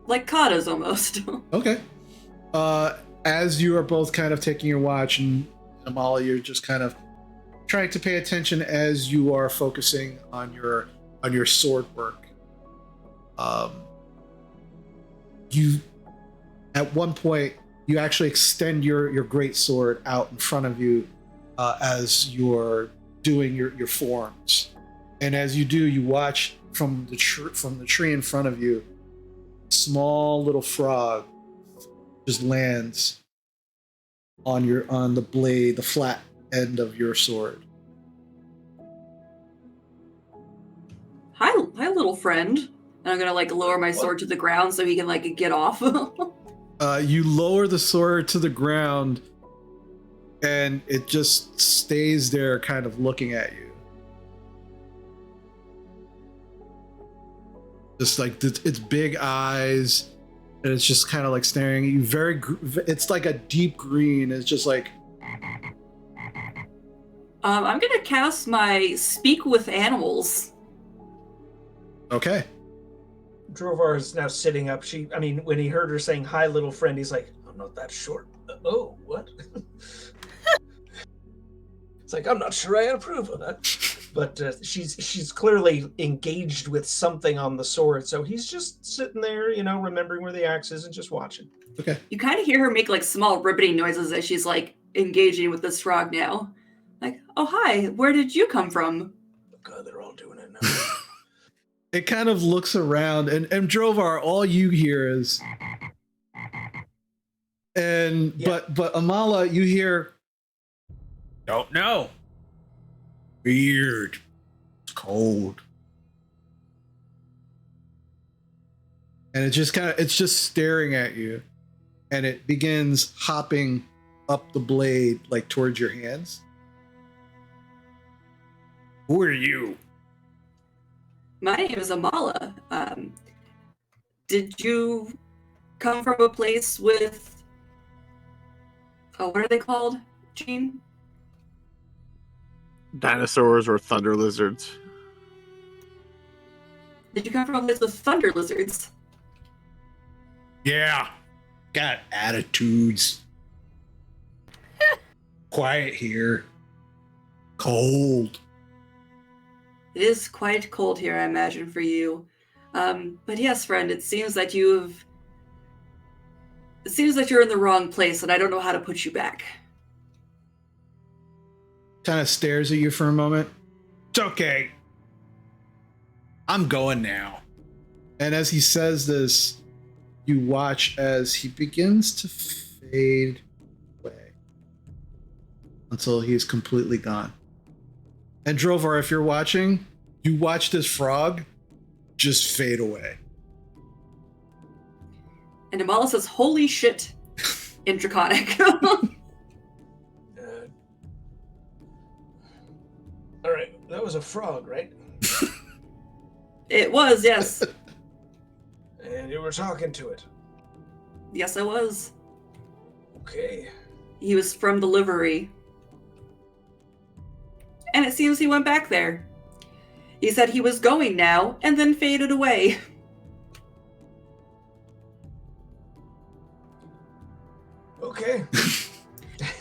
katas almost. Okay. As you are both kind of taking your watch, and Amala, you're just kind of trying to pay attention as you are focusing on your sword work. You, at one point, you actually extend your great sword out in front of you as you're doing your forms, and as you do, you watch from the tree in front of you. Small little frog just lands on the blade, the flat end of your sword. Hi, little friend. And I'm gonna lower my sword to the ground so he can get off. You lower the sword to the ground, and it just stays there, kind of looking at you. Just like its big eyes, and it's just kind of staring at you. It's like a deep green. It's just like. I'm gonna cast my Speak with Animals. Okay. Drovar is now sitting up. When he heard her saying, "Hi, little friend," he's like, "I'm not that short." Oh, what? It's like, I'm not sure I approve of that. But she's clearly engaged with something on the sword, so he's just sitting there, remembering where the axe is and just watching. Okay. You kind of hear her make small ribbiting noises as she's engaging with this frog now. Oh hi, where did you come from? Oh God, they're all doing it now. It kind of looks around, and Drovar, all you hear is, and yeah. but Amala, you hear, don't know. Weird. It's cold. And it's just staring at you, and it begins hopping up the blade towards your hands. Who are you? My name is Amala. Did you come from a place with... Oh, what are they called, Gene? Dinosaurs or thunder lizards. Did you come from a place with thunder lizards? Yeah. Got attitudes. Quiet here. Cold. It is quite cold here, I imagine, for you. But yes, friend, it seems that you're in the wrong place, and I don't know how to put you back. Kind of stares at you for a moment. It's okay. I'm going now. And as he says this, you watch as he begins to fade away until he's completely gone. And Drovar, if you're watching, you watch this frog just fade away. And Amala says, "Holy shit," in Draconic. All right, that was a frog, right? It was, yes. And you were talking to it. Yes, I was. Okay. He was from the livery. And it seems he went back there. He said he was going now, and then faded away. Okay.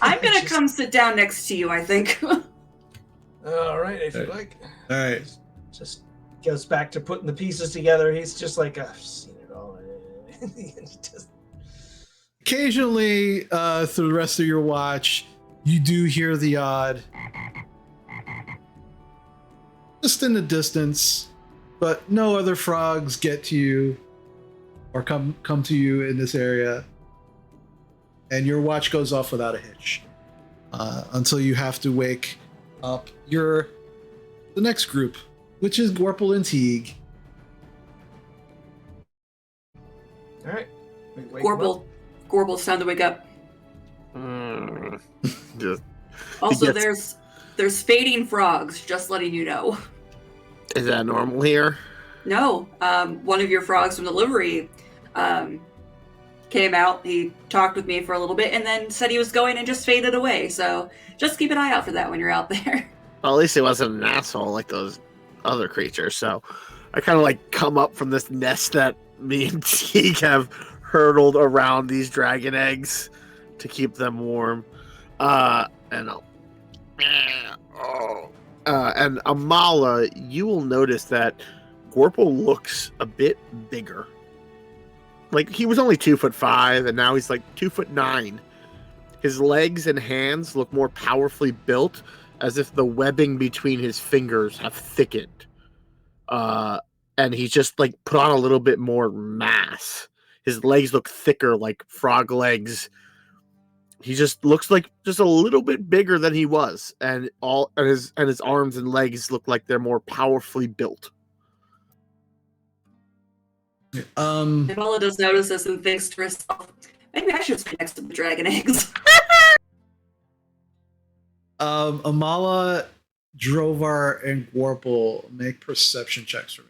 I'm gonna come sit down next to you, I think. All right, if you like. All right. Just goes back to putting the pieces together. He's just like, I've seen it all. Just... Occasionally, through the rest of your watch, you do hear the odd, just in the distance, but no other frogs get to you or come to you in this area. And your watch goes off without a hitch until you have to wake up the next group, which is Gorple and Teague. All right. We wake him up. Gorble's time to wake up. Just, Also, there's fading frogs, just letting you know. is that normal here? No, one of your frogs from the livery came out. He talked with me for a little bit and then said he was going and just faded away. So just keep an eye out for that when you're out there. Well, at least he wasn't an asshole like those other creatures. So I kind of like come up from this nest that me and Teague have hurtled around these dragon eggs to keep them warm. And Amala, you will notice that Gorple looks a bit bigger. Like, he was only 2'5", and now he's like 2'9". His legs and hands look more powerfully built, as if the webbing between his fingers have thickened. And he's just like put on a little bit more mass. His legs look thicker, like frog legs. He just looks like just a little bit bigger than he was, and his arms and legs look like they're more powerfully built. Amala does notice this and thinks to herself, maybe I should sit next to the dragon eggs. Amala, Drovar, and Gorple make perception checks for me.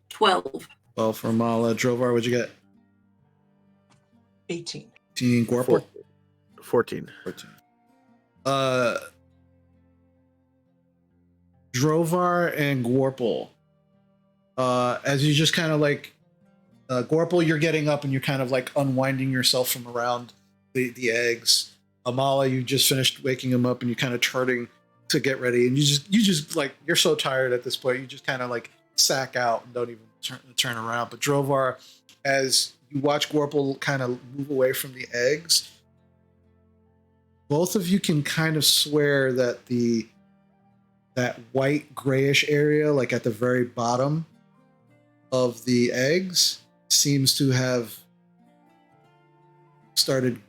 12. Well, for Amala, Drovar, what'd you get? 18. 18. Gorple? 14. 14. Drovar and Gorple. As you just kind of like, Gorple, you're getting up and you're kind of like unwinding yourself from around the eggs. Amala, you just finished waking him up and you're kind of turning to get ready, and you just like, you're so tired at this point, you just kind of like sack out and don't even turn around. But Drovar, as you watch Gorple kind of move away from the eggs, both of you can kind of swear that that white grayish area, like at the very bottom of the eggs, seems to have started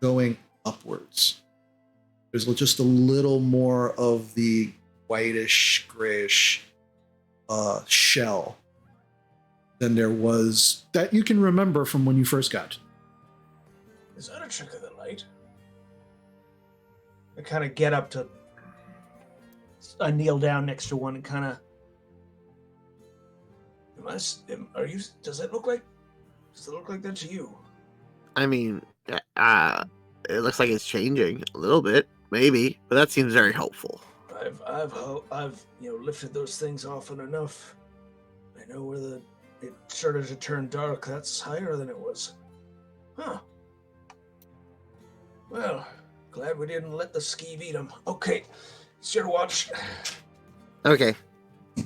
going upwards. There's just a little more of the whitish, grayish shell than there was that you can remember from when you first got. Is that a trick of the light? I kind of get up to... I kneel down next to one and kind of Does it look like that to you? I mean, it looks like it's changing a little bit, maybe, but that seems very hopeful. I've lifted those things often enough. I know where it started to turn dark. That's higher than it was. Huh. Well, glad we didn't let the skeeve eat him. Okay, it's your watch. Okay,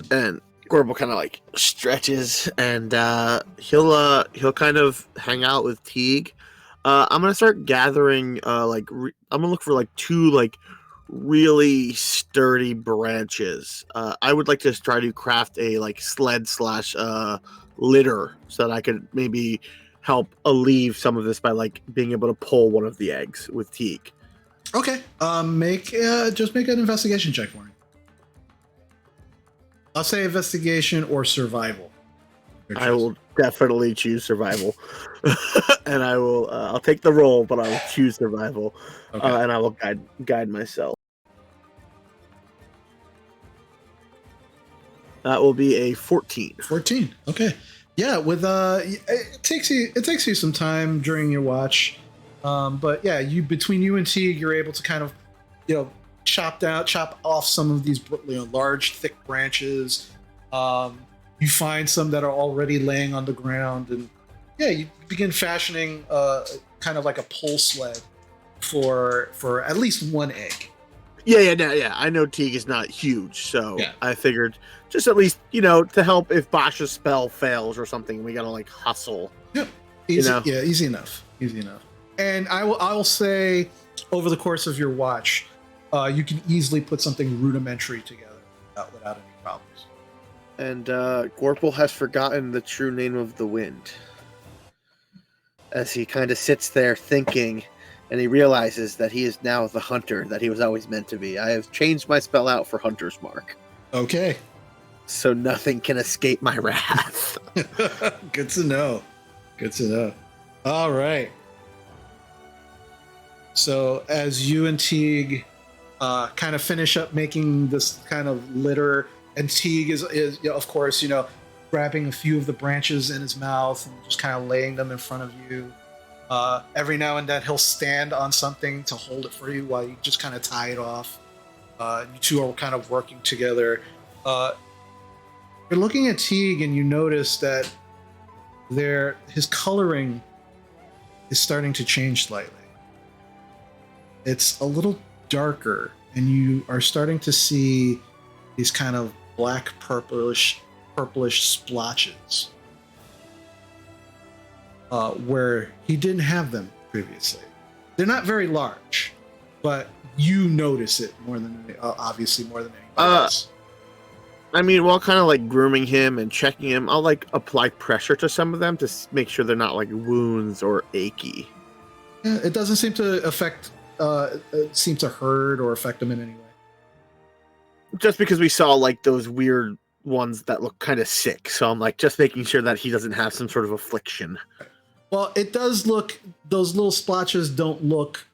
and Gorbel kind of like stretches, and he'll kind of hang out with Teague. I'm gonna start gathering I'm gonna look for like 2 like really sturdy branches. I would like to try to craft a like sled slash litter so that I could maybe help alleviate some of this by like being able to pull one of the eggs with Teague. Okay. Just make an investigation check for me. I'll say investigation or survival. I will definitely choose survival, and I'll take the roll, but I will choose survival, Okay. and I will guide myself. That will be a 14. 14. Okay. Yeah, with it takes you some time during your watch. But yeah, between you and Teague, you're able to kind of, chop off some of these large, thick branches. You find some that are already laying on the ground, and yeah, you begin fashioning kind of like a pull sled for at least one egg. Yeah. I know Teague is not huge, so yeah. I figured just at least to help if Basha's spell fails or something, we gotta like hustle. Yeah, easy. Yeah, easy enough. And I will say, over the course of your watch, you can easily put something rudimentary together without any problems. And Gorpal has forgotten the true name of the wind. As he kind of sits there thinking, and he realizes that he is now the hunter that he was always meant to be. I have changed my spell out for Hunter's Mark. Okay. So nothing can escape my wrath. Good to know. All right. So as you and Teague kind of finish up making this kind of litter, and Teague is of course, grabbing a few of the branches in his mouth and just kind of laying them in front of you. Every now and then he'll stand on something to hold it for you while you just kind of tie it off. You two are kind of working together. You're looking at Teague and you notice that his coloring is starting to change slightly. It's a little darker, and you are starting to see these kind of black purplish splotches where he didn't have them previously. They're not very large, but you notice it obviously more than anybody else. I mean, while kind of like grooming him and checking him, I'll like apply pressure to some of them to make sure they're not like wounds or achy. Yeah, it doesn't seem to seem to hurt or affect him in any way. Just because we saw like those weird ones that look kind of sick, so I'm like just making sure that he doesn't have some sort of affliction. Well, it does look, those little splotches don't look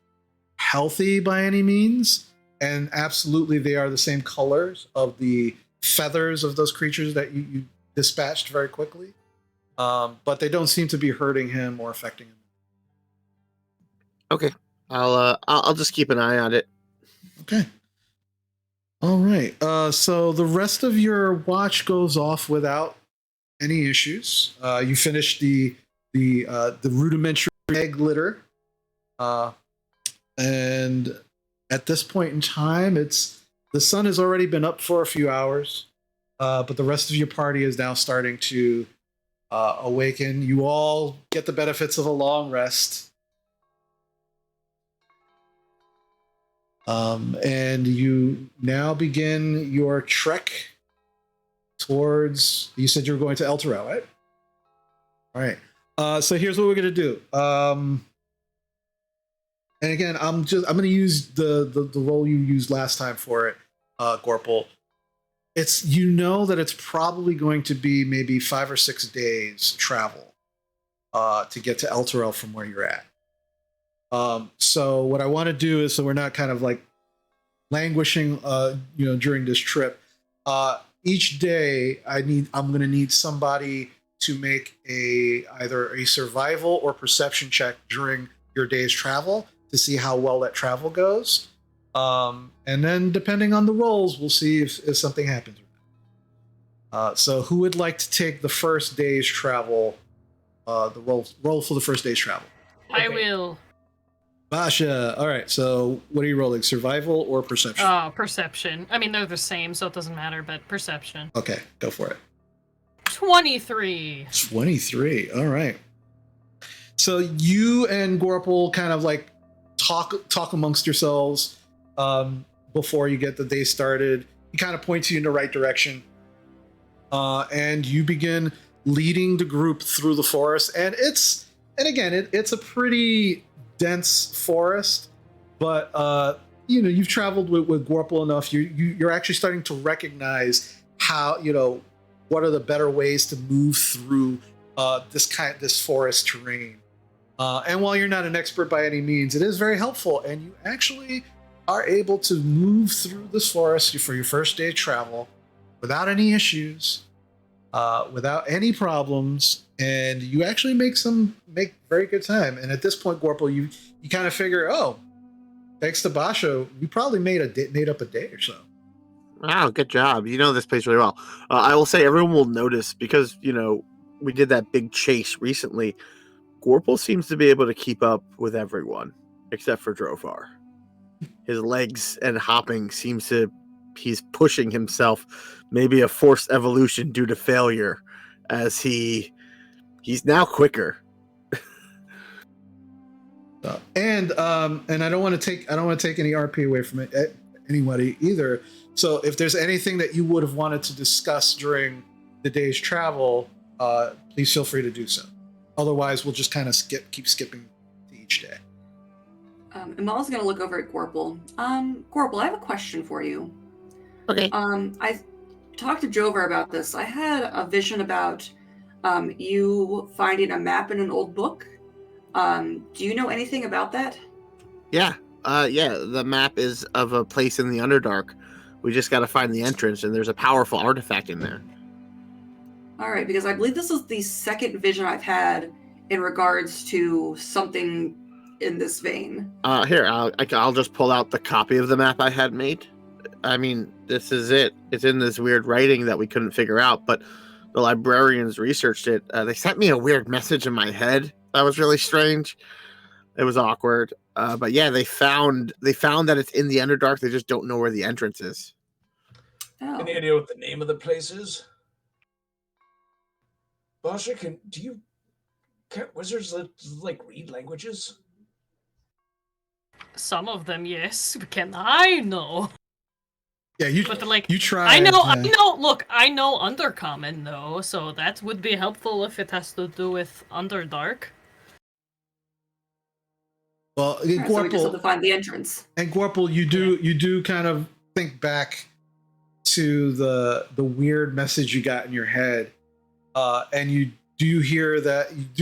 healthy by any means, and absolutely they are the same colors of the feathers of those creatures that you dispatched very quickly, but they don't seem to be hurting him or affecting him. Okay, I'll just keep an eye on it. Okay. All right. So the rest of your watch goes off without any issues. You finish the rudimentary egg litter, and at this point in time, the sun has already been up for a few hours, but the rest of your party is now starting to awaken. You all get the benefits of a long rest. And you now begin your trek towards, you said you were going to Elturel, right? All right. So here's what we're going to do. And again, I'm going to use the role you used last time for it, Gorpal. It's, that it's probably going to be maybe 5 or 6 days travel to get to Elturel from where you're at. So what I want to do is, so we're not kind of like languishing, during this trip, each day I'm going to need somebody to make either a survival or perception check during your day's travel to see how well that travel goes. And then depending on the rolls, we'll see if something happens. So who would like to take the first day's travel? The roll for the first day's travel. I will. Basha. All right. So what are you rolling? Survival or perception? Perception. I mean, they're the same, so it doesn't matter, but perception. Okay, go for it. 23. 23. All right. So you and Gorple kind of like talk amongst yourselves before you get the day started. He kind of points you in the right direction. And you begin leading the group through the forest. And it's a pretty dense forest, but you've traveled with Gorple enough. You're actually starting to recognize how, what are the better ways to move through this forest terrain. And while you're not an expert by any means, it is very helpful, and you actually are able to move through this forest for your first day of travel without any issues, without any problems, and you actually make very good time. And at this point, Gorple, you kind of figure, oh, thanks to Basha, we probably made up a day or so. Wow, good job. You know this place really well. I will say everyone will notice because, we did that big chase recently. Gorple seems to be able to keep up with everyone except for Drovar. His legs and hopping he's pushing himself, maybe a forced evolution due to failure, as he's now quicker. And I don't want to take any RP away from anybody either. So if there's anything that you would have wanted to discuss during the day's travel, please feel free to do so. Otherwise, we'll just kind of keep skipping to each day. Amal's going to look over at Gorple. Gorple, I have a question for you. Okay. I talked to Drovar about this. I had a vision about you finding a map in an old book. Do you know anything about that? Yeah. The map is of a place in the Underdark. We just got to find the entrance, and there's a powerful artifact in there. All right, because I believe this is the second vision I've had in regards to something in this vein. Here, I'll just pull out the copy of the map I had made. I mean, this is it. It's in this weird writing that we couldn't figure out, but the librarians researched it. They sent me a weird message in my head. That was really strange. It was awkward. But yeah, they found that it's in the Underdark. They just don't know where the entrance is. Oh. Any idea what the name of the place is? Basha, can wizards read languages? Some of them, yes. Can I know? Yeah, you try. I know. Look, I know Undercommon though, so that would be helpful if it has to do with Underdark. Well, so we just have to find the entrance. And Gorple, you do kind of think back to the weird message you got in your head, and you do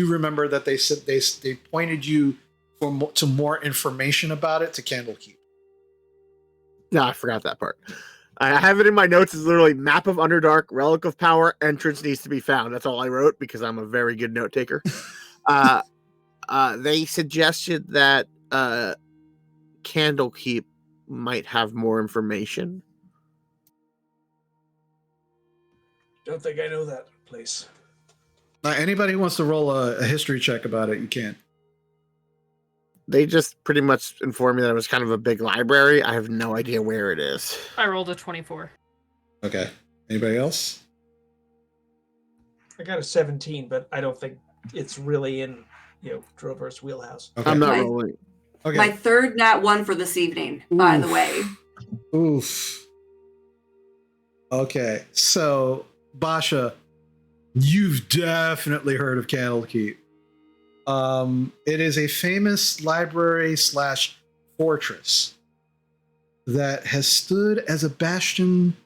remember that they said they pointed you to more information about it to Candlekeep. No, I forgot that part. I have it in my notes. It's literally map of Underdark, relic of power, entrance needs to be found. That's all I wrote because I'm a very good note taker. They suggested that Candlekeep might have more information. Don't think I know that place. Anybody who wants to roll a history check about it, you can. They just pretty much informed me that it was kind of a big library. I have no idea where it is. I rolled a 24. Okay. Anybody else? I got a 17, but I don't think it's really in Drovar's wheelhouse. Okay. I'm not rolling. Okay. My third nat 1 for this evening, by the way. Oof. Okay. So, Basha, you've definitely heard of Candlekeep. It is a famous library / fortress that has stood as a bastion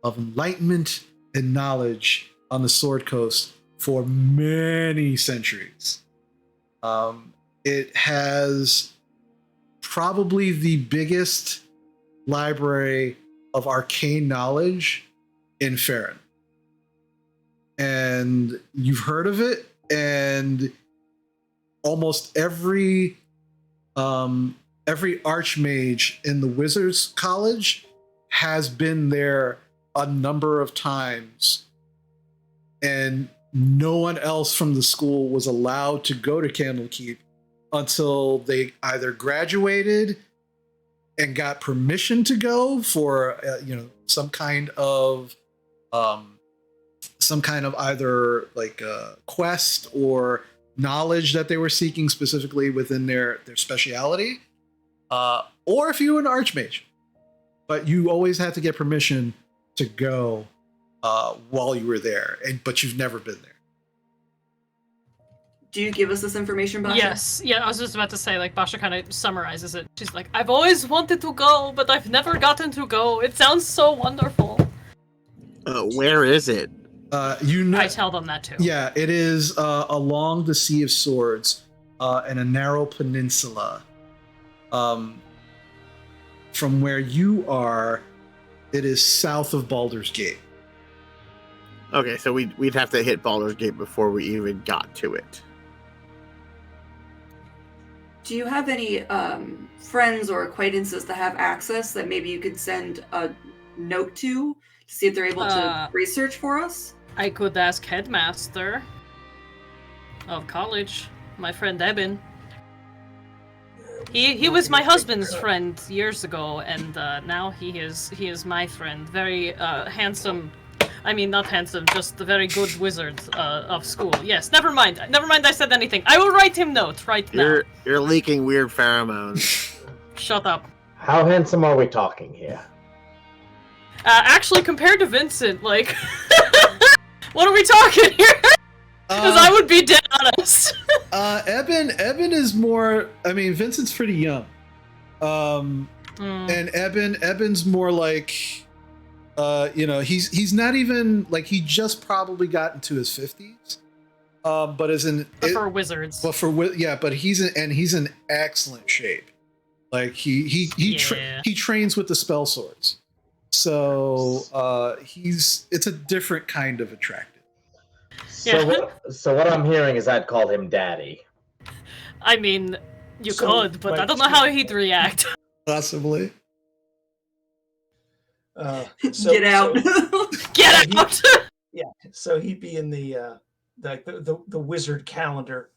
of enlightenment and knowledge on the Sword Coast for many centuries. It has probably the biggest library of arcane knowledge in Farron. And you've heard of it, and almost every archmage in the Wizards College has been there a number of times, and no one else from the school was allowed to go to Candlekeep until they either graduated and got permission to go for some kind of either like a quest or knowledge that they were seeking specifically within their speciality, or if you were an archmage. But you always had to get permission to go while you were there, but you've never been there. Do you give us this information, Basha? Yes. Yeah, I was just about to say, like, Basha kind of summarizes it. She's like, I've always wanted to go, but I've never gotten to go. It sounds so wonderful. Where is it? I tell them that too. Yeah, it is along the Sea of Swords in a narrow peninsula. From where you are, it is south of Baldur's Gate. Okay, so we'd have to hit Baldur's Gate before we even got to it. Do you have any friends or acquaintances that have access that maybe you could send a note to see if they're able to research for us? I could ask Headmaster of college, my friend Eben. He was my husband's friend years ago, and now he is my friend. Very handsome. I mean, not handsome, just a very good wizard of school. Yes, never mind I said anything. I will write him notes right now. You're leaking weird pheromones. Shut up. How handsome are we talking here? Actually, compared to Vincent, like... what are we talking here? Because I would be dead honest. Eben is more... I mean, Vincent's pretty young. And Eben's more like... he's not even... Like, he just probably got into his 50s. But for wizards. But he's in excellent shape. Like, he trains with the spell swords. So it's a different kind of attractive. So what I'm hearing is I'd call him Daddy. I mean, you could, but I don't know how he'd react. Possibly. Get out! Get out! Yeah, so he'd be in the wizard calendar.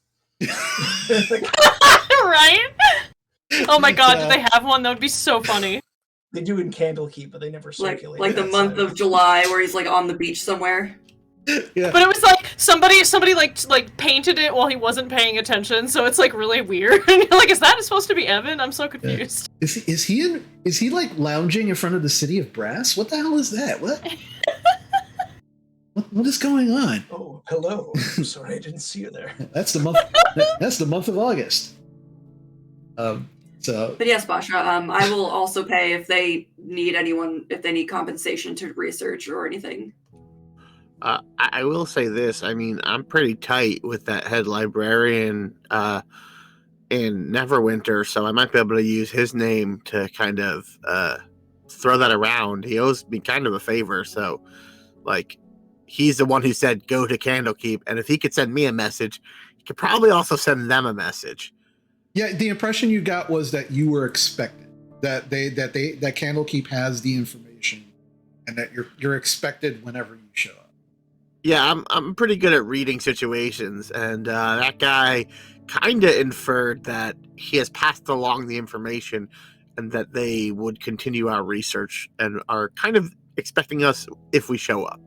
Right? Oh my god, did they have one? That would be so funny. They do in Candlekeep, but they never circulate. Like the month of July, where he's like on the beach somewhere. Yeah. But it was like somebody like painted it while he wasn't paying attention, so it's like really weird. And you're like, is that supposed to be Evan? I'm so confused. Yeah. Is he like lounging in front of the City of Brass? What the hell is that? What is going on? Oh, hello. Sorry, I didn't see you there. That's the month. That's the month of August. But yes, Basha, I will also pay if they need compensation to research or anything. I will say this. I mean, I'm pretty tight with that head librarian in Neverwinter, so I might be able to use his name to kind of throw that around. He owes me kind of a favor, so like he's the one who said go to Candlekeep, and if he could send me a message, he could probably also send them a message. Yeah, the impression you got was that you were expected, that Candlekeep has the information, and that you're expected whenever you show up. Yeah, I'm pretty good at reading situations, and that guy kind of inferred that he has passed along the information, and that they would continue our research and are kind of expecting us if we show up.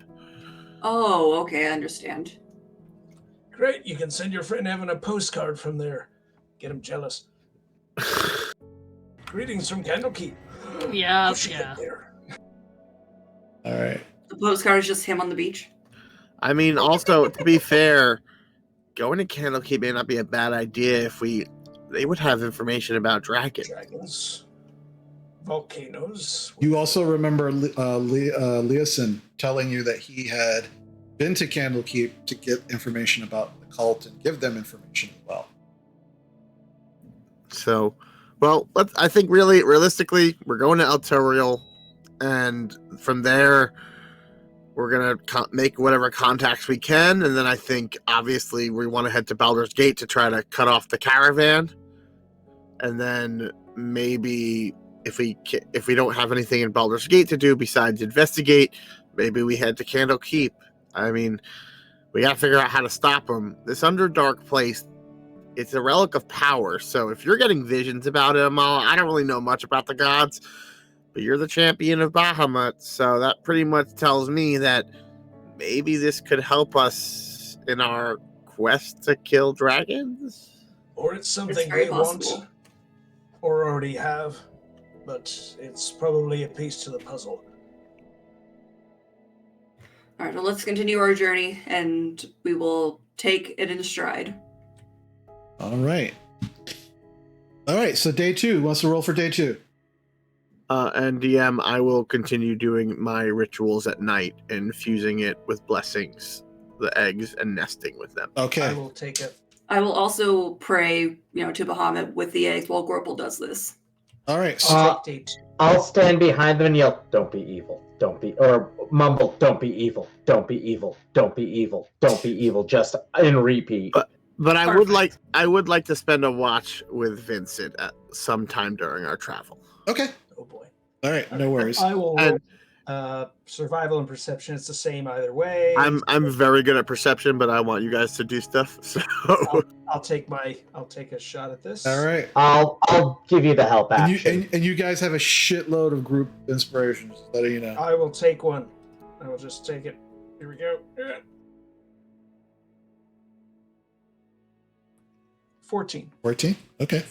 Oh, okay, I understand. Great, you can send your friend Evan a postcard from there. Get him jealous. Greetings from Candlekeep. Yeah. All right. The postcard is just him on the beach. I mean, also, to be fair, going to Candlekeep may not be a bad idea if they would have information about dragons, volcanoes. You also remember Leosin telling you that he had been to Candlekeep to get information about the cult and give them information as well. So, well, I think realistically, we're going to Elturel, and from there, we're gonna make whatever contacts we can, and then I think obviously we want to head to Baldur's Gate to try to cut off the caravan, and then maybe if we don't have anything in Baldur's Gate to do besides investigate, maybe we head to Candle Keep. I mean, we gotta figure out how to stop them. This Underdark place, it's a relic of power. So if you're getting visions about it, Amala, I don't really know much about the gods, but you're the champion of Bahamut, so that pretty much tells me that maybe this could help us in our quest to kill dragons. Or it's something It's very they possible. want or already have, but it's probably a piece to the puzzle. All right, well, let's continue our journey, and we will take it in stride. All right. So day 2. Wants to roll for day 2? And DM, I will continue doing my rituals at night, infusing it with blessings, the eggs, and nesting with them. Okay. I will take it. I will also pray, to Bahamut with the eggs while Gorple does this. All right. I'll take day 2. I'll stand behind them and yell, "Don't be evil. Don't be," or mumble, "Don't be evil. Don't be evil. Don't be evil. Don't be evil." Just in repeat. But I Perfect. would like to spend a watch with Vincent at some time during our travel. Okay. Oh boy. All right. No worries. I will And- roll survival and perception. It's the same either way. I'm very good at perception, but I want you guys to do stuff. So I'll take a shot at this. All right. I'll give you the help And action. you guys have a shitload of group inspirations, letting you know. I will take one. I will just take it. Here we go. 14. 14. Okay.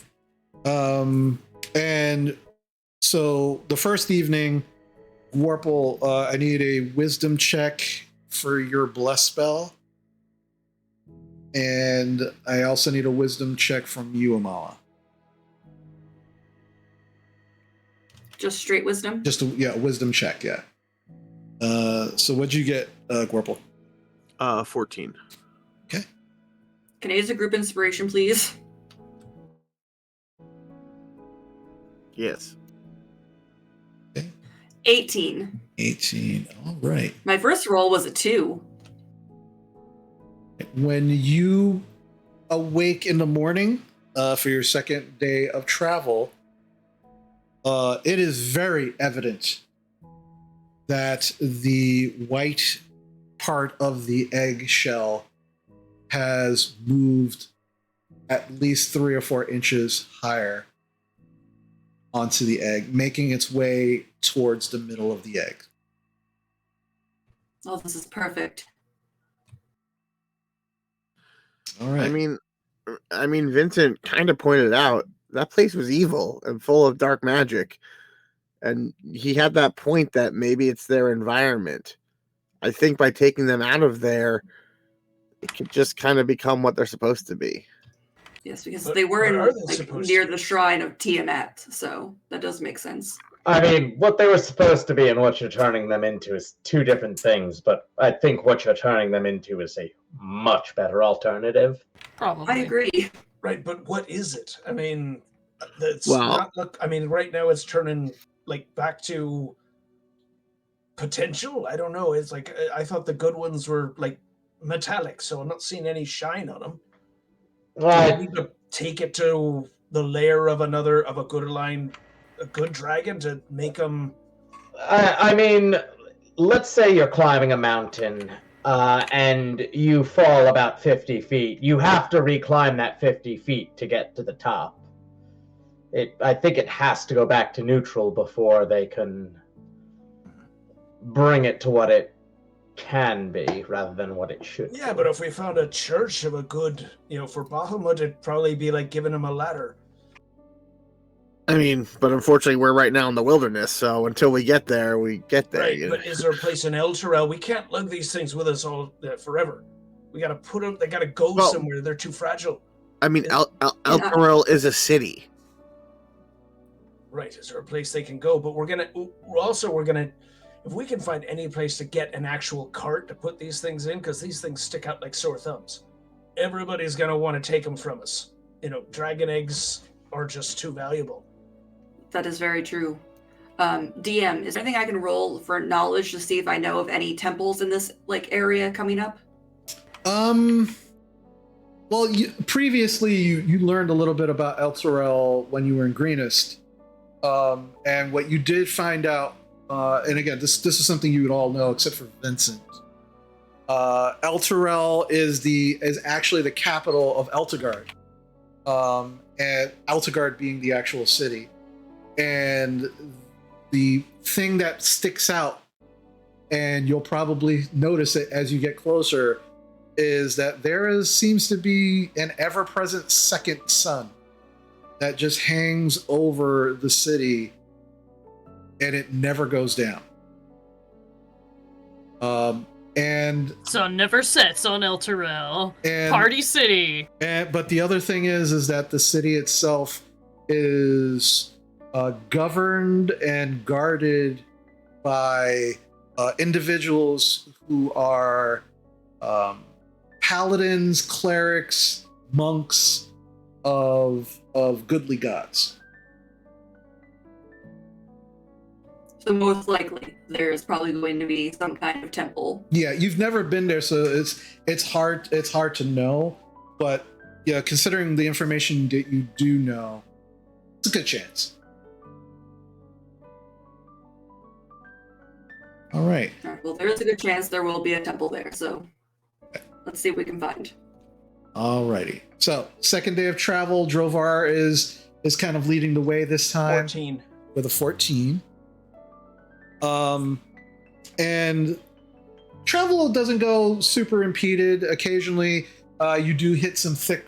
And so the first evening, Warple, I need a wisdom check for your bless spell. And I also need a wisdom check from you, Amala. Just straight wisdom? Just a wisdom check, yeah. So what'd you get, Warple? 14. Can I use a group inspiration, please? Yes. 18. 18. All right. My first roll was a 2. When you awake in the morning for your second day of travel, it is very evident that the white part of the egg shell has moved at least 3 or 4 inches higher onto the egg, making its way towards the middle of the egg. Oh, this is perfect. All right. I mean, Vincent kind of pointed out that place was evil and full of dark magic, and he had that point that maybe it's their environment. I think by taking them out of there, it could just kind of become what they're supposed to be. Yes, because But they were what in, are they supposed near to the be? shrine of Tiamat, so that does make sense. I mean, what they were supposed to be and what you're turning them into is 2 different things, but I think what you're turning them into is a much better alternative. Probably. I agree. Right, but what is it? I mean, that's Well- not look. I mean, right now it's turning back to potential. I don't know. It's like I thought the good ones were metallic, so I'm not seeing any shine on them. Do we need to take it to the lair of a good dragon to make them? I mean, let's say you're climbing a mountain and you fall about 50 feet. You have to reclimb that 50 feet to get to the top. I think it has to go back to neutral before they can bring it to what it can be rather than what it should Yeah, be. but if we found a church of a good, for Bahamut, it'd probably be like giving him a ladder. I mean, but unfortunately, we're right now in the wilderness, so until we get there, we get there. Right, you know? but is there a place in Elturel? We can't lug these things with us all forever. We got to put them. They got to go Well- somewhere. They're too fragile. I mean, Elturel is a city. Right? Is there a place they can go? But we're gonna. If we can find any place to get an actual cart to put these things in, because these things stick out like sore thumbs. Everybody's gonna want to take them from us. Dragon eggs are just too valuable. That is very true. DM, is there anything I can roll for knowledge to see if I know of any temples in this area coming up? Well, previously you learned a little bit about Elturel when you were in Greenest, and what you did find out, and again, this is something you would all know except for Vincent. Elturel is actually the capital of Eltegard, and Eltegard being the actual city, and the thing that sticks out, and you'll probably notice it as you get closer, is that seems to be an ever-present second sun that just hangs over the city, and it never goes down. And sun never sets on Elturel, Party City. But the other thing is that the city itself is governed and guarded by individuals who are paladins, clerics, monks of goodly gods. So most likely there's probably going to be some kind of temple. Yeah, you've never been there, so it's hard to know. But yeah, considering the information that you do know, it's a good chance. All right. Well, there is a good chance there will be a temple there, so let's see what we can find. Alrighty. So, second day of travel, Drovar is kind of leading the way this time. 14. With a 14. And travel doesn't go super impeded. Occasionally, you do hit some thick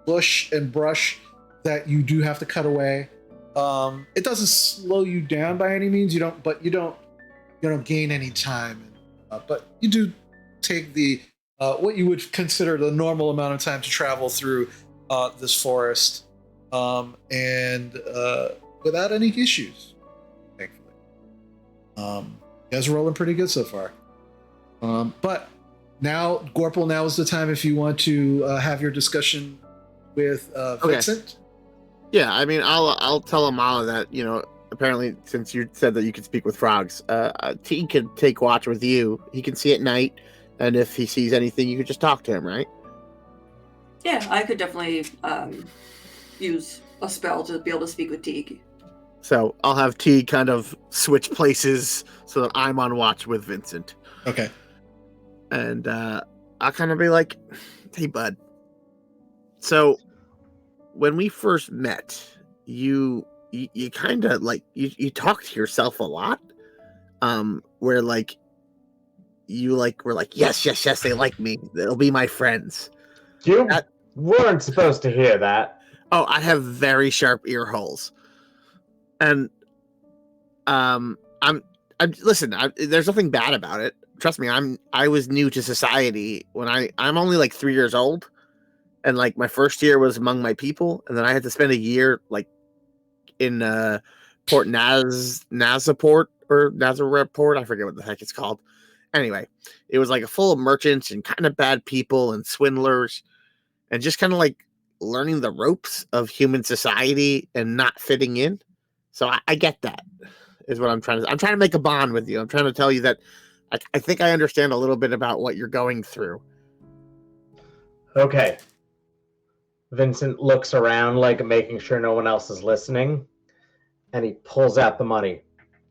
bush and brush that you do have to cut away. It doesn't slow you down by any means. You don't gain any time. But you do take the what you would consider the normal amount of time to travel through this forest, and without any issues, thankfully. You guys are rolling pretty good so far. But now, Gorple, now is the time if you want to have your discussion with Vincent. Yeah, I mean, I'll tell Amala that, apparently, since you said that you could speak with frogs, T could take watch with you. He can see at night, and if he sees anything, you could just talk to him, right? Yeah, I could definitely use a spell to be able to speak with Teague. So I'll have T kind of switch places so that I'm on watch with Vincent. Okay. And I'll kind of be like, hey, bud. So when we first met, you kind of you talk to yourself a lot, where you were like, yes, they like me, they'll be my friends. You weren't supposed to hear that. Oh, I have very sharp ear holes, and listen, there's nothing bad about it. Trust me, I was new to society when I'm only 3 years old, and my first year was among my people, and then I had to spend a year in Port Nazaport or Nazareport. I forget what the heck it's called. Anyway, it was full of merchants and kind of bad people and swindlers, and just kind of learning the ropes of human society and not fitting in. So I get that, is what I'm trying to make a bond with you. I'm trying to tell you that I think I understand a little bit about what you're going through. Okay. Vincent looks around, making sure no one else is listening, and he pulls out the money.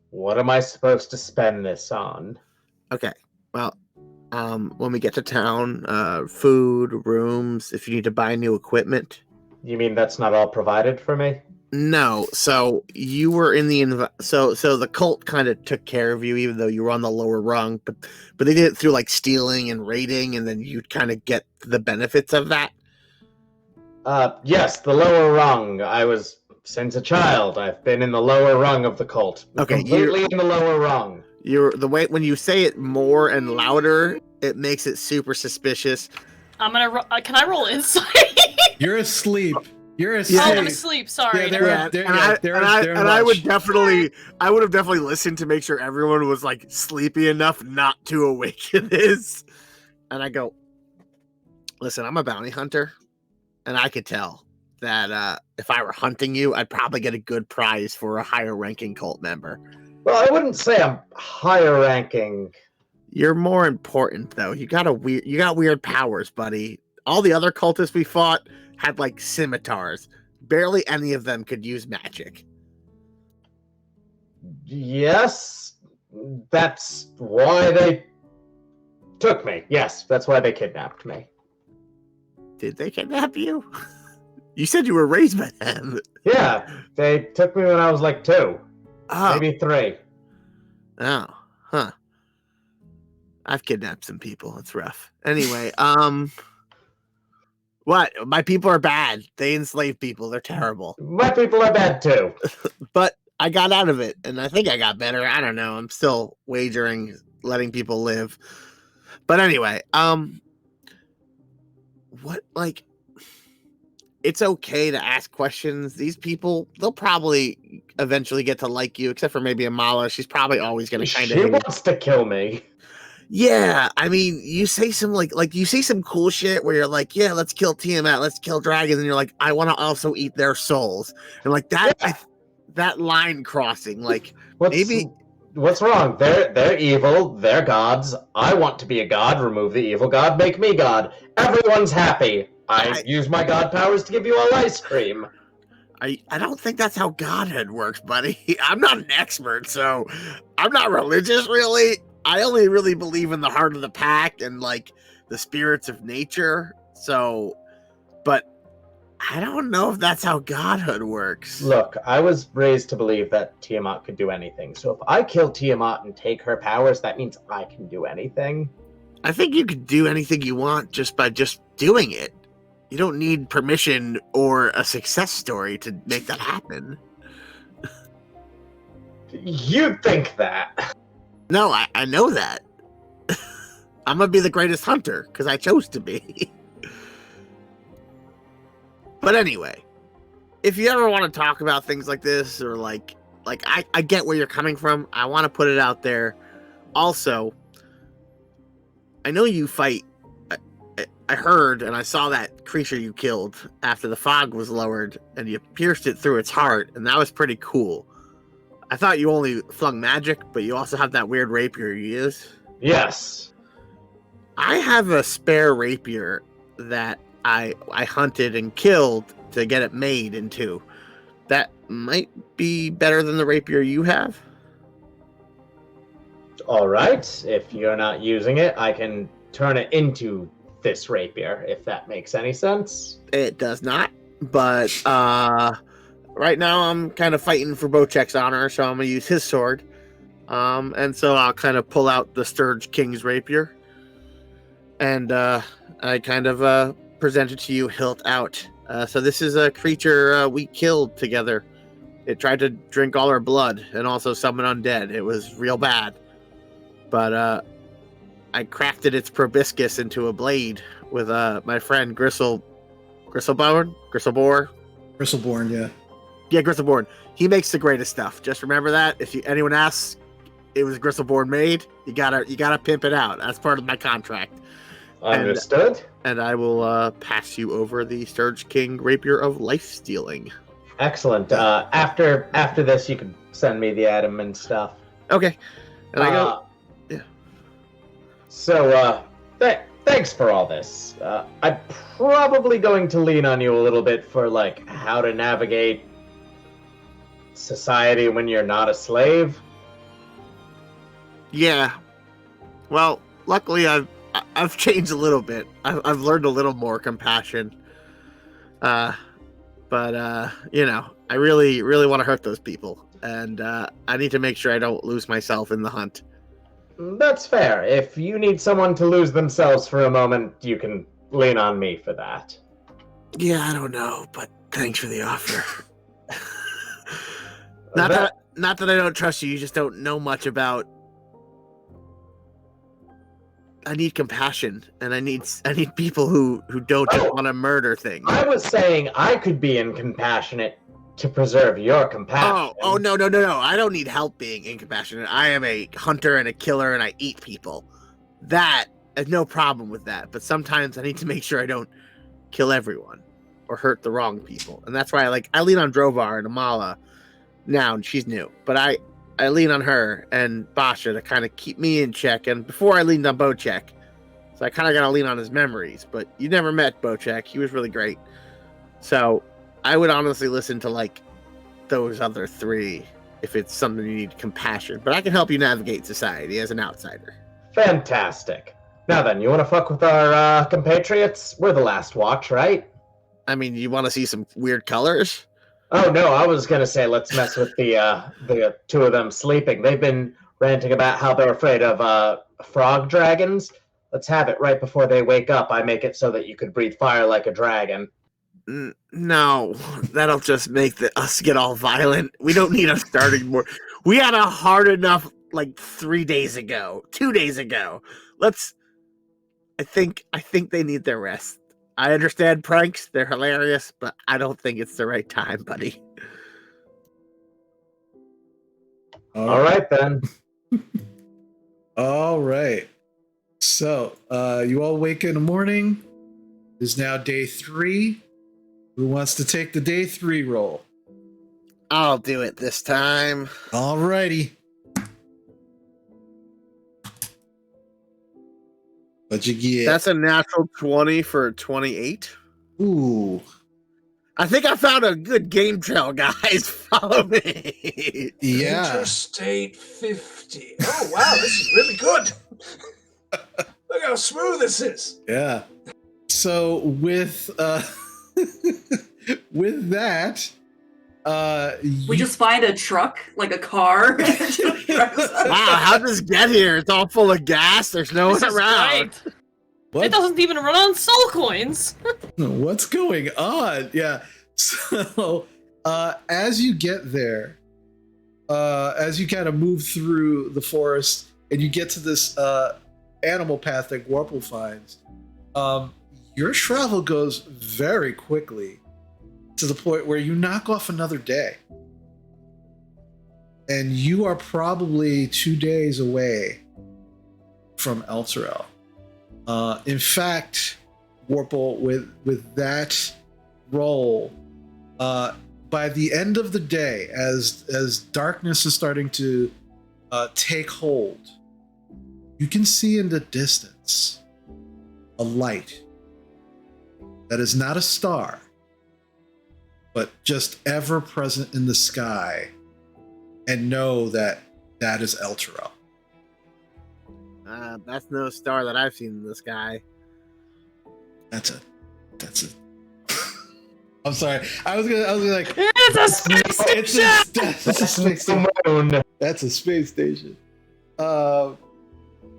What am I supposed to spend this on? Okay. Well, when we get to town, food, rooms, if you need to buy new equipment. You mean that's not all provided for me? No. So you were in the so the cult kind of took care of you, even though you were on the lower rung. But they did it through stealing and raiding, and then you'd kind of get the benefits of that. Yes, the lower rung. Since a child, I've been in the lower rung of the cult. Okay, completely in the lower rung. The way when you say it more and louder, it makes it super suspicious. I'm gonna. Can I roll insight? You're asleep. You're asleep. Oh, I'm asleep. Sorry. I would have definitely listened to make sure everyone was sleepy enough not to awaken this. And I go, listen, I'm a bounty hunter, and I could tell that if I were hunting you, I'd probably get a good prize for a higher ranking cult member. Well, I wouldn't say I'm higher ranking. You're more important though. You got weird powers, buddy. All the other cultists we fought had like scimitars. Barely any of them could use magic. Yes, that's why they took me. Yes, that's why they kidnapped me. Did they kidnap you? You said you were raised by them. Yeah, they took me when I was like 2. Oh. Maybe 3. Oh, huh. I've kidnapped some people. It's rough. Anyway, what? My people are bad. They enslave people. They're terrible. My people are bad too. But I got out of it, and I think I got better. I don't know. I'm still wagering letting people live. But anyway, what, like, it's okay to ask questions. These people, they'll probably eventually get to like you, except for maybe Amala. She's probably always going to kind of... She wants to kill me. Yeah, I mean, you say some like you say some cool shit where you're like, yeah, let's kill Tiamat, let's kill dragons, and you're like, I want to also eat their souls, and like that, Yeah. That line crossing, like Maybe what's wrong? They're evil. They're gods. I want to be a god. Remove the evil god. Make me god. Everyone's happy. I use my god powers to give you all ice cream. I don't think that's how godhood works, buddy. I'm not an expert, so I'm not religious, really. I only really believe in the heart of the pack and like the spirits of nature. So, but I don't know if that's how godhood works. Look, I was raised to believe that Tiamat could do anything. So if I kill Tiamat and take her powers, that means I can do anything. I think you could do anything you want just by just doing it. You don't need permission or a success story to make that happen. You think that? No, I know that. I'm gonna be the greatest hunter because I chose to be. But anyway, if you ever want to talk about things like this, or like I get where you're coming from. I want to put it out there. Also, I know you fight. I heard and I saw that creature you killed after the fog was lowered, and you pierced it through its heart, and that was pretty cool. I thought you only flung magic, but you also have that weird rapier you use. Yes. I have a spare rapier that I hunted and killed to get it made into. That might be better than the rapier you have. All right. If you're not using it, I can turn it into this rapier, if that makes any sense. It does not, but right now I'm kind of fighting for Bocek's honor, so I'm going to use his sword. And so I'll kind of pull out the Sturge King's rapier. And I kind of present it to you hilt out. So this is a creature we killed together. It tried to drink all our blood and also summon undead. It was real bad. But I crafted its proboscis into a blade with my friend Gristleborn, yeah. Yeah, Gristleborn. He makes the greatest stuff. Just remember that. If anyone asks, it was Gristleborn made. You gotta pimp it out. That's part of my contract. Understood. And I will pass you over the Sturge King Rapier of Life Stealing. Excellent. After this, you can send me the item and stuff. Okay. And I go. Yeah. So, thanks for all this. I'm probably going to lean on you a little bit for like how to navigate society when you're not a slave. Yeah. Well, luckily I've changed a little bit. I've learned a little more compassion. But you know, I really want to hurt those people, and I need to make sure I don't lose myself in the hunt. That's fair. If you need someone to lose themselves for a moment, you can lean on me for that. Yeah, I don't know, but thanks for the offer. Not that I don't trust you. You just don't know much about. I need compassion, and I need people who don't just want to murder things. I was saying I could be incompassionate to preserve your compassion. Oh, no. I don't need help being incompassionate. I am a hunter and a killer, and I eat people. That, I have no problem with that. But sometimes I need to make sure I don't kill everyone. or hurt the wrong people. And that's why I lean on Drovar and Amala now, and she's new. But I lean on her and Basha to kind of keep me in check. And before I leaned on Bocek, so I kind of got to lean on his memories. But you never met Bocek. He was really great. So I would honestly listen to those other three if it's something you need compassion. But I can help you navigate society as an outsider. Fantastic. Now then, you want to fuck with our compatriots? We're the last watch, right? I mean, you want to see some weird colors? Oh no, I was gonna say let's mess with the two of them sleeping. They've been ranting about how they're afraid of frog dragons. Let's have it right before they wake up. I make it so that you could breathe fire like a dragon. No, that'll just make us get all violent. We don't need a starting more. We had a hard enough 3 days ago, 2 days ago. I think they need their rest. I understand pranks, they're hilarious, but I don't think it's the right time, buddy. All right then. All right. So, you all wake in the morning. It is now day 3. Who wants to take the day 3 roll? I'll do it this time. All righty. What'd you get? That's a natural 20 for 28. Ooh. I think I found a good game trail, guys. Follow me. Yeah. Interstate 50. Oh, wow, this is really good. Look how smooth this is. Yeah. So with with that, We just find a truck, like a car. Wow, how did this get here? It's all full of gas. There's no one This is around. great. It doesn't even run on soul coins. What's going on? Yeah. So as you get there, as you kind of move through the forest and you get to this animal path that Warple finds, your travel goes very quickly to the point where you knock off another day. And you are probably 2 days away from Elturel. In fact, Warple, with that roll, by the end of the day, as darkness is starting to take hold, you can see in the distance a light that is not a star, but just ever present in the sky, and know that that is Elturel. That's no star that I've seen in the sky. That's a. I'm sorry. I was gonna like. It's a space station. It's a space station. That's a space station. All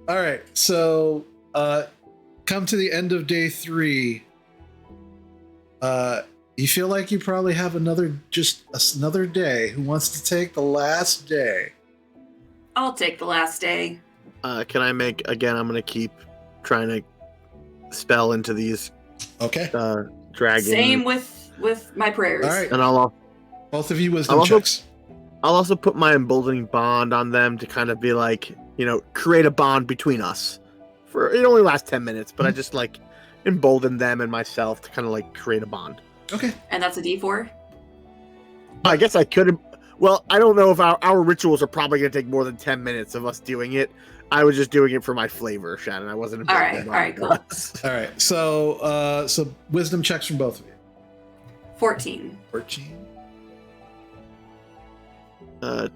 right. So, come to the end of day 3. You feel like you probably have another day. Who wants to take the last day? I'll take the last day. Can I make again? I'm gonna keep trying to spell into these. Okay. Dragons. Same with my prayers. All right. And I'll Both of you wisdom checks. I'll also put my emboldening bond on them to kind of be create a bond between us. It only lasts 10 minutes, but I just embolden them and myself to kind of create a bond. Okay. And that's a D4? I guess I could. Well, I don't know if our rituals are probably going to take more than 10 minutes of us doing it. I was just doing it for my flavor, Shannon. I wasn't. All right, cool. All right. So, wisdom checks from both of you. 14. 14.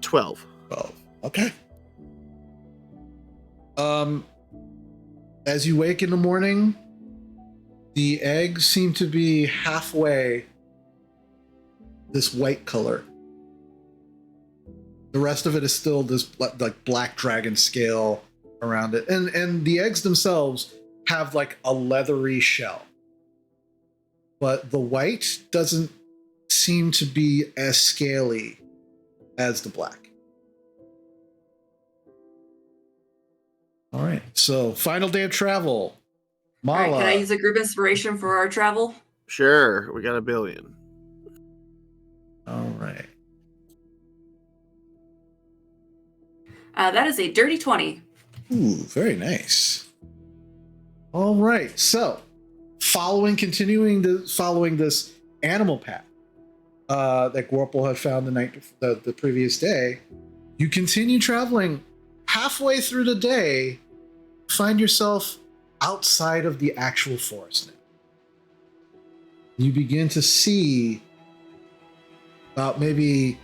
12. 12. Okay. As you wake in the morning, the eggs seem to be halfway this white color. The rest of it is still this black dragon scale around it. And the eggs themselves have a leathery shell. But the white doesn't seem to be as scaly as the black. All right. So, final day of travel. Mala. All right, can I use a group inspiration for our travel? Sure, we got 1 billion. All right. That is a dirty 20. Ooh, very nice. All right. So, following this animal path that Gorpal had found the previous day, you continue traveling. Halfway through the day, find yourself outside of the actual forest now. You begin to see about maybe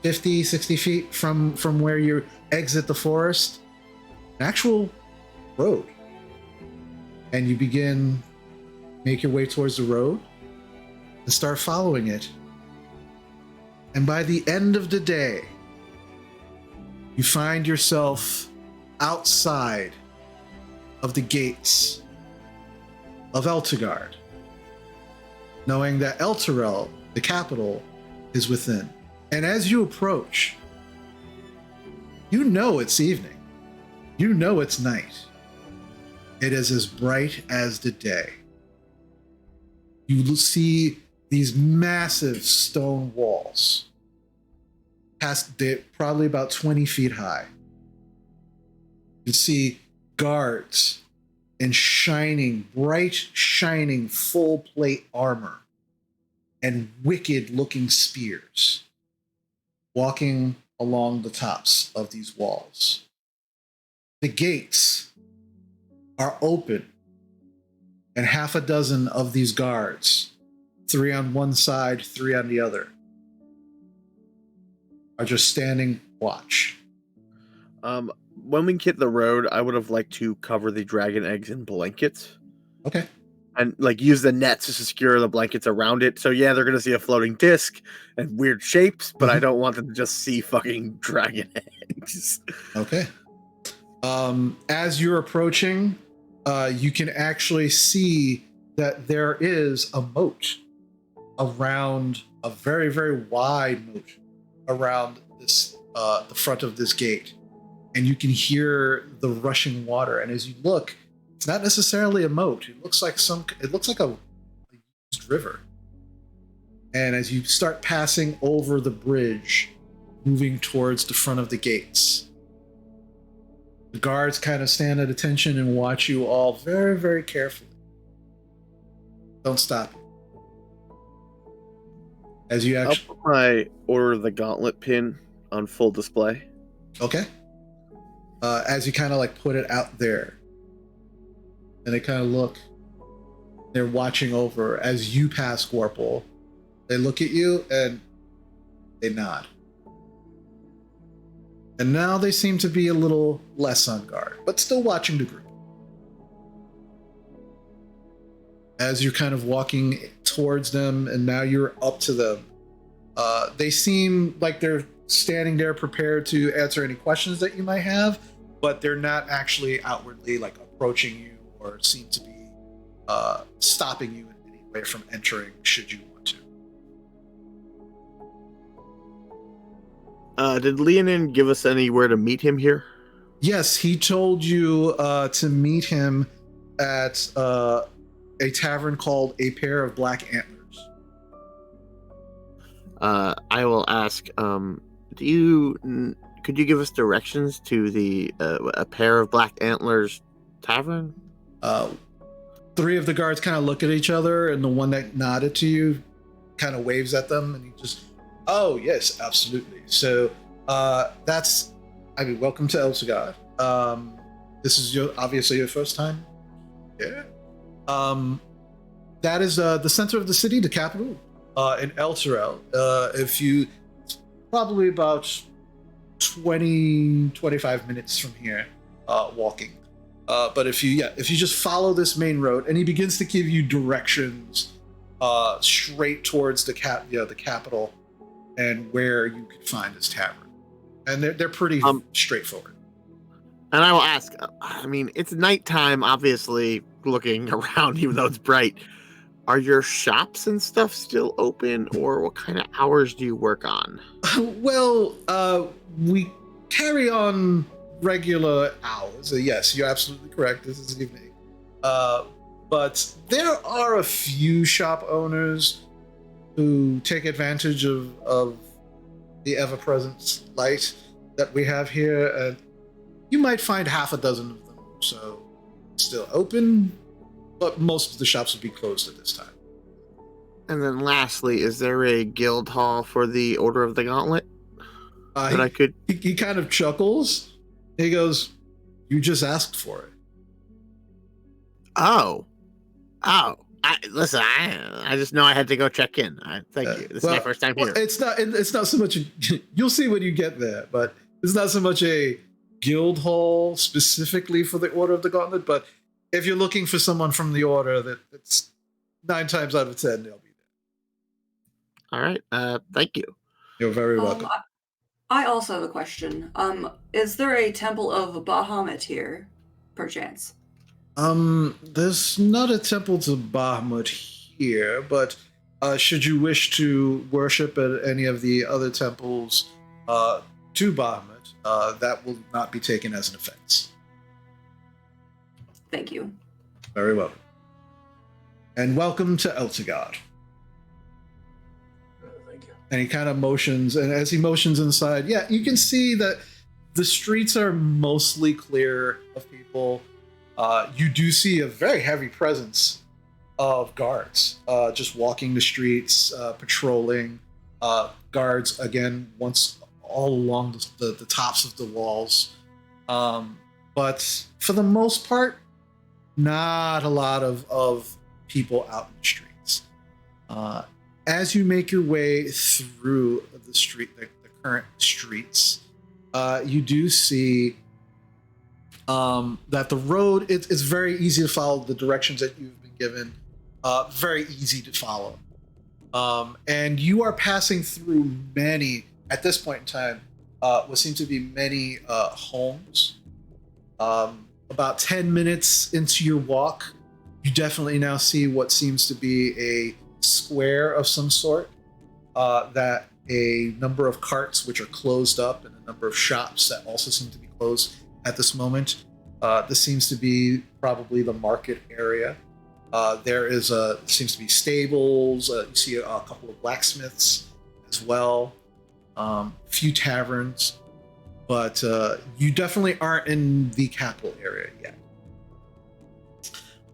50, 60 feet from where you exit the forest, an actual road. And you make your way towards the road and start following it. And by the end of the day, you find yourself outside of the gates of Elturel, knowing that Elturel, the capital, is within. And as you approach, you know it's evening. You know it's night. It is as bright as the day. You see these massive stone walls, probably about 20 feet high. You see guards in bright shining full plate armor and wicked looking spears walking along the tops of these walls. The gates are open, and half a dozen of these guards, 3 on one side, 3 on the other, are just standing watch. When we hit the road, I would have liked to cover the dragon eggs in blankets. Okay. And use the nets to secure the blankets around it. So yeah, they're gonna see a floating disc and weird shapes, but I don't want them to just see fucking dragon eggs. Okay. As you're approaching, you can actually see that there is a moat around a very, very wide moat around this the front of this gate, and you can hear the rushing water. And as you look, it's not necessarily a moat. It looks like a used river. And as you start passing over the bridge, moving towards the front of the gates, the guards kind of stand at attention and watch you all very, very carefully. Don't stop. As you actually, I'll put my Order of the Gauntlet pin on full display. Okay. As you kind of like put it out there, and they kind of look. They're watching over as you pass Gorpal. They look at you and they nod. And now they seem to be a little less on guard, but still watching the group. As you're kind of walking towards them, and now you're up to them, they seem like they're standing there prepared to answer any questions that you might have, but they're not actually outwardly like approaching you or seem to be stopping you in any way from entering should you want to. Did Leonin give us anywhere to meet him here? Yes, he told you to meet him at a tavern called A Pair of Black Antlers. I will ask, could you give us directions to the A Pair of Black Antlers tavern? 3 of the guards kind of look at each other, and the one that nodded to you kind of waves at them, and he just, oh yes, absolutely. So welcome to Elturel. This is obviously your first time. Yeah. That is the center of the city, the capital, in Elturel. Probably about 20-25 minutes from here, walking. But if you just follow this main road, and he begins to give you directions straight towards the capital and where you could find this tavern, and they're pretty straightforward. And I will ask, I mean, it's nighttime, obviously, looking around, even though it's bright. Are your shops and stuff still open, or what kind of hours do you work on? Well, we carry on regular hours. Yes, you're absolutely correct. This is evening. But there are a few shop owners who take advantage of the ever-present light that we have here, and you might find half a dozen of them. So still open, but most of the shops would be closed at this time. And then lastly, is there a guild hall for the Order of the Gauntlet that I could? He kind of chuckles. He goes, "You just asked for it." Oh. Listen, I just know I had to go check in. Thank you. This is my first time here. It's not so much. You'll see when you get there, but it's not so much a guild hall specifically for the Order of the Gauntlet. But if you're looking for someone from the Order, that's 9 times out of 10 they'll be there. All right. Thank you. You're very welcome. I also have a question. Is there a Temple of Bahamut here, perchance? There's not a temple to Bahamut here, but should you wish to worship at any of the other temples to Bahamut, that will not be taken as an offense. Thank you. Very welcome. And welcome to Elturel. Thank you. And he kind of motions, and as he motions inside, yeah, you can see that the streets are mostly clear of people. You do see a very heavy presence of guards just walking the streets, patrolling. Guards, again, once all along the tops of the walls. But for the most part, not a lot of people out in the streets. As you make your way through the current streets, you do see that the road, it's very easy to follow the directions that you've been given. Very easy to follow. And you are passing through many, at this point in time, what seem to be many homes. About 10 minutes into your walk, you definitely now see what seems to be a square of some sort, that a number of carts which are closed up and a number of shops that also seem to be closed at this moment. This seems to be probably the market area. There seems to be stables. You see a couple of blacksmiths as well. Few taverns, but you definitely aren't in the capital area yet.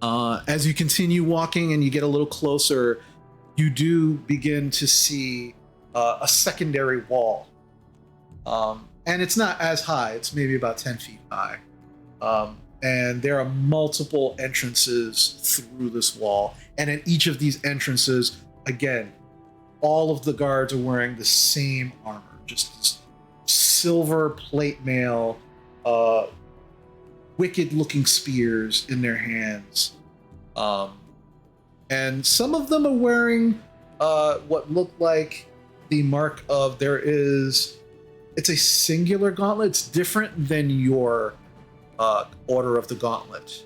As you continue walking and you get a little closer, you do begin to see a secondary wall. And it's not as high, it's maybe about 10 feet high. And there are multiple entrances through this wall. And at each of these entrances, again, all of the guards are wearing the same armor, just this silver plate mail, wicked looking spears in their hands. And some of them are wearing what look like the mark of it's a singular gauntlet. It's different than your Order of the Gauntlet.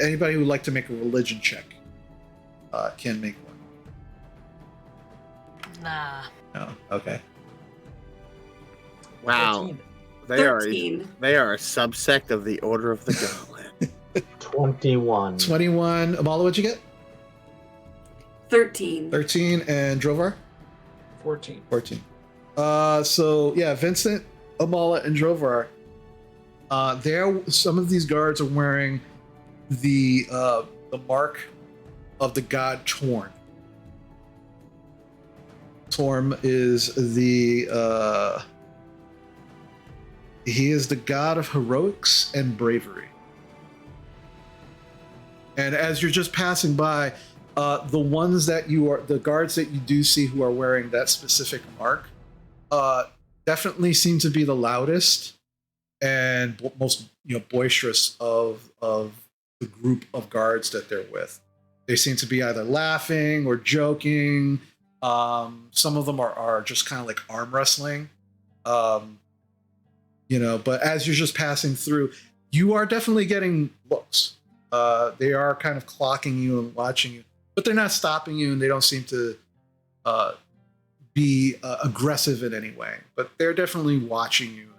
Anybody who would like to make a religion check can make one. Nah. No. Okay. Wow. 13. They are a subsect of the Order of the Gauntlet. 21. 21. Amala, what'd you get? 13. 13. And Drovar? 14. 14. So yeah, Vincent, Amala, and Drovar. Some of these guards are wearing the mark of the god Torm. Torm is he is the god of heroics and bravery. And as you're just passing by, the guards that you do see who are wearing that specific mark, definitely seem to be the loudest and most boisterous of the group of guards that they're with. They seem to be either laughing or joking. Some of them are just kind of like arm wrestling. But as you're just passing through, you are definitely getting looks. They are kind of clocking you and watching you, but they're not stopping you, and they don't seem to be aggressive in any way. But they're definitely watching you,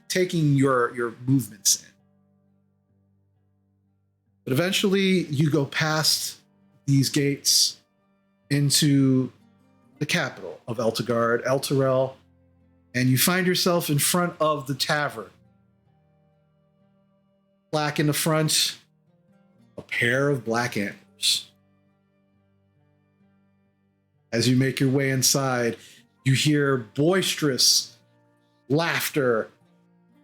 taking your movements in. But eventually, you go past these gates into the capital of Elturel, and you find yourself in front of the tavern. Plaque in the front, a pair of black antlers. As you make your way inside, you hear boisterous laughter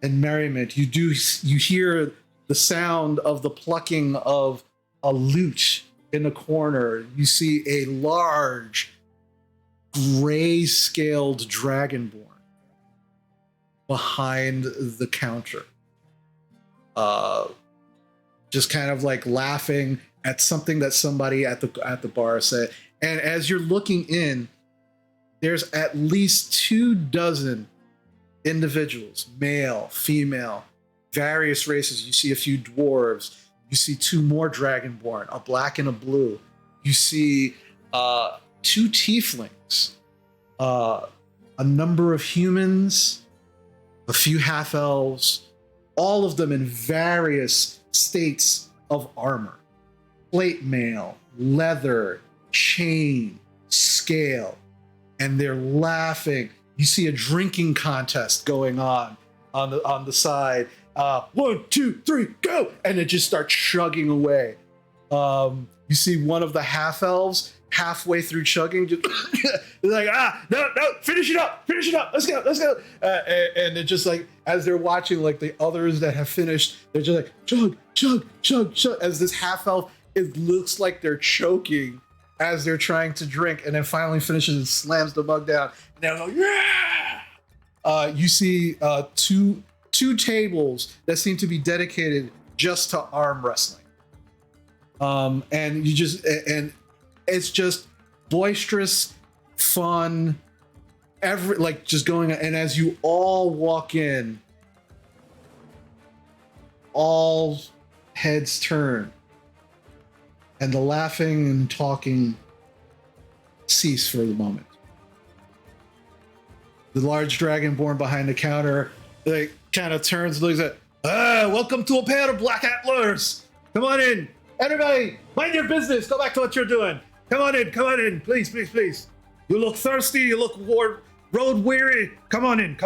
and merriment. You hear the sound of the plucking of a lute in the corner. You see a large gray-scaled dragonborn behind the counter, just kind of like laughing at something that somebody at the bar said. And as you're looking in, there's at least 24 individuals, male, female, various races. You see a few dwarves. You see 2 more dragonborn, a black and a blue. You see 2 tieflings, a number of humans, a few half elves, all of them in various states of armor: plate mail, leather, chain, scale, and they're laughing. You see a drinking contest going on the side. 1, 2, 3, go! And it just starts chugging away. You see one of the half elves halfway through chugging, just like, no, finish it up, let's go. And it just like, as they're watching, like the others that have finished, they're just like chug. As this half elf, it looks like they're choking as they're trying to drink, and then finally finishes and slams the mug down. And they're like, yeah! You see two tables that seem to be dedicated just to arm wrestling. And it's just boisterous, fun, just going. And as you all walk in, all heads turn, and the laughing and talking cease for the moment. The large dragonborn behind the counter, like, kind of turns and looks at, welcome to a pair of black antlers. Come on in. Everybody, mind your business. Go back to what you're doing. Come on in. Please. You look thirsty. You look road weary. Come on in.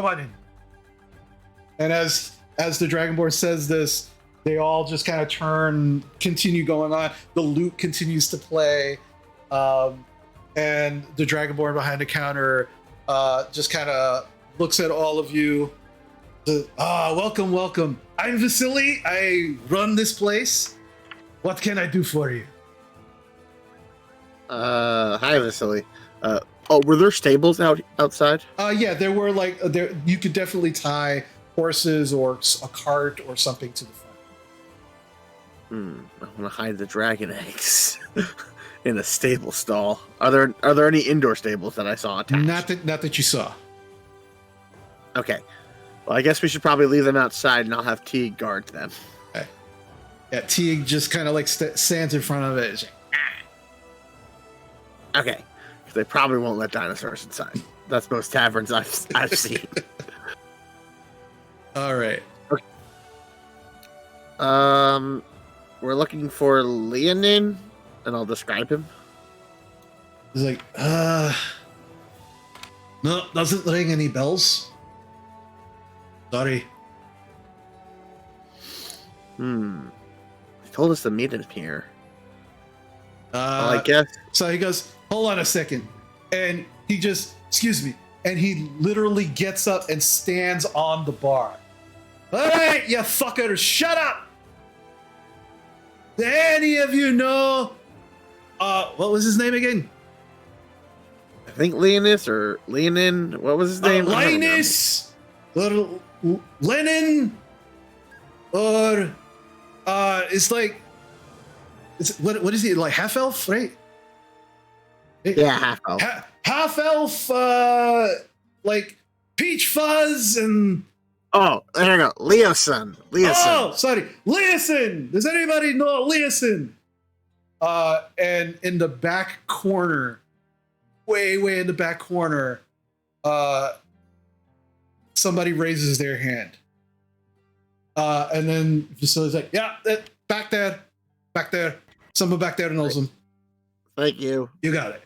And as the dragonborn says this, they all just kind of continue going on. The lute continues to play. And the dragonborn behind the counter just kind of looks at all of you. Welcome. I'm Vasily. I run this place. What can I do for you? Hi, Vasily. Were there stables outside? Yeah, there were you could definitely tie horses or a cart or something to the front. I want to hide the dragon eggs in a stable stall. Are there any indoor stables that I saw attached? Not that you saw. Okay. Well, I guess we should probably leave them outside, and I'll have Teague guard them. Okay. Yeah, Teague just kind of stands in front of it. Okay. Because they probably won't let dinosaurs inside. That's most taverns I've seen. All right. Okay. We're looking for Leonin, and I'll describe him. He's like, no, doesn't ring any bells. Sorry. He told us to meet him here. Well, I guess. So he goes, hold on a second. And he just, excuse me. And he literally gets up and stands on the bar. All right, you fuckers, shut up. Do any of you know, what was his name again? I think Leonis or Leonin. What was his name? Linus or Lenin, or it's like, what is he, like half elf, right? Yeah, half elf. Half elf, like peach fuzz and. Oh, there you go, Leosin. Oh, sorry, Leosin. Does anybody know Leosin? And in the back corner, way in the back corner, somebody raises their hand. And then Vasily's like, yeah, back there. Someone back there knows him. Thank you. You got it.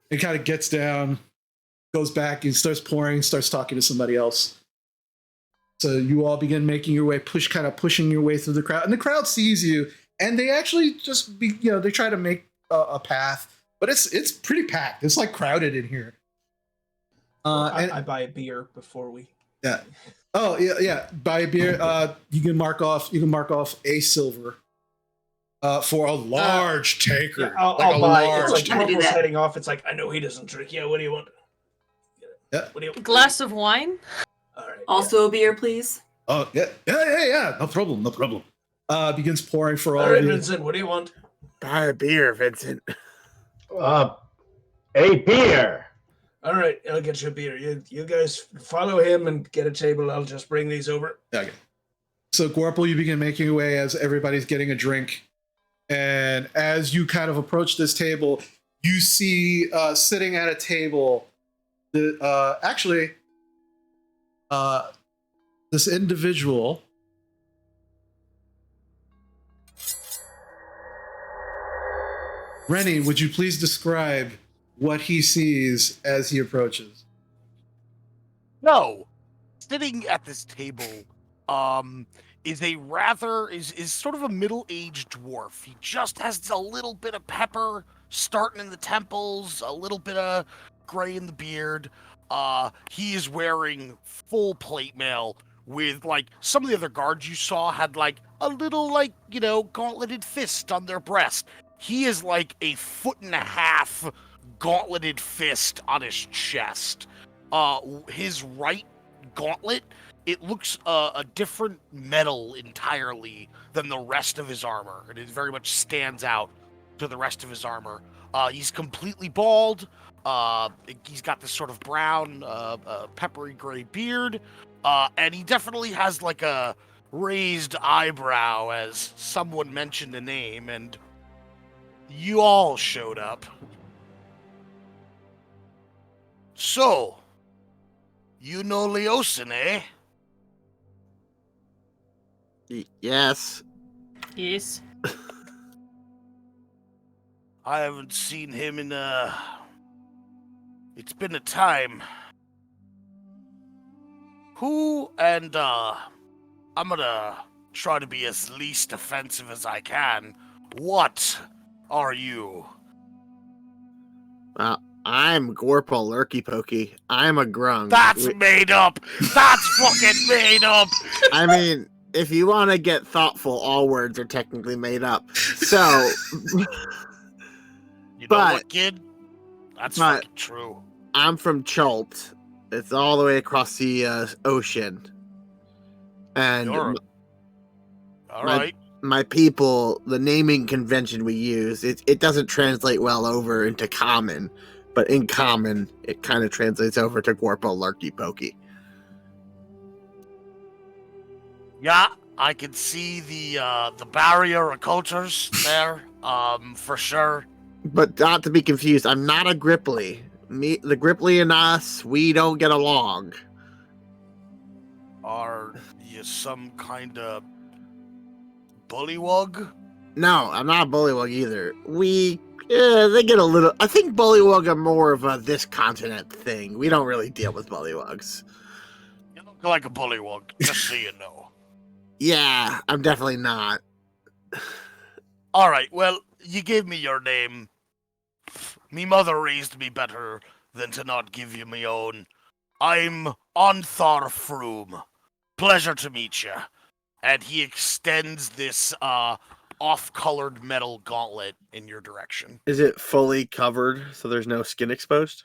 He kind of gets down, goes back, and starts talking to somebody else. So you all begin making your way, pushing your way through the crowd. And the crowd sees you and they actually just they try to make a path, but it's pretty packed. It's like crowded in here. I buy a beer before we. Yeah. Oh yeah. Buy a beer. You can mark off a silver. For a large taker. Yeah, I'll buy. It's like taker. Corporal's heading off. It's like, I know he doesn't drink. Yeah, what do you want? Yeah. What do you want? Glass of wine. All right. Also a beer, please. Oh yeah. No problem. Begins pouring for all All right, of you. Vincent, what do you want? Buy a beer, Vincent. A beer. All right, I'll get you a beer. You guys follow him and get a table. I'll just bring these over. Okay. So Gorple, you begin making your way as everybody's getting a drink. And as you kind of approach this table, you see sitting at a table, this individual. Rennie, would you please describe what he sees as he approaches? No, sitting at this table, is sort of a middle-aged dwarf. He just has a little bit of pepper starting in the temples, a little bit of gray in the beard. He is wearing full plate mail with, like, some of the other guards you saw had, like, a little, like, gauntleted fist on their breast. He is like a 1.5 foot gauntleted fist on his chest. His right gauntlet, it looks a different metal entirely than the rest of his armor. It very much stands out to the rest of his armor. He's completely bald. He's got this sort of brown, peppery gray beard. And he definitely has like a raised eyebrow as someone mentioned a name, and you all showed up. So, you know Leosin, eh? Yes. Yes. I haven't seen him in it's been a time. I'm gonna try to be as least offensive as I can. What are you? I'm Gorple Lurky Pokey. I'm a grung. That's made up! That's fucking made up! I mean, if you want to get thoughtful, all words are technically made up. So... You know what, kid? That's fucking true. I'm from Chult. It's all the way across the ocean. And Alright. My people, the naming convention we use, it doesn't translate well over into common, but in common, it kind of translates over to Gorpo Lurky Pokey. Yeah, I can see the barrier of cultures there, for sure. But not to be confused, I'm not a Gripply. The Gripply and us, we don't get along. Are you some kind of bullywug? No, I'm not a bullywug either. They get a little... I think bullywug are more of a this continent thing. We don't really deal with bullywugs. You look like a bullywug, just so you know. Yeah, I'm definitely not. Alright, well, you gave me your name. Me mother raised me better than to not give you me own. I'm Onthar Froom. Pleasure to meet you. And he extends this off-colored metal gauntlet in your direction. Is it fully covered so there's no skin exposed?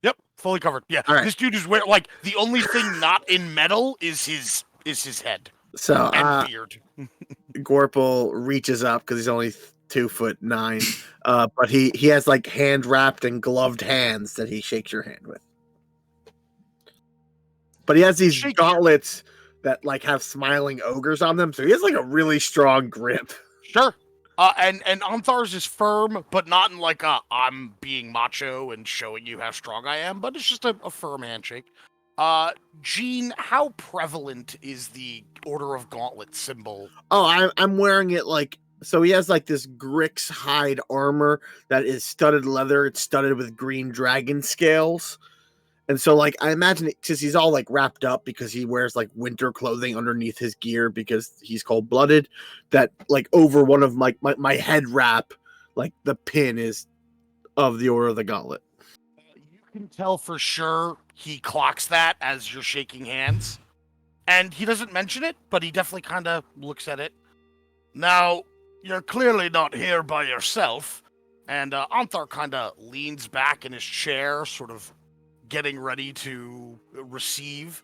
Yep, fully covered. Yeah, right. This dude is wearing, like, the only thing not in metal is his head. So, and beard. Gorple reaches up because he's only 2'9", but he has like hand wrapped and gloved hands that he shakes your hand with. But he has these gauntlets that like have smiling ogres on them, so he has like a really strong grip. Sure. And Onthar's is firm, but not in like I'm being macho and showing you how strong I am, but it's just a firm handshake. Gene, how prevalent is the Order of Gauntlet symbol? Oh, I'm wearing it like... So he has like this Grix hide armor that is studded leather. It's studded with green dragon scales. And so, like, I imagine it, since he's all like wrapped up because he wears like winter clothing underneath his gear because he's cold blooded, that like over one of my head wrap, like the pin is of the Order of the Gauntlet. You can tell for sure he clocks that as you're shaking hands. And he doesn't mention it, but he definitely kind of looks at it. Now, you're clearly not here by yourself. And Anthar kind of leans back in his chair, sort of getting ready to receive.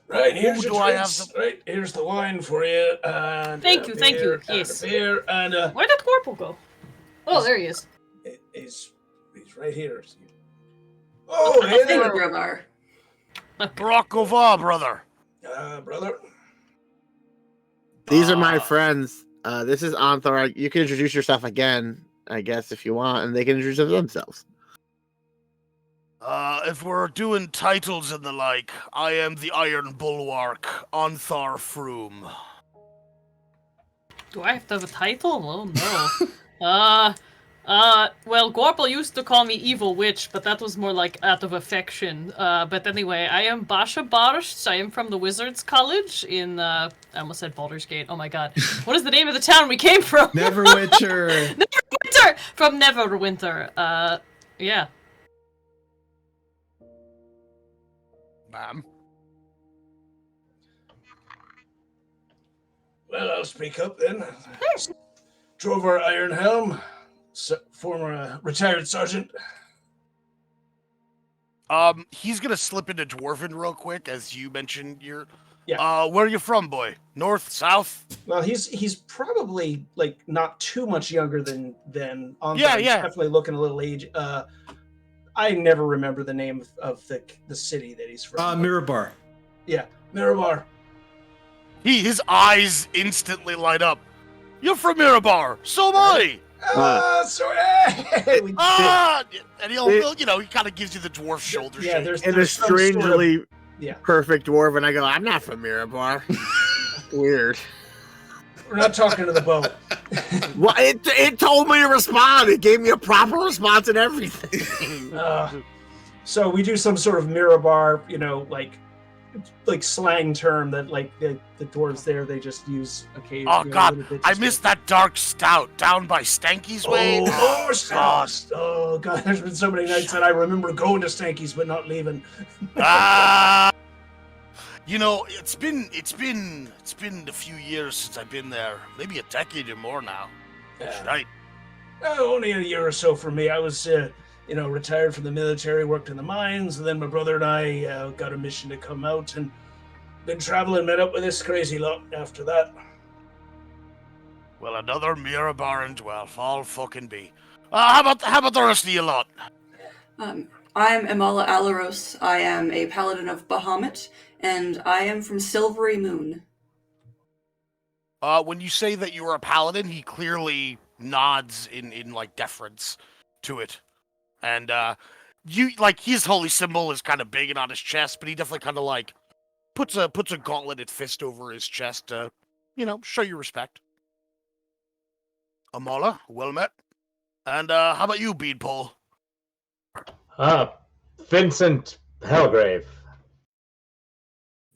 Right, here's your do I drinks. have the... Right, here's the wine for you. And Thank you. Yes. Beer and where did Corporal go? Oh, there he is. He's right here. Oh, hey there, Drovar. Barakova, brother. Brother. These are my friends. This is Anthar. You can introduce yourself again, I guess, if you want, and they can introduce themselves. If we're doing titles and the like, I am the Iron Bulwark, Anthar Froome. Do I have to have a title? Oh no. Well, Gorpal used to call me Evil Witch, but that was more like out of affection. But anyway, I am Basha Barsh. I am from the Wizards College in, I almost said Baldur's Gate. Oh my god. What is the name of the town we came from? Neverwinter. Neverwinter! From Neverwinter. Yeah. Ma'am. Well, I'll speak up then. Drovar Ironhelm, former retired sergeant. He's gonna slip into Dwarven real quick, as you mentioned. Yeah. Where are you from, boy? North, south? Well, he's probably like not too much younger than Anthar. Yeah. He's definitely looking a little age. I never remember the name of the city that he's from. Mirabar. Yeah, Mirabar. His eyes instantly light up. You're from Mirabar. So am I. Sorry. And he'll he kind of gives you the dwarf shoulder shake. There's a strangely Yeah. perfect dwarf, and I go, I'm not from Mirabar. Weird. We're not talking to the boat. Well, it told me to respond. It game me a proper response and everything. So we do some sort of Mirabar, like slang term that like the dwarves there they just use occasionally. Oh god, I missed that dark stout down by Stanky's way. Oh god. Oh god, there's been so many nights that I remember going to Stanky's but not leaving. It's been a few years since I've been there. Maybe a decade or more now. Yeah. Right. Only a year or so for me. I was retired from the military, worked in the mines, and then my brother and I got a mission to come out and been traveling, met up with this crazy lot after that. Well, another Mirabar and Dwelf, all fucking be. How about the rest of you lot? I'm Imala Alaros. I am a paladin of Bahamut, and I am from Silvery Moon. When you say that you are a paladin, he clearly nods in like deference to it. And his holy symbol is kind of big and on his chest, but he definitely kind of like puts a gauntleted fist over his chest to, show you respect. Amala, well met. And how about you, Beanpole? Vincent Helgrave.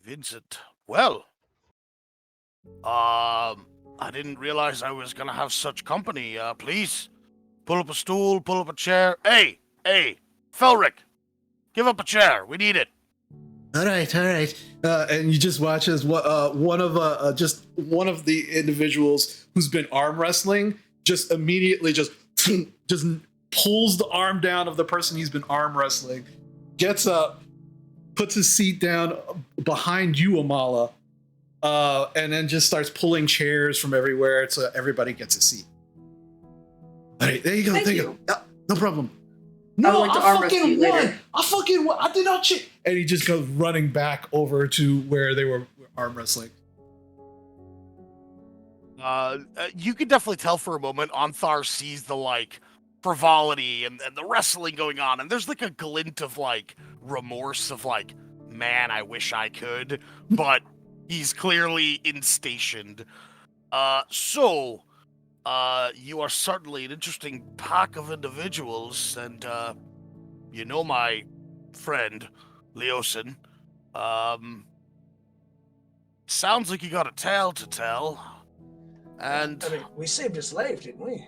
Vincent. Well, I didn't realize I was gonna have such company. Please, pull up a stool, pull up a chair. Hey, Felric, give up a chair. We need it. All right. And you just watch as one of the individuals who's been arm wrestling just immediately just pulls the arm down of the person he's been arm wrestling, gets up, puts his seat down behind you, Amala, and then just starts pulling chairs from everywhere so everybody gets a seat. All right, there you go. Thank there you. go. No problem. I No, would like to I arm wrestle fucking you won. later. I did not cheat. And he just goes running back over to where they were arm wrestling. You can definitely tell for a moment Anthar sees the like frivolity and the wrestling going on, and there's like a glint of like remorse of like, man, I wish I could, but he's clearly instationed. So you are certainly an interesting pack of individuals, and my friend, Leosin. Sounds like you got a tale to tell. And I mean, we saved his life, didn't we?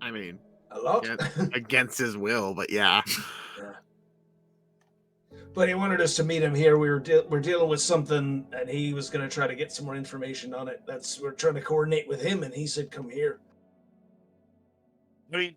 I mean, A lot. against his will, but yeah. Yeah. But he wanted us to meet him here. We're dealing with something, and he was going to try to get some more information on it. We're trying to coordinate with him, and he said, "Come here." I mean,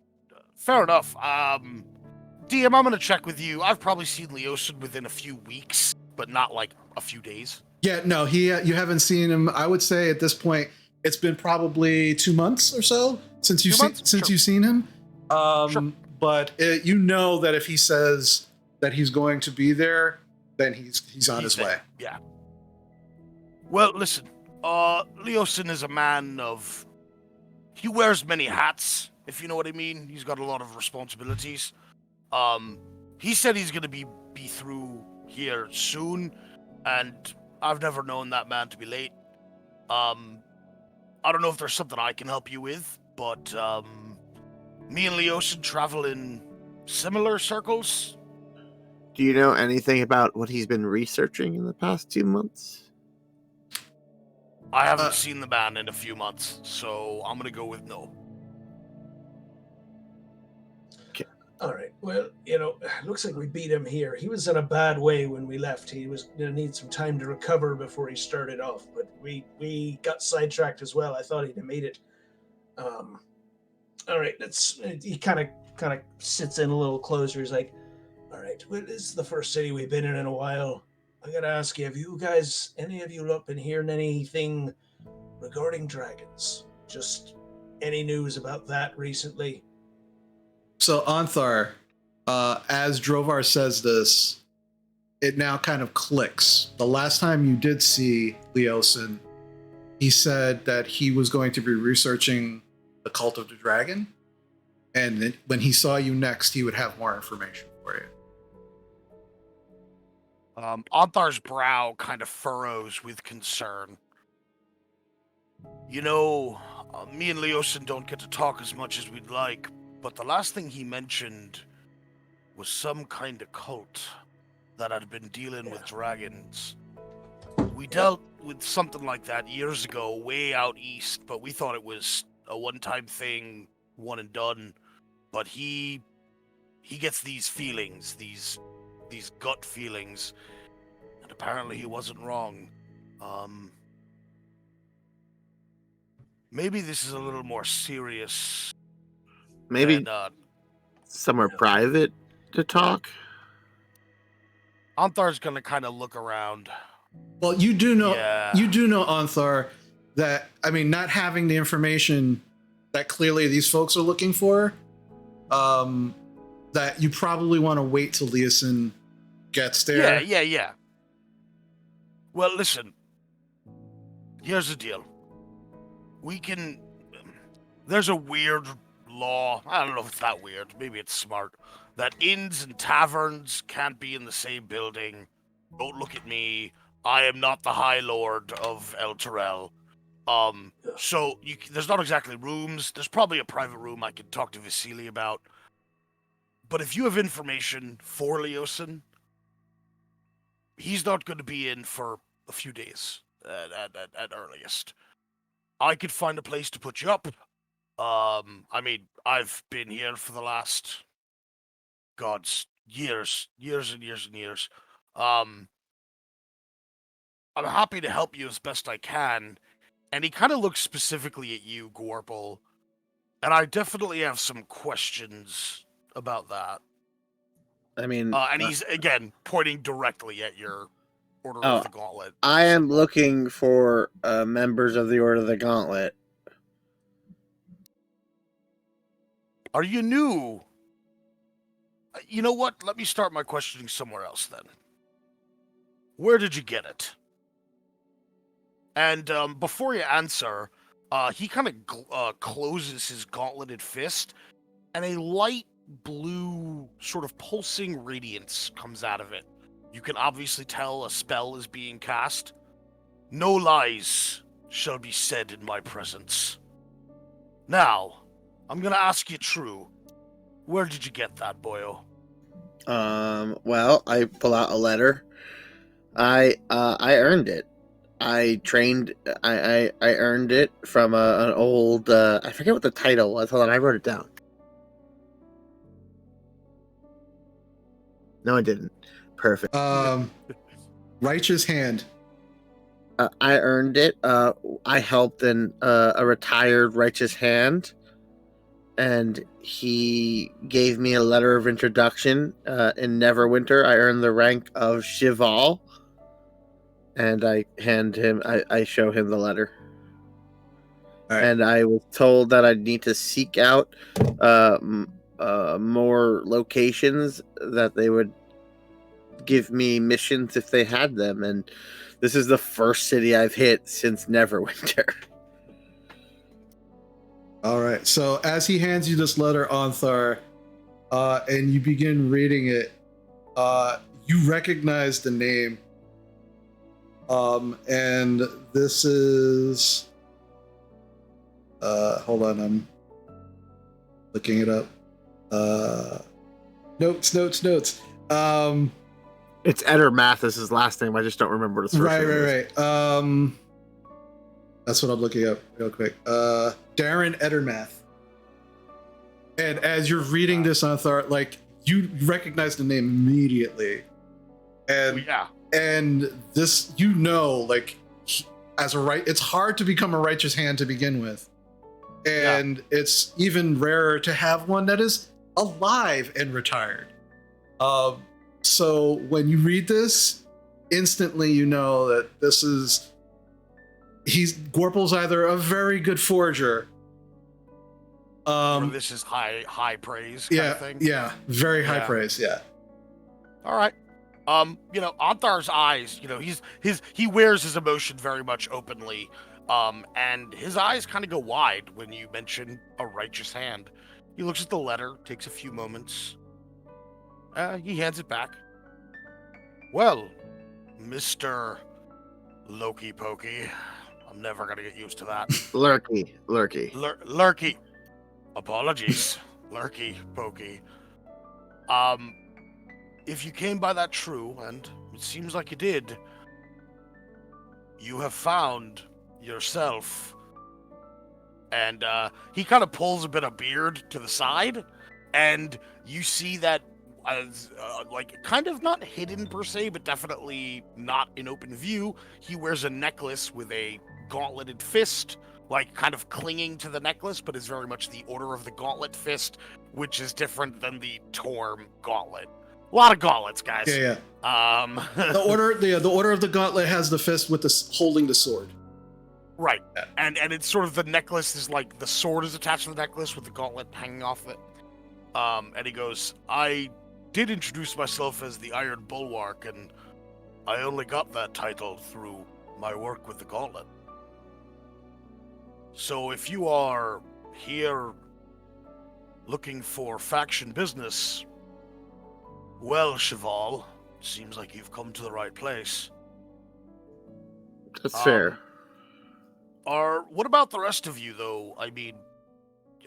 fair enough. DM, I'm gonna check with you. I've probably seen Leosin within a few weeks, but not like a few days. Yeah, no, you haven't seen him. I would say at this point, it's been probably 2 months or so since you've seen him. Sure. But you know that if he says that he's going to be there, then he's on his way. Yeah. Well, listen. Leosin is a man of. He wears many hats, if you know what I mean. He's got a lot of responsibilities. He said he's gonna be through here soon, and I've never known that man to be late. I don't know if there's something I can help you with, but me and Leosin travel in similar circles. Do you know anything about what he's been researching in the past 2 months? I haven't seen the man in a few months, so I'm gonna go with no. All right. Well, looks like we beat him here. He was in a bad way when we left. He was going to need some time to recover before he started off. But we got sidetracked as well. I thought he'd have made it. All right. He kind of sits in a little closer. He's like, "All right. Well, this is the first city we've been in a while. I got to ask you, have you guys, any of you, not been hearing anything regarding dragons? Just any news about that recently?" So Anthar, as Drovar says this, it now kind of clicks. The last time you did see Leosin, he said that he was going to be researching the cult of the dragon, and then when he saw you next, he would have more information for you. Anthar's brow kind of furrows with concern. Me and Leosin don't get to talk as much as we'd like, but the last thing he mentioned was some kind of cult that had been dealing with dragons. We dealt with something like that years ago, way out east, but we thought it was a one-time thing, one and done. But he gets these feelings, these gut feelings, and apparently he wasn't wrong. Maybe this is a little more serious. Maybe somewhere private to talk. Anthar's gonna kind of look around. Well, you do know Anthar, that not having the information that clearly these folks are looking for, that you probably want to wait till Leosin gets there. Yeah. Well, listen. Here's the deal. There's a weird law. I don't know if it's that weird. Maybe it's smart. That inns and taverns can't be in the same building. Don't look at me. I am not the High Lord of Elturel. So there's not exactly rooms. There's probably a private room I could talk to Vasily about. But if you have information for Leosin, he's not going to be in for a few days at earliest. I could find a place to put you up. I've been here for the last, years and years. I'm happy to help you as best I can. And he kind of looks specifically at you, Gorple. And I definitely have some questions about that. And he's, again, pointing directly at your Order of the Gauntlet. I am looking for members of the Order of the Gauntlet. Are you new? You know what? Let me start my questioning somewhere else then. Where did you get it? And before you answer, he kind of closes his gauntleted fist, and a light blue sort of pulsing radiance comes out of it. You can obviously tell a spell is being cast. No lies shall be said in my presence. Now, I'm gonna ask you true. Where did you get that, boyo? Well, I pull out a letter. I earned it. I trained. I earned it from an old. I forget what the title was. Hold on, I wrote it down. No, I didn't. Perfect. Righteous Hand. I earned it. I helped a retired righteous hand, and he gave me a letter of introduction. In Neverwinter, I earned the rank of Cheval, and I show him the letter. Right. And I was told that I'd need to seek out more locations, that they would give me missions if they had them. And this is the first city I've hit since Neverwinter. All right. So as he hands you this letter, Anthar, and you begin reading it, you recognize the name. And this is. Hold on, I'm looking it up. Notes. It's Edermath is his last name. I just don't remember his first name. Right. That's what I'm looking up real quick. Darren Edermath. And as you're reading this, Anthar, like you recognize the name immediately, and this, like it's hard to become a righteous hand to begin with. And it's even rarer to have one that is alive and retired. So when you read this, instantly you know that Gorpal's either a very good forger. Or this is high praise kind of thing. Yeah, very high praise. Yeah. All right. Anthar's eyes, he wears his emotion very much openly. And his eyes kind of go wide when you mention a righteous hand. He looks at the letter, takes a few moments. He hands it back. Well, Mr. Loki Pokey, I'm never gonna get used to that. Lurky. Lurky. Apologies, Lurky Pokey. If you came by that true, and it seems like you did, you have found yourself. And he kind of pulls a bit of beard to the side, and you see that as kind of not hidden per se, but definitely not in open view. He wears a necklace with a gauntleted fist, like kind of clinging to the necklace, but is very much the Order of the Gauntlet fist, which is different than the Torm Gauntlet. A lot of gauntlets, guys. Yeah. The Order of the Gauntlet has the fist with holding the sword. Right. Yeah. And it's sort of, the necklace is like the sword is attached to the necklace with the gauntlet hanging off it. And he goes, I did introduce myself as the Iron Bulwark, and I only got that title through my work with the gauntlet. So if you are here looking for faction business, well, Cheval, seems like you've come to the right place. That's fair. What about the rest of you, though? I mean,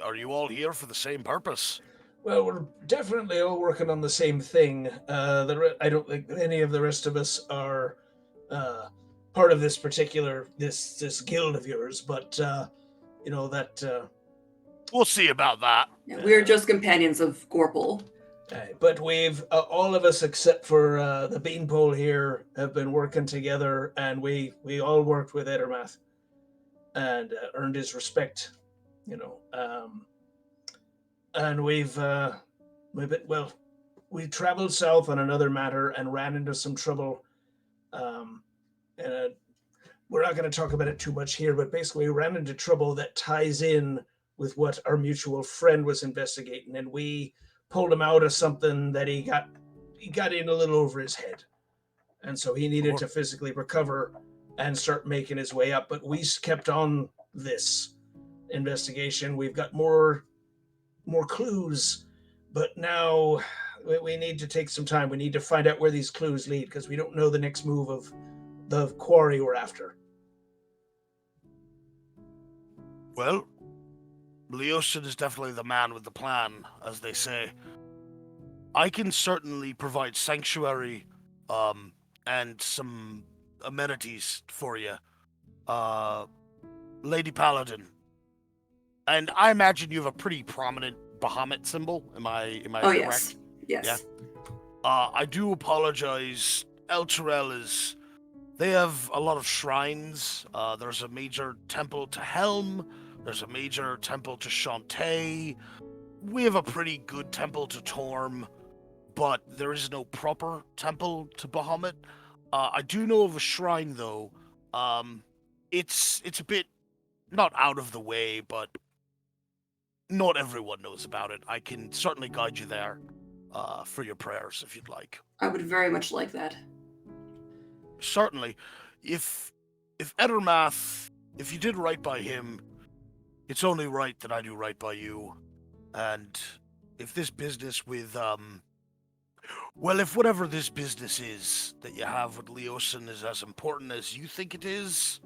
are you all here for the same purpose? Well, we're definitely all working on the same thing. I don't think any of the rest of us are part of this particular this guild of yours, but we'll see about that. Yeah, we're just companions of Gorpal. But we've all of us except for the Beanpole here have been working together, and we all worked with Edermath and earned his respect, and we traveled south on another matter and ran into some trouble. And we're not going to talk about it too much here, but basically we ran into trouble that ties in with what our mutual friend was investigating, and we pulled him out of something that he got in a little over his head, and so he needed to physically recover and start making his way up. But we kept on this investigation. We've got more clues, but now we need to take some time. We need to find out where these clues lead, because we don't know the next move of the quarry we're after. Well, Leosin is definitely the man with the plan, as they say. I can certainly provide sanctuary, and some amenities for you, Lady Paladin. And I imagine you have a pretty prominent Bahamut symbol. Am I Oh, correct? yes. Yeah. I do apologize. Elturel is... They have a lot of shrines. There's a major temple to Helm. There's a major temple to Shantae. We have a pretty good temple to Torm, but there is no proper temple to Bahamut. I do know of a shrine, though. It's a bit not out of the way, but not everyone knows about it. I can certainly guide you there for your prayers if you'd like. I would very much like that. Certainly. If Edermath, if you did right by him, it's only right that I do right by you. And if this business with, well, if whatever this business is that you have with Leosin is as important as you think it is,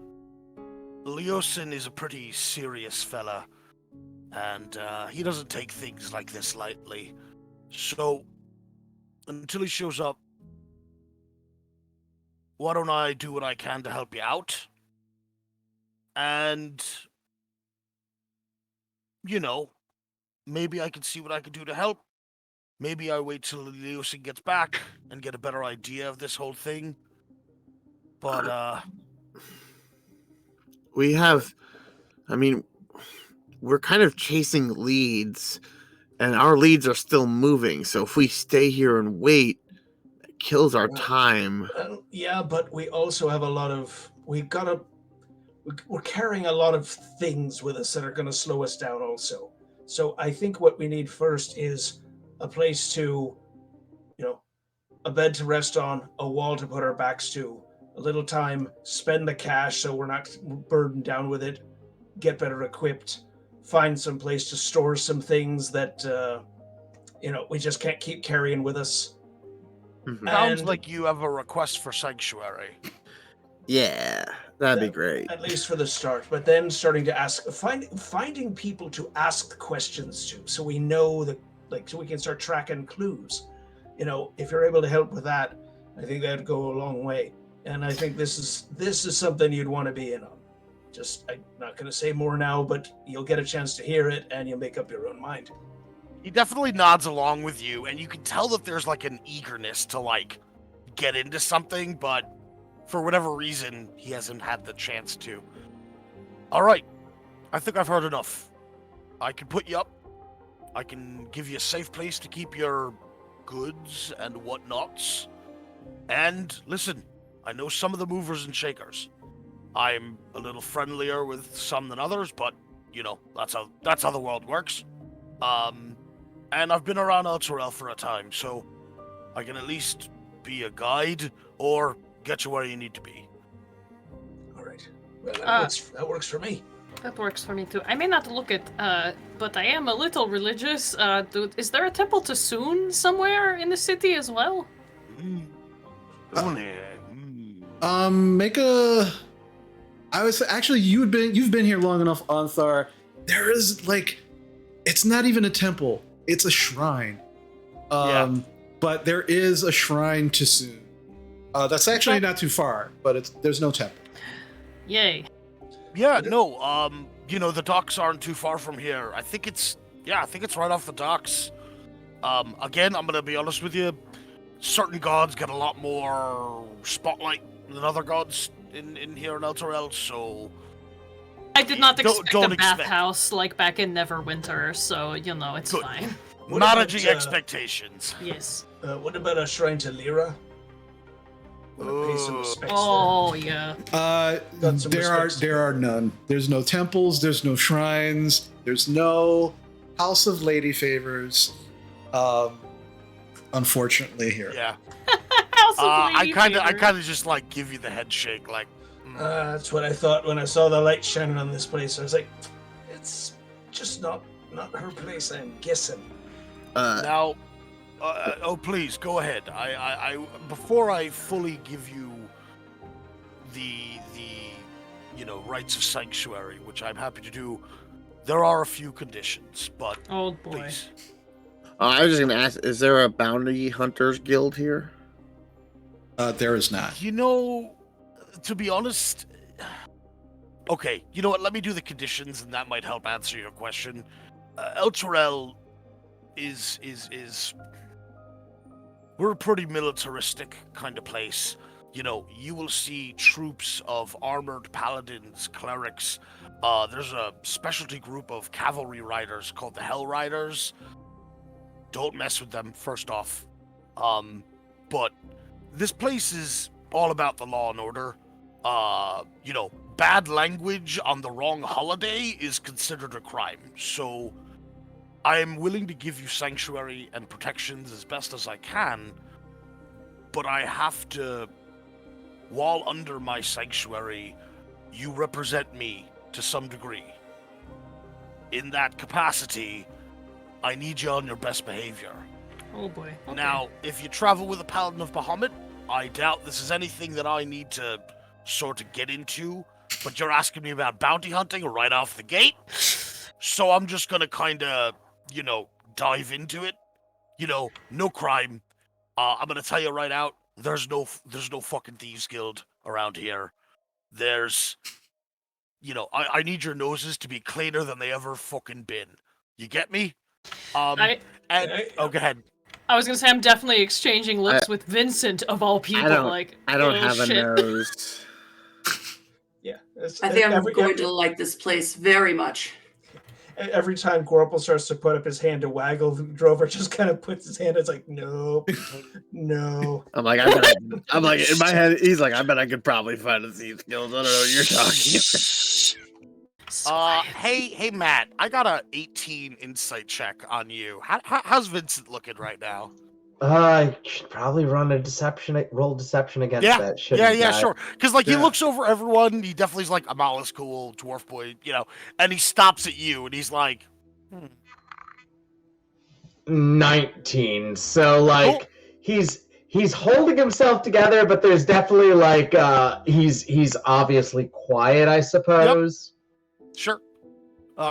Leosin is a pretty serious fella, and he doesn't take things like this lightly. So, until he shows up, why don't I do what I can to help you out? And, you know, maybe I can see what I can do to help. Maybe I wait till Leosin gets back and get a better idea of this whole thing. But, we have, I mean, we're kind of chasing leads, and our leads are still moving. So if we stay here and wait, it kills our time. Yeah, but we also have a lot of... We're carrying a lot of things with us that are going to slow us down also. So I think what we need first is a place to, a bed to rest on, a wall to put our backs to, a little time, spend the cash so we're not burdened down with it, get better equipped, find some place to store some things that, we just can't keep carrying with us. Mhm. Sounds like you have a request for sanctuary. Yeah, that'd be great. At least for the start, but then starting to finding people to ask questions to, so we know that, so we can start tracking clues. If you're able to help with that, I think that'd go a long way. And I think this is something you'd want to be in on. I'm not going to say more now, but you'll get a chance to hear it, and you'll make up your own mind. He definitely nods along with you, and you can tell that there's an eagerness to get into something, but for whatever reason, he hasn't had the chance to. All right, I think I've heard enough. I can put you up. I can give you a safe place to keep your goods and whatnots. And listen, I know some of the movers and shakers. I'm a little friendlier with some than others, but that's how the world works. And I've been around Elturel for a time, so I can at least be a guide or get you where you need to be. All right. Well, that works for me. That works for me too. I may not look it, but I am a little religious. Is there a temple to Soon somewhere in the city as well? Make a. I was actually you've been here long enough, Anthar. There is it's not even a temple; it's a shrine. But there is a shrine to Soon. That's actually not too far, but there's no temple. Yay. Yeah, no, the docks aren't too far from here. I think it's right off the docks. Again, I'm gonna be honest with you, certain gods get a lot more spotlight than other gods in here in Elturel, so... I did not expect a bathhouse like back in Neverwinter, so, it's Good. fine. Managing expectations. Yes. What about a shrine to Lyra? Pay some respects yeah. There are none. There's no temples. There's no shrines. There's no House of Lady Favors. Unfortunately, here. Yeah. House of Lady Favors. I kind of just give you the head shake, That's what I thought when I saw the light shining on this place. I was like, it's just not her place, I'm guessing. Now, please go ahead. I before I fully give you the rights of sanctuary, which I'm happy to do, there are a few conditions. But oh boy. Please. I was just gonna ask: is there a bounty hunters guild here? There is not. You know, to be honest, okay. You know what? Let me do the conditions, and that might help answer your question. Elturel is we're a pretty militaristic kind of place. You know, you will see troops of armored paladins, clerics. There's a specialty group of cavalry riders called the Hell Riders. Don't mess with them, first off. But this place is all about the law and order. You know, bad language on the wrong holiday is considered a crime. So I am willing to give you sanctuary and protections as best as I can, but I have to, while under my sanctuary, you represent me to some degree. In that capacity, I need you on your best behavior. Oh boy. Okay. Now, if you travel with a Paladin of Bahamut, I doubt this is anything that I need to sort of get into, but you're asking me about bounty hunting right off the gate, so I'm just gonna kind of, you know, dive into it. You know, no crime. I'm gonna tell you right out, there's no fucking thieves guild around here. There's, you know, I need your noses to be cleaner than they ever fucking been. You get me? Go ahead. I was gonna say I'm definitely exchanging looks with Vincent of all people. I don't have a nose. Yeah. I think I'm going to like this place very much. Every time Gorple starts to put up his hand to waggle, Drover just kind of puts his hand. It's like, nope, no. I'm like, I'm like in my head. He's like, I bet I could probably find a thieves guild. I don't know what you're talking about. Hey, Matt. I got a 18 insight check on you. How's Vincent looking right now? I should probably roll deception against that. Yeah, sure. Because he looks over everyone. He definitely is like, Amala's cool, dwarf boy, you know. And he stops at you, and he's like, 19. So he's holding himself together, but there's definitely he's obviously quiet, I suppose. Yep. Sure.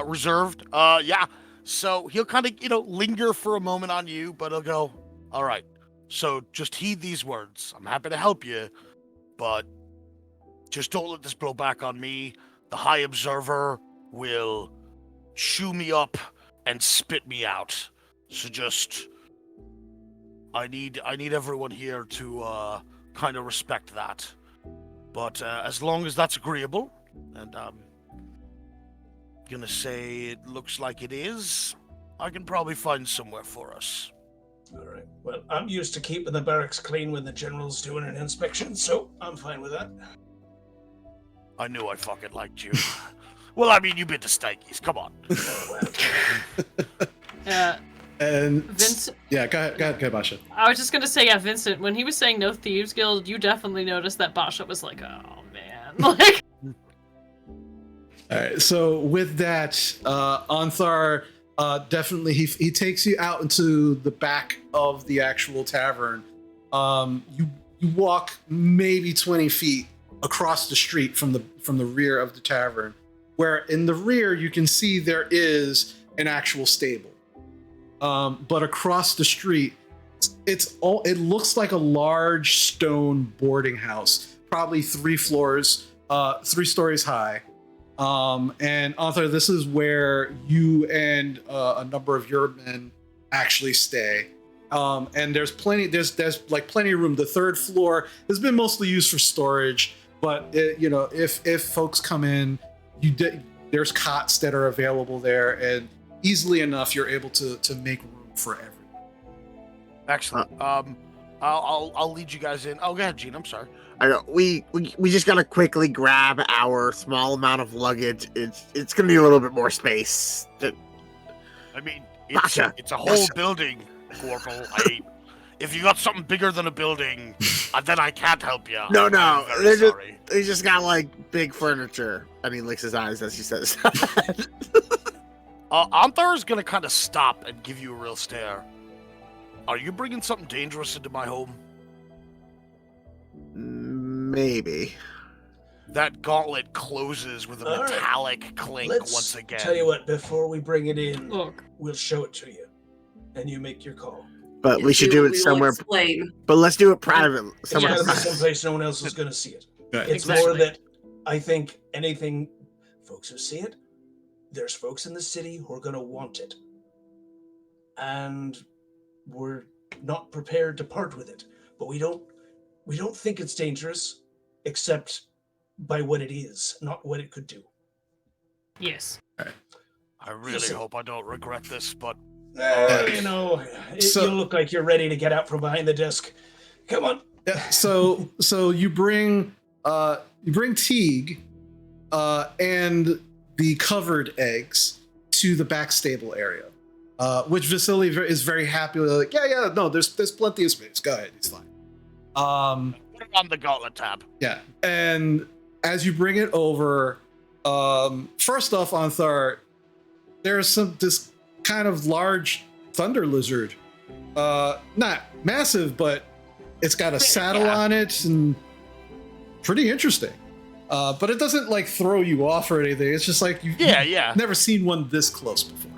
Reserved. Yeah. So he'll kind of linger for a moment on you, but he'll go, all right, so just heed these words. I'm happy to help you, but just don't let this blow back on me. The High Observer will chew me up and spit me out. So just, I need everyone here to kind of respect that. But as long as that's agreeable, and I'm gonna say it looks like it is, I can probably find somewhere for us. All right. Well, I'm used to keeping the barracks clean when the general's doing an inspection, so I'm fine with that. I knew I fucking liked you. Well, I mean, you've been to Stikey's. Come on. And Vincent. Yeah, go ahead, Basha. I was just gonna say, yeah, Vincent. When he was saying no thieves guild, you definitely noticed that Basha was like, oh man, like. All right. So with that, Anthar. Definitely, he takes you out into the back of the actual tavern. You walk maybe 20 feet across the street from the rear of the tavern, where in the rear you can see there is an actual stable. But across the street, it looks like a large stone boarding house, probably 3 stories high. And Arthur, this is where you and a number of your men actually stay. And there's plenty of room. The 3rd floor has been mostly used for storage, but if folks come in, there's cots that are available there, and easily enough you're able to make room for everyone. Excellent. I'll lead you guys in. Oh, go ahead, Gene. I'm sorry. I know we just gotta quickly grab our small amount of luggage. It's gonna be a little bit more space. I mean, it's a whole building, Corporal. If you got something bigger than a building, then I can't help you. No, they just got big furniture. And he licks his eyes as he says. Anthar is gonna kind of stop and give you a real stare. Are you bringing something dangerous into my home? Maybe. That gauntlet closes with a metallic clink once again. Tell you what, before we bring it in, we'll show it to you. and you make your call. But we should do it somewhere. But let's do it private. It's got to be someplace no one else is going to see it. It's more that I think anything, folks who see it, there's folks in the city who are going to want it. And we're not prepared to part with it. But we don't think it's dangerous, except by what it is, not what it could do. Yes. I really hope I don't regret this, but... you look like you're ready to get out from behind the desk. Come on. Yeah, so you bring Teague and the covered eggs to the back stable area, which Vasily is very happy with. Like, no, there's plenty of space. Go ahead, he's fine. Put it on the gauntlet tab. Yeah, and as you bring it over, first off, Anthar, there's this kind of large thunder lizard, not massive, but it's got a saddle on it and pretty interesting. But it doesn't like throw you off or anything. It's just like you've never seen one this close before.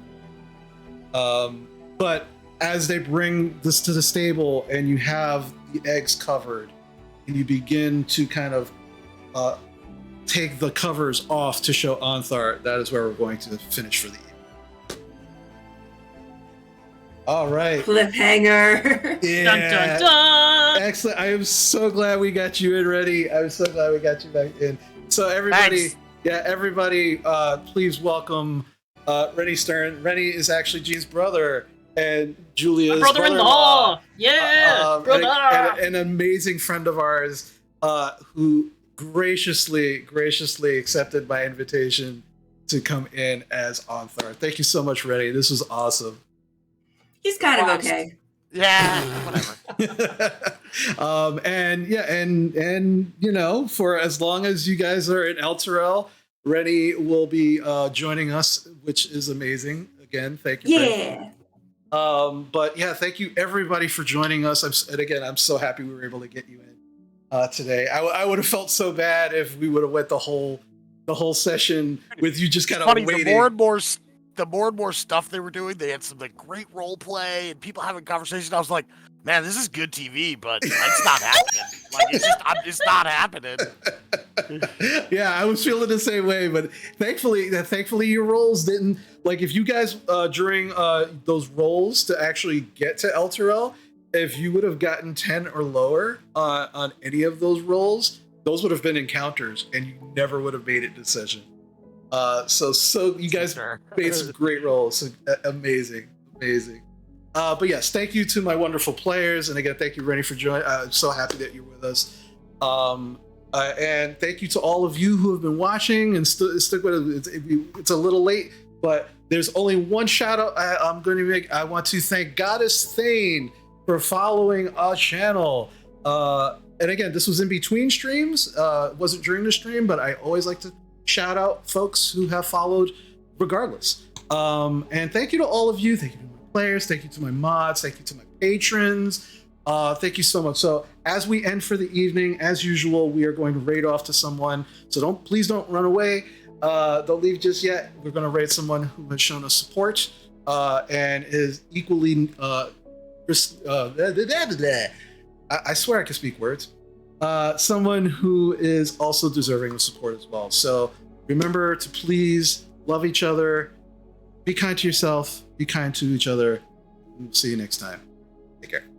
But as they bring this to the stable and you have the eggs covered and you begin to kind of take the covers off to show Anthar, that is where we're going to finish for the evening. All right. Cliffhanger. Yeah. Dun, dun, dun. Excellent. I am so glad we got you in, Rennie. I'm so glad we got you back in. So everybody, please welcome Rennie Stern. Rennie is actually Gene's brother and Julia's brother-in-law. Yeah, brother. And an amazing friend of ours who graciously accepted my invitation to come in as Anthar. Thank you so much, Rennie. This was awesome. He's kind of okay. Yeah, whatever. And you know, for as long as you guys are in Elturel, Rennie will be joining us, which is amazing. Again, thank you. Yeah. But yeah, thank you everybody for joining us. I'm so happy we were able to get you in today. I would have felt so bad if we would have went the whole session with you just kind of waiting. The more and more stuff they were doing, they had some like great role play and people having conversations. I was like, man, this is good TV, but it's not happening. Like it's not happening. Yeah, I was feeling the same way, but thankfully your roles didn't, like, if you guys during those roles to actually get to Elturel, if you would have gotten 10 or lower on any of those roles, those would have been encounters and you never would have made it to session. So you guys made some great roles. Amazing. But yes, thank you to my wonderful players, and again, thank you, Rennie, for joining. I'm so happy that you're with us. And thank you to all of you who have been watching and stick with it. It's a little late, but there's only one shout out I'm going to make. I want to thank Goddess Thane for following our channel. And again, this was in between streams. It wasn't during the stream, but I always like to shout out folks who have followed regardless. And thank you to all of you. Thank you to my players. Thank you to my mods. Thank you to my patrons. Thank you so much. So as we end for the evening, as usual, we are going to raid off to someone. So please don't run away. Don't leave just yet. We're going to raid someone who has shown us support and is equally I swear I can speak words. Someone who is also deserving of support as well. So remember to please love each other, be kind to yourself, be kind to each other. We'll see you next time. Take care.